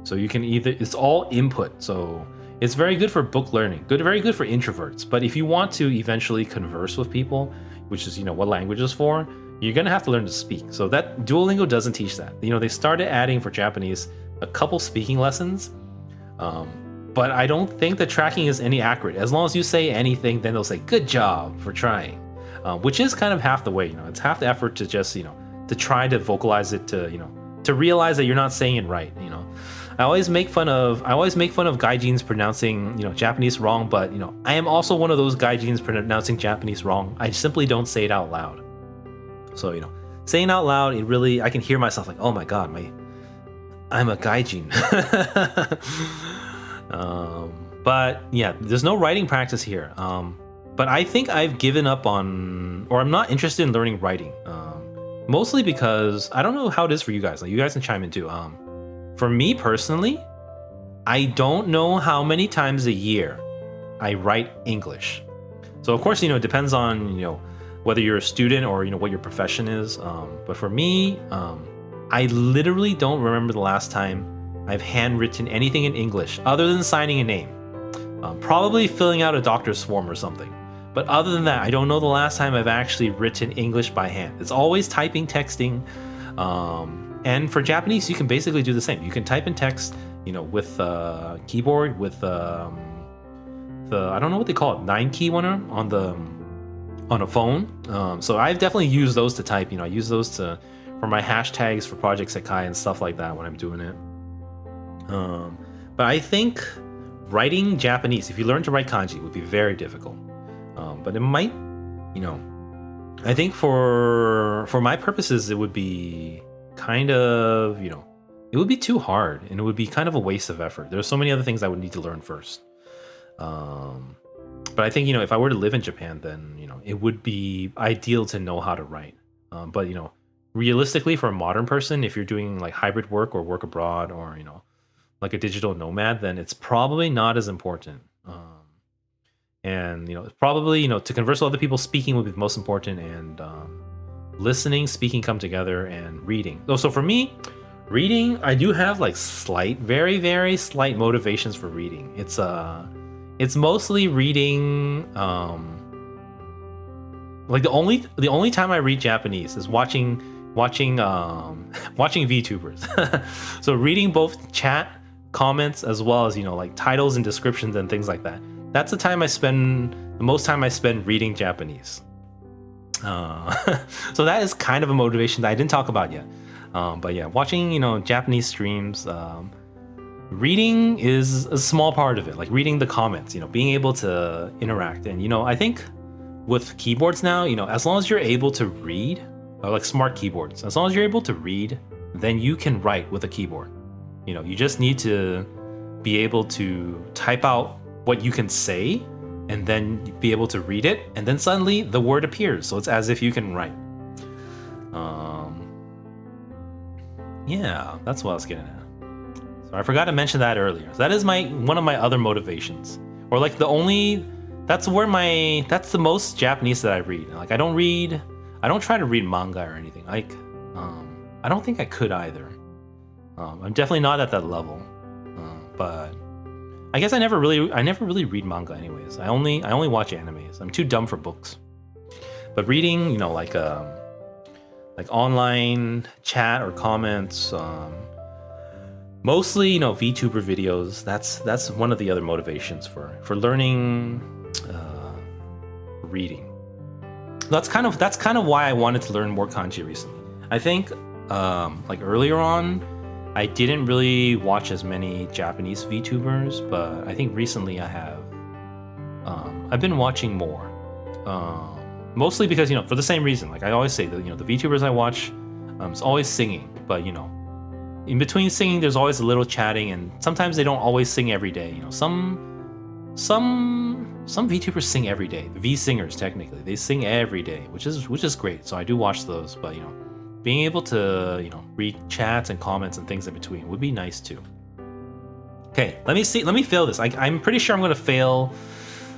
So you can it's all input. So it's very good for book learning, very good for introverts. But if you want to eventually converse with people, which is, what language is for, you're gonna have to learn to speak. So that Duolingo doesn't teach that. They started adding for Japanese a couple speaking lessons, but I don't think the tracking is any accurate. As long as you say anything, then they'll say good job for trying, which is kind of half the way. It's half the effort to just to try to vocalize it, to realize that you're not saying it right. I always make fun of gaijins pronouncing Japanese wrong, but I am also one of those gaijins pronouncing Japanese wrong. I simply don't say it out loud. So saying out loud, I can hear myself like, oh my god, I'm a gaijin. But yeah, there's no writing practice here. But I think I've given up on, or I'm not interested in learning writing. Mostly because I don't know how it is for you guys. Like, you guys can chime in too. For me personally, I don't know how many times a year I write English. So of course, it depends on, whether you're a student or, what your profession is. But for me, I literally don't remember the last time I've handwritten anything in English other than signing a name. Probably filling out a doctor's form or something. But other than that, I don't know the last time I've actually written English by hand. It's always typing, texting. And for Japanese, you can basically do the same. You can type in text, with keyboard, with the I don't know what they call it, 9-key one on a phone. So I've definitely used those to type. I use those for my hashtags for Project Sekai and stuff like that when I'm doing it. But I think writing Japanese, if you learn to write kanji, would be very difficult. But it might, I think for my purposes, it would be kind of, it would be too hard and it would be kind of a waste of effort. There's so many other things I would need to learn first. But I think, if I were to live in Japan, then, it would be ideal to know how to write. But, realistically, for a modern person, if you're doing like hybrid work or work abroad or, like a digital nomad, then it's probably not as important. And, probably, to converse with other people, speaking would be the most important, and listening, speaking come together, and reading. So for me, reading, I do have like very, very slight motivations for reading. It's mostly reading, like the only time I read Japanese is watching VTubers. So reading both chat comments as well as like titles and descriptions and things like that. That's the most time I spend reading Japanese. So that is kind of a motivation that I didn't talk about yet. But yeah, watching Japanese streams, reading is a small part of it. Like reading the comments, being able to interact, and I think with keyboards now, as long as you're able to read, or like smart keyboards, as long as you're able to read, then you can write with a keyboard. You just need to be able to type out what you can say and then be able to read it, and then suddenly the word appears. So it's as if you can write. Yeah, that's what I was getting at. So I forgot to mention that earlier. So that is one of my other motivations, or like that's the most Japanese that I read. Like I don't try to read manga or anything. Like I don't think I could either. I'm definitely not at that level. But I guess I never really read manga anyways. I only watch animes. I'm too dumb for books. But reading, like online chat or comments, mostly VTuber videos. That's one of the other motivations for learning reading. That's kind of why I wanted to learn more kanji recently. I think like earlier on, I didn't really watch as many Japanese VTubers, but I think recently I have. I've been watching more, mostly because for the same reason. Like I always say, the VTubers I watch, It's always singing, but you know, in between singing, there's always a little chatting, and sometimes they don't always sing every day. You know, some VTubers sing every day. The V singers technically, they sing every day, which is great. So I do watch those, but you know, being able to, you know, read chats and comments and things in between would be nice too. Okay, let me fail this. I'm pretty sure I'm gonna fail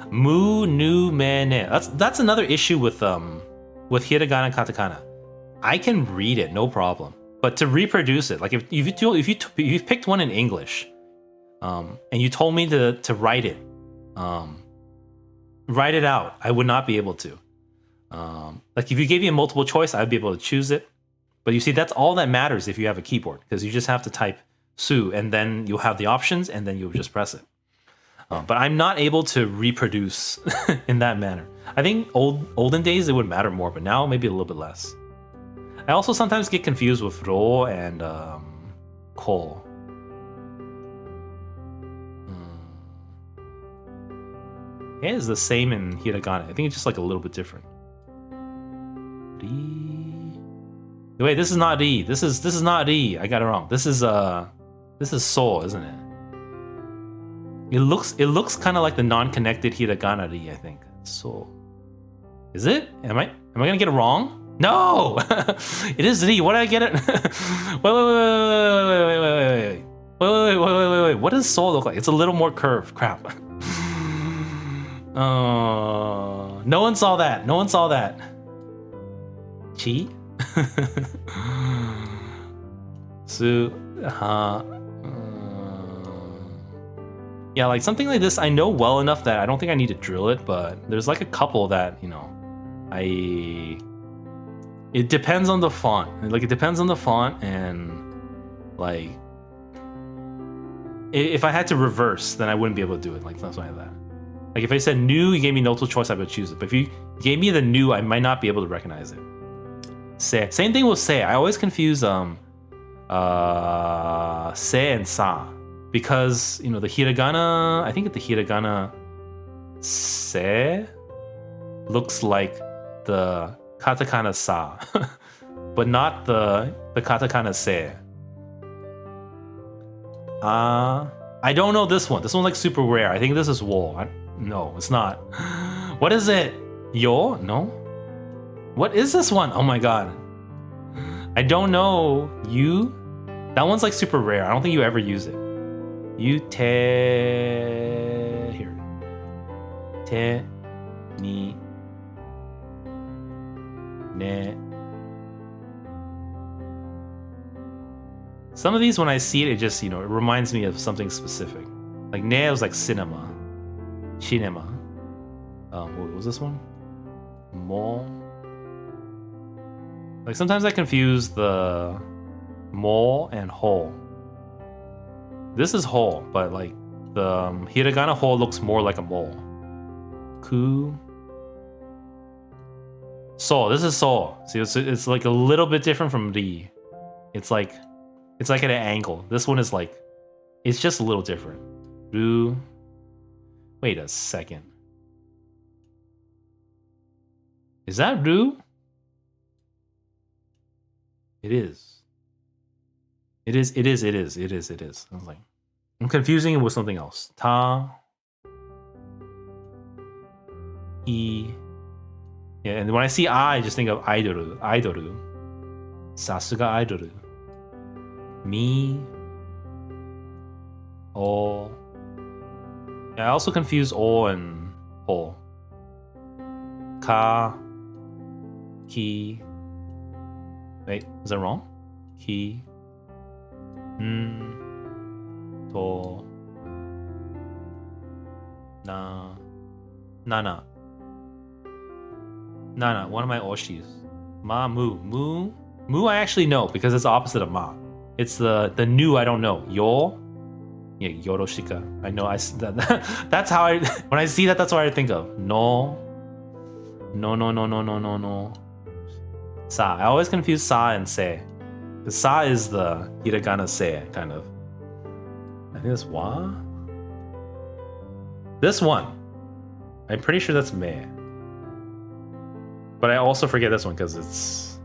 mu nu me ne. That's another issue with hiragana and katakana. I can read it, no problem. But to reproduce it, like if you picked one in English, and you told me to write it out, I would not be able to. Like if you gave me a multiple choice, I'd be able to choose it. But you see, that's all that matters if you have a keyboard, because you just have to type Su, and then you'll have the options, and then you'll just press it. But I'm not able to reproduce in that manner. I think olden days it would matter more, but now maybe a little bit less. I also sometimes get confused with ro and ko. It is the same in hiragana. I think it's just like a little bit different. Ri. Wait, this is not ri. This is not ri. I got it wrong. This is so, isn't it? It looks kind of like the non-connected hiragana ri, I think. So, is it? Am I gonna get it wrong? No, it is ri. What did I get it? Wait. What does so look like? It's a little more curved. Crap. No one saw that. No one saw that. Chi. Su. Yeah, like something like this, I know well enough that I don't think I need to drill it, but there's like a couple that, you know, it depends on the font. Like, it depends on the font, and like, if I had to reverse, then I wouldn't be able to do it. Like, something like that. Like, if I said new, you gave me multiple choice, I would choose it. But if you gave me the new, I might not be able to recognize it. Se. Same thing with se. I always confuse se and sa. Because, you know, the hiragana, I think the hiragana se looks like the katakana sa, but not the katakana se. I don't know this one. This one's like super rare. I think this is wo. No, it's not. What is it? Yo? No? What is this one? Oh my god. I don't know. You? That one's like super rare. I don't think you ever use it. You te... Here. Te... Ni... Ne... Some of these, when I see it, it just, you know, it reminds me of something specific. Like, ne was like cinema. Cinema. What was this one? Mo. Like, sometimes I confuse the mo and ho. This is ho, but like the hiragana ho looks more like a mo. Ku. So, this is so. See, it's like a little bit different from ri. It's like at an angle. This one is like, it's just a little different. Ru. Wait a second. Is that ru? It is. It is. I was like, I'm confusing it with something else. Ta. I. Yeah, and when I see I just think of idoru. Sasuga idoru. Mi. O. Yeah, I also confuse o and ho. Ka. Ki. Wait, is that wrong? Ki. To. Na. Nana. Nana, one of my oshis. Ma, mu. Mu I actually know because it's the opposite of ma. It's the new I don't know. Yo. Yeah, yoroshika. I know. That's how I when I see that, that's what I think of. No. Sa. I always confuse sa and se. The sa is the hiragana se, kind of. I think that's wa. This one. I'm pretty sure that's me. But I also forget this one because it's...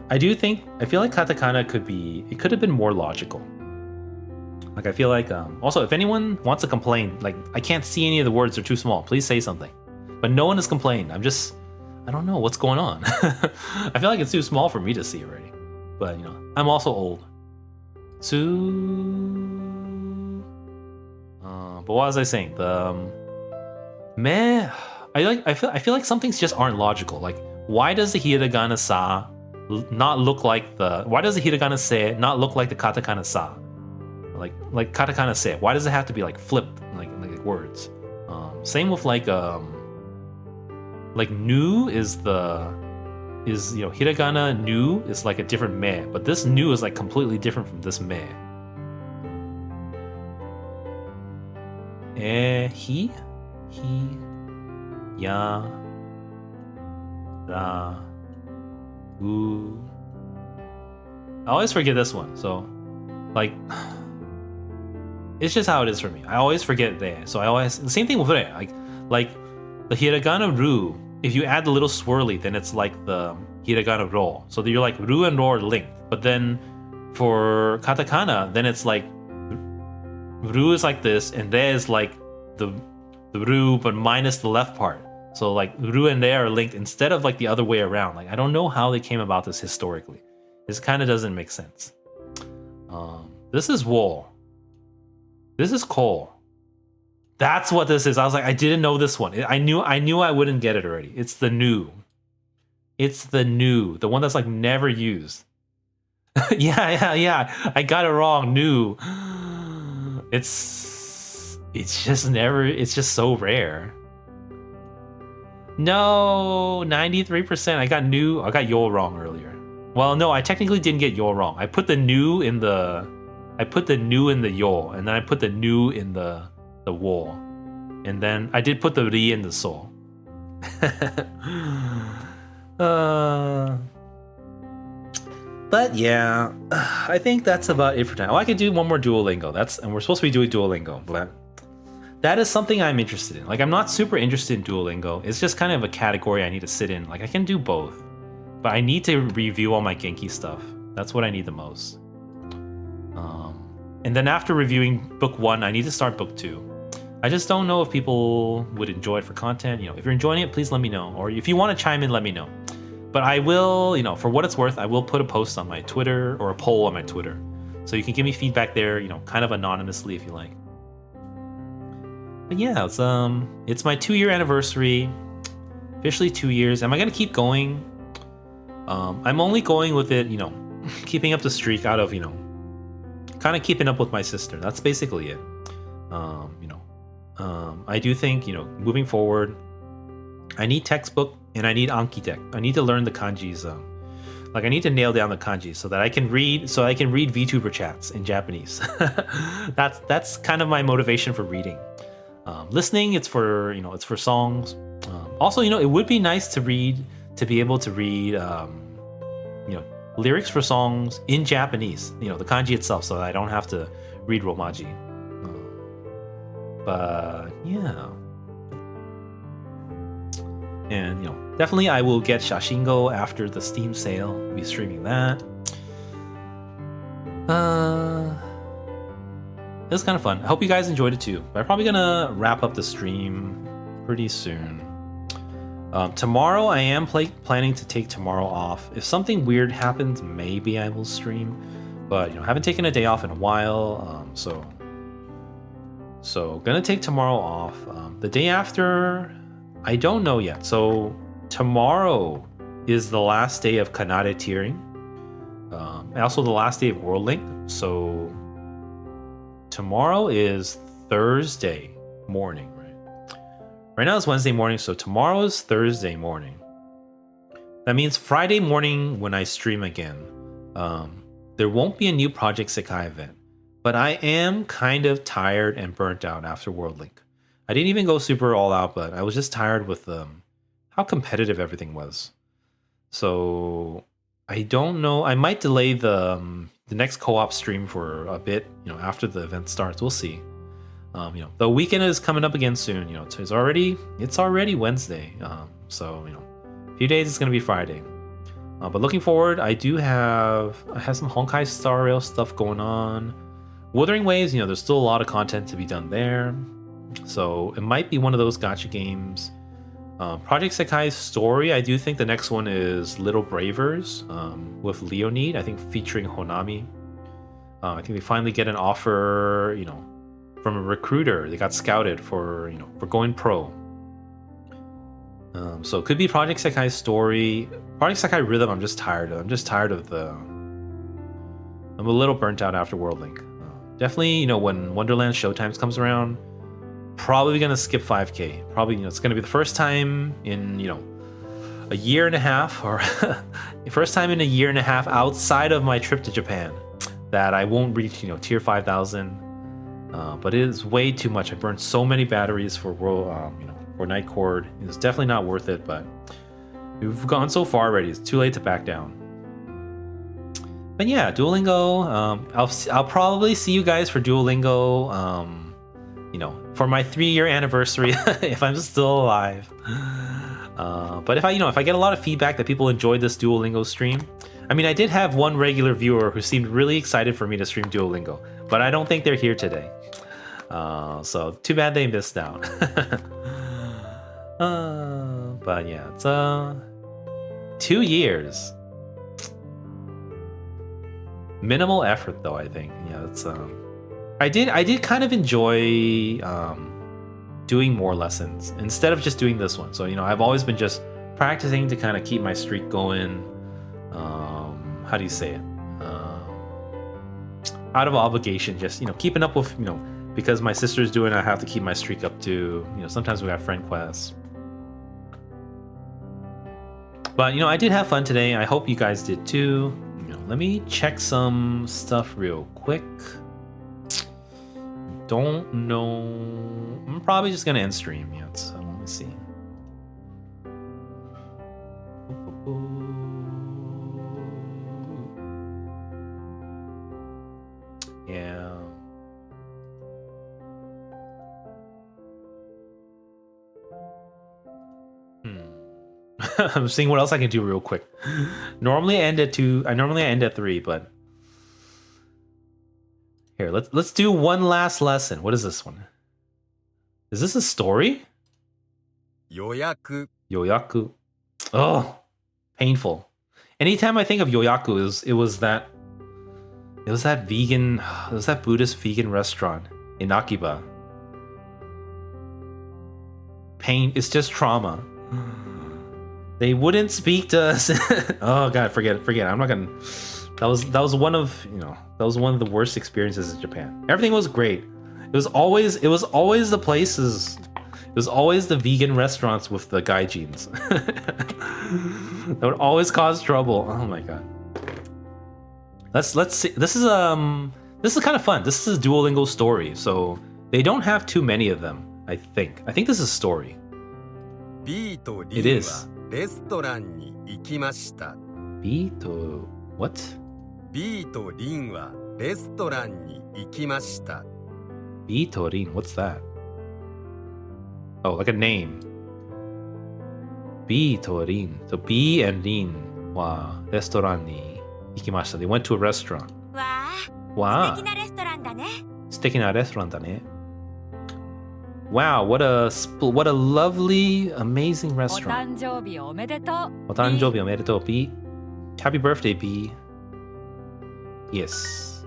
I feel like katakana could have been more logical. Like I feel like also if anyone wants to complain, like I can't see any of the words, they're too small, please say something. But no one has complained. I don't know what's going on. I feel like it's too small for me to see already. But I'm also old. But what was I saying? Meh. I feel like some things just aren't logical. Like why does the hiragana sa not look like why does the hiragana se not look like the katakana sa? Like katakana se. Why does it have to be like flipped like words? Same with like nu is hiragana nu is like a different me, but this nu is like completely different from this me. He, ya, ra, u. I always forget this one, so like it's just how it is for me. I always forget there, so the same thing with re. Like the hiragana ru. If you add the little swirly, then it's like the hiragana ro. So you're like ru and ro are linked. But then for katakana, then it's like ru is like this, and re is like the ru, but minus the left part. So like ru and re are linked instead of like the other way around. Like I don't know how they came about this historically. This kind of doesn't make sense. This is wool. This is coal. That's what this is. I was like, I didn't know this one. I knew I wouldn't get it already. It's the new. It's the new. The one that's like never used. yeah. I got it wrong. New. It's just so rare. No, 93%. I got yo wrong earlier. Well, no, I technically didn't get yo wrong. I put the new in the yo, and then I put the new in the wool, and then I did put the ri in the so. But yeah, I think that's about it for time. Oh, I could do one more Duolingo. And we're supposed to be doing Duolingo, but that is something I'm interested in. Like I'm not super interested in Duolingo. It's just kind of a category I need to sit in. Like I can do both, but I need to review all my Genki stuff. That's what I need the most. And then after reviewing book 1, I need to start book 2. I just don't know if people would enjoy it for content. If you're enjoying it, please let me know. Or if you want to chime in, let me know. But I will, for what it's worth, I will put a post on my Twitter or a poll on my Twitter. So you can give me feedback there, kind of anonymously if you like. But yeah, it's my 2-year anniversary. Officially 2 years. Am I going to keep going? I'm only going with it, keeping up the streak out of, kind of keeping up with my sister. That's basically it. I do think, moving forward, I need textbook and I need Anki deck. I need to learn the kanjis. I need to nail down the kanji so that I can read VTuber chats in Japanese. That's kind of my motivation for reading. Listening, it's for songs. Also, it would be nice to be able to read, lyrics for songs in Japanese, the kanji itself, so I don't have to read Romaji. But yeah. And definitely I will get Shashingo after the Steam sale. I'll be streaming that. It was kind of fun. I hope you guys enjoyed it too. But I'm probably gonna wrap up the stream pretty soon. Tomorrow I am planning to take tomorrow off. If something weird happens, maybe I will stream. But I haven't taken a day off in a while, so gonna take tomorrow off. The day after, I don't know yet. So tomorrow is the last day of Kanade tiering, and also the last day of World Link. So tomorrow is Thursday morning. Right now it's Wednesday morning, so tomorrow is Thursday morning. That means Friday morning when I stream again, there won't be a new Project Sekai event. But I am kind of tired and burnt out after World Link. I didn't even go super all out, but I was just tired with how competitive everything was. So I don't know. I might delay the next co-op stream for a bit, after the event starts. We'll see. The weekend is coming up again soon. It's already Wednesday. So a few days it's gonna be Friday. But looking forward, I have some Honkai Star Rail stuff going on. Wuthering Waves, there's still a lot of content to be done there. So it might be one of those gacha games. Project Sekai's story, I do think the next one is Little Bravers with Leonid, I think featuring Honami. I think they finally get an offer, from a recruiter. They got scouted for going pro. So it could be Project Sekai's story. Project Sekai Rhythm, I'm just tired of. I'm a little burnt out after World Link. Definitely, when Wonderland Showtimes comes around, probably gonna skip 5K. Probably, it's gonna be the first time in, a year and a half, or first time in a year and a half outside of my trip to Japan that I won't reach, tier 5,000. But it is way too much. I burned so many batteries for for Night Court. It's definitely not worth it, but we've gone so far already. It's too late to back down. But yeah, Duolingo. I'll probably see you guys for Duolingo. For my 3-year anniversary, if I'm still alive. But if I get a lot of feedback that people enjoyed this Duolingo stream, I did have one regular viewer who seemed really excited for me to stream Duolingo, but I don't think they're here today. So too bad they missed out. But yeah, it's 2 years. Minimal effort though, I think. Yeah, it's I did kind of enjoy doing more lessons instead of just doing this one. So I've always been just practicing to kind of keep my streak going. How do you say it? Out of obligation, just keeping up with because my sister's doing it, I have to keep my streak up too. Sometimes we have friend quests. But I did have fun today. I hope you guys did too. Let me check some stuff real quick. Don't know. I'm probably just gonna end stream. Yeah, so let me see. Yeah. I'm seeing what else I can do real quick. Normally I end at 2. Normally I end at 3, but here, let's do one last lesson. What is this one? Is this a story? Yoyaku. Yoyaku. Oh, painful. Anytime I think of Yoyaku, it was that Buddhist vegan restaurant in Akiba. Pain. It's just trauma. They wouldn't speak to us. Oh god, forget it. I'm not gonna. That was one of the worst experiences in Japan. Everything was great. It was always the places. It was always the vegan restaurants with the gaijins. That would always cause trouble. Oh my god. Let's see. This is kind of fun. This is a Duolingo story, so they don't have too many of them. I think this is a story. It is. レストランに行きました。 B と what? B とリンはレストランに行きました。 B とリン what's that? Oh, like a name. B とリン so B and リンはレストランに行きました。They went to a restaurant. わあ、素敵なレストランだね。素敵なレストランだね。Wow, what a lovely, amazing お restaurant. 誕生日おめでとう。お誕生日おめでとう B. Happy birthday B. Yes.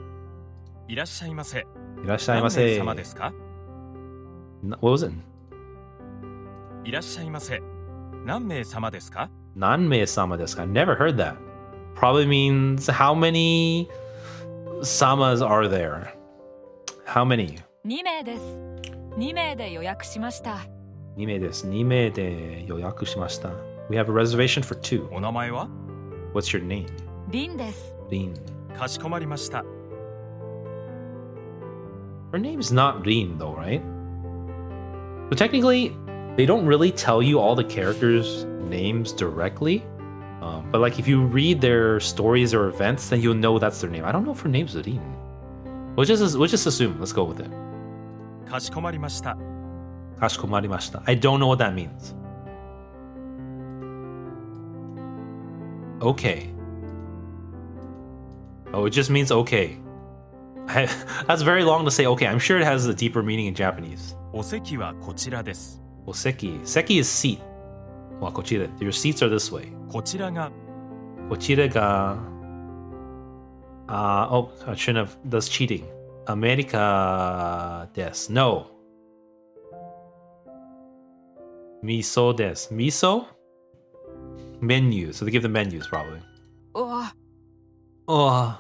いらっしゃいませ。いらっしゃいませ。何名様ですか？ What was it? いらっしゃいませ。何名様ですか？何名様ですか? Never heard that. Probably means how many samas are there? How many? 2名です。2名で予約しました。2名です。2名で予約しました。We have a reservation for 2. お名前は？ What's your name? リンです。Rin. かしこまりました。 Her name's not Rin though, right? So technically, they don't really tell you all the characters' names directly. But like if you read their stories or events, then you'll know that's their name. I don't know if her name's Rin. We'll just assume. Let's go with it. かしこまりました。 Kashikomarimashita. I don't know what that means. Okay. Oh, it just means okay. That's very long to say okay. I'm sure it has a deeper meaning in Japanese. お席はこちらです。 Oseki. Seki is seat. Well, kochira. Your seats are this way. こちらが Kochira ga... oh, I shouldn't have... That's cheating. America des. No. Miso des. Miso? Menu. So they give the menus, probably. おお、 Oh,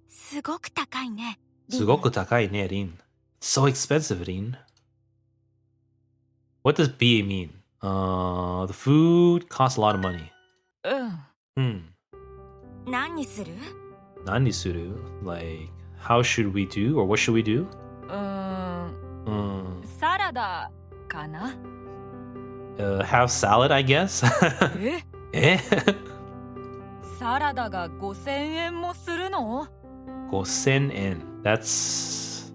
すごく高いね。 sugoku takai ne, Rin. It's so expensive, Rin. What does B mean? The food costs a lot of money. うん。何にする？ Nani suru? Like, how should we do? Or what should we do? サラダかな Have salad, I guess? え Eh? サラダが5000円もするの Gosen en. That's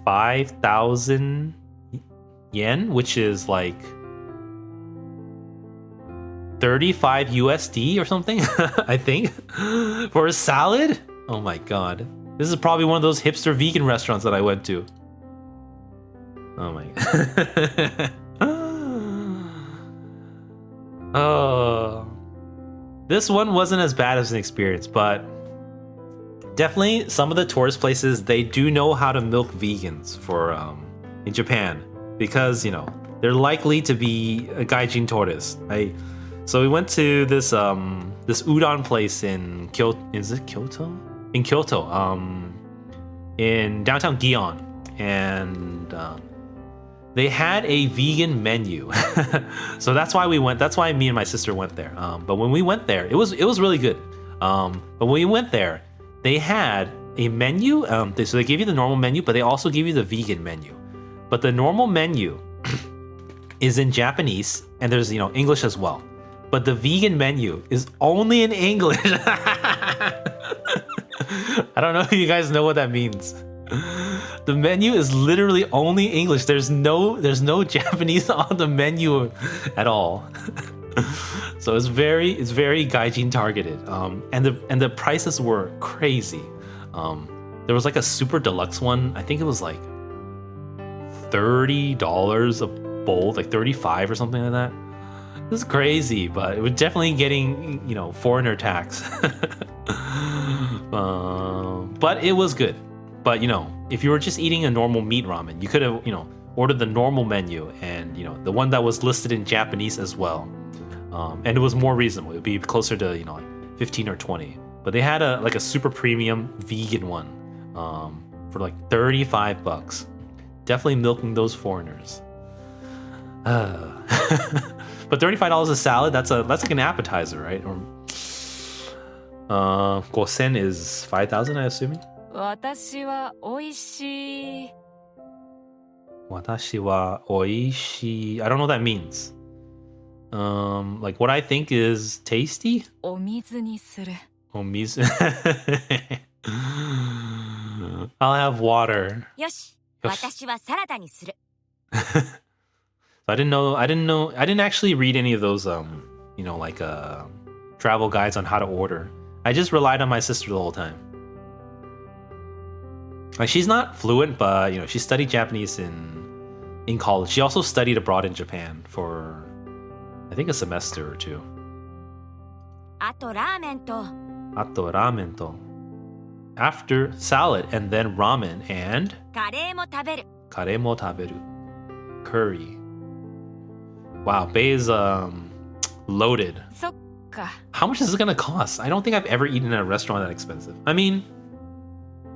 5,000 yen, which is like 35 USD or something, I think, for a salad. Oh my god. This is probably one of those hipster vegan restaurants that I went to. Oh my god. Oh. This one wasn't as bad as an experience, but definitely some of the tourist places, they do know how to milk vegans for in Japan, because you know they're likely to be a gaijin tourists. So we went to this this udon place in Kyoto. Is it Kyoto? In Kyoto, in downtown Gion, and they had a vegan menu. So that's why we went. That's why me and my sister went there. But when we went there, it was really good. But when we went there, they had a menu. So they gave you the normal menu, but they also give you the vegan menu. But the normal menu is in Japanese, and there's English as well. But the vegan menu is only in English. I don't know if you guys know what that means. The menu is literally only English. There's no Japanese on the menu at all. So it's very gaijin targeted. And the prices were crazy. There was like a super deluxe one. I think it was like $30 a bowl, like 35 or something like that. It was crazy, but it was definitely getting foreigner tax. But it was good. But if you were just eating a normal meat ramen, you could have ordered the normal menu and the one that was listed in Japanese as well. And it was more reasonable. It would be closer to like 15 or 20. But they had a super premium vegan one for like $35. Definitely milking those foreigners. But $35 a salad, that's like an appetizer, right? Or gosen is 5,000, I assume. 私は美味しい Watashi wa oishii. I don't know what that means. Like what I think is tasty? お水にする Omizu. I'll have water. よし、私はサラダにする。 I didn't actually read any of those travel guides on how to order. I just relied on my sister the whole time. Like she's not fluent, but she studied Japanese in college. She also studied abroad in Japan for I think a semester or two. あとラーメンと Ato ramen to. After salad and then ramen and カレーも食べる。 kare mo taberu. Curry. Wow, Bay is loaded. そっか How much is this gonna cost? I don't think I've ever eaten at a restaurant that expensive. I mean,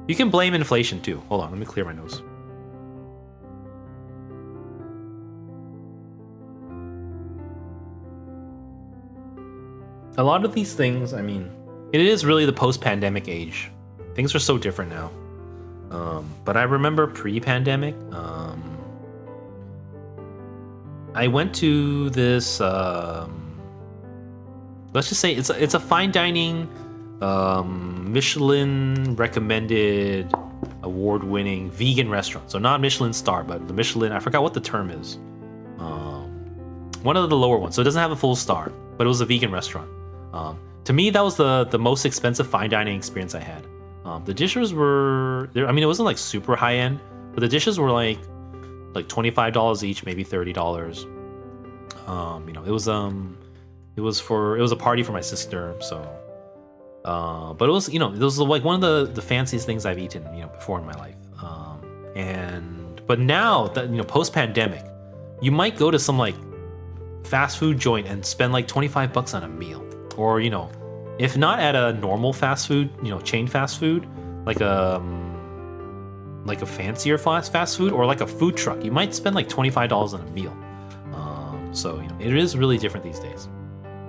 you can blame inflation too. Hold on, let me clear my nose. A lot of these things, I mean, it is really the post-pandemic age. Things are so different now. But I remember pre-pandemic, I went to this, let's just say it's a fine dining, Michelin recommended, award-winning vegan restaurant. So not Michelin star, but the Michelin, I forgot what the term is. One of the lower ones. So it doesn't have a full star, but it was a vegan restaurant. To me, that was the most expensive fine dining experience I had. The dishes were, I mean, it wasn't like super high end, but the dishes were like $25 each, maybe $30. You know, it was a party for my sister, so. But it was, you know, it was like one of the fanciest things I've eaten, you know, before in my life. But now that, you know, post pandemic, you might go to some like fast food joint and spend like $25 on a meal, or you know, if not at a normal fast food, you know, chain fast food, like a fancier fast food, or like a food truck, you might spend like $25 on a meal. So you know, it is really different these days.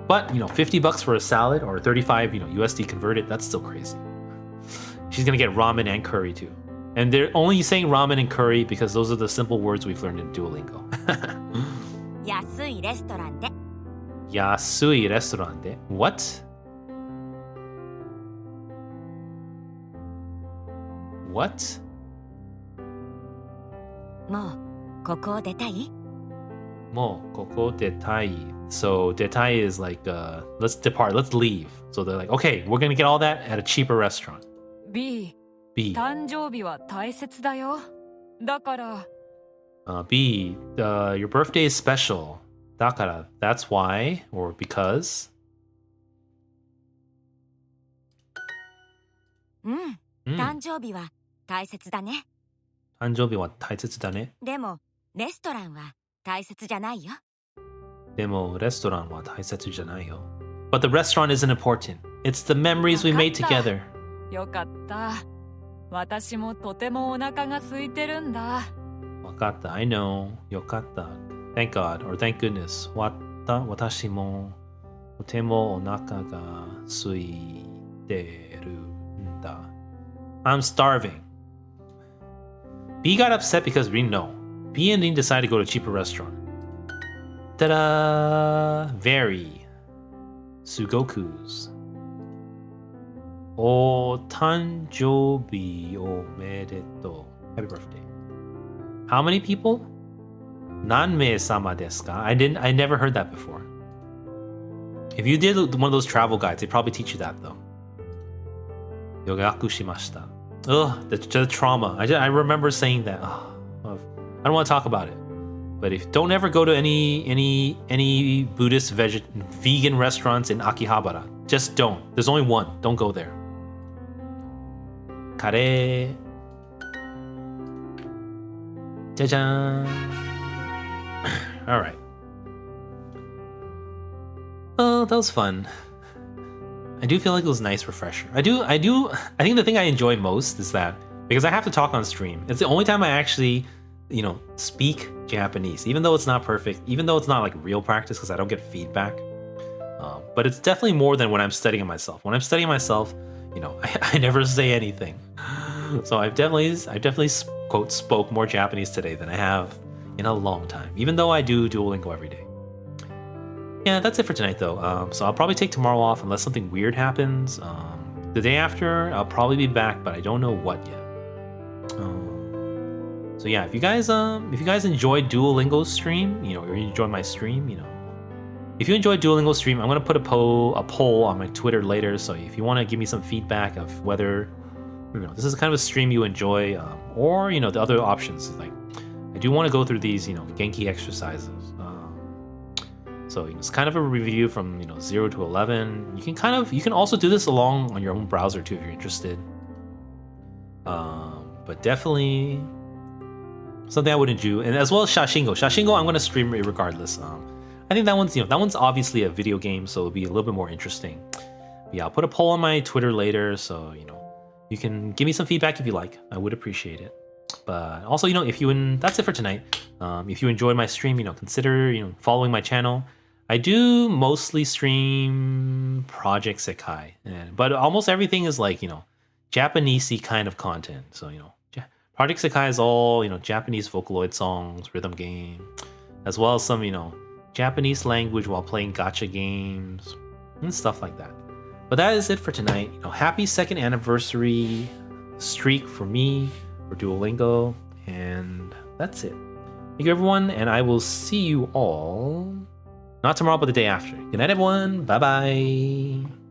But you know, $50 for a salad or 35, you know, USD converted, that's still crazy. She's gonna get ramen and curry too. And they're only saying ramen and curry because those are the simple words we've learned in Duolingo. 安いレストランで Yasui restaurant de. What? What? もうここを出たい Mo koko detai. So detai is like let's depart, let's leave. So they're like, okay, we're gonna get all that at a cheaper restaurant. B B. 誕生日は大切だよだから B. Your birthday is special. Dakara. That's why, or because. うん、 Mm. 誕生日は大切だね 誕生日は大切だね。でもレストランは大切じゃないよ でもレストランは大切じゃないよ。But the restaurant isn't important. It's the memories we made わかった。 together. よかった私もとてもお腹が空いてるんだ Wakata, I know. Yokata. Thank God, or thank goodness. Watashi mo totemo onaka ga suiteru nda. I'm starving. B got upset because we know. B and Dean decided to go to a cheaper restaurant. Ta-da! Very. Sugoku's. O tanjobi omedetou. Happy birthday. How many people? Nanme sama desu ka? I never heard that before. If you did one of those travel guides, they probably teach you that though. Yogaku shimashita. Ugh, the trauma. I remember saying that. Ugh, I don't want to talk about it. But if don't ever go to any Buddhist vegan restaurants in Akihabara. Just don't. There's only one. Don't go there. Kare. Jajan. All right. Oh, that was fun. I do feel like it was a nice refresher. I think the thing I enjoy most is that because I have to talk on stream, it's the only time I actually, you know, speak Japanese, even though it's not perfect, even though it's not like real practice because I don't get feedback. But it's definitely more than when I'm studying myself. When I'm studying myself, you know, I never say anything. So I've definitely quote spoke more Japanese today than I have in a long time, even though I do Duolingo every day. Yeah, that's it for tonight though. So I'll probably take tomorrow off unless something weird happens. The day after, I'll probably be back, but I don't know what yet. So yeah, if you guys enjoyed Duolingo's stream, you know, or you enjoy my stream, you know, if you enjoyed Duolingo's stream, I'm gonna put a poll on my Twitter later. So if you want to give me some feedback of whether, you know, this is kind of a stream you enjoy, or you know, the other options, like I do want to go through these, you know, Genki exercises. So it's kind of a review from, you know, 0 to 11. You can also do this along on your own browser too if you're interested. But definitely something I wouldn't do, and as well as Shashingo. Shashingo, I'm gonna stream it regardless. I think that one's obviously a video game, so it'll be a little bit more interesting. But yeah, I'll put a poll on my Twitter later, so you know, you can give me some feedback if you like. I would appreciate it. But also, you know, that's it for tonight. If you enjoyed my stream, you know, consider, you know, following my channel. I do mostly stream Project Sekai, but almost everything is like, you know, Japanesey kind of content. So, you know, Project Sekai is all, you know, Japanese Vocaloid songs, rhythm game, as well as some, you know, Japanese language while playing gacha games and stuff like that. But that is it for tonight. You know, happy 2nd anniversary streak for me, for Duolingo, and that's it. Thank you everyone, and I will see you all Not tomorrow, but the day after. Good night, everyone. Bye bye.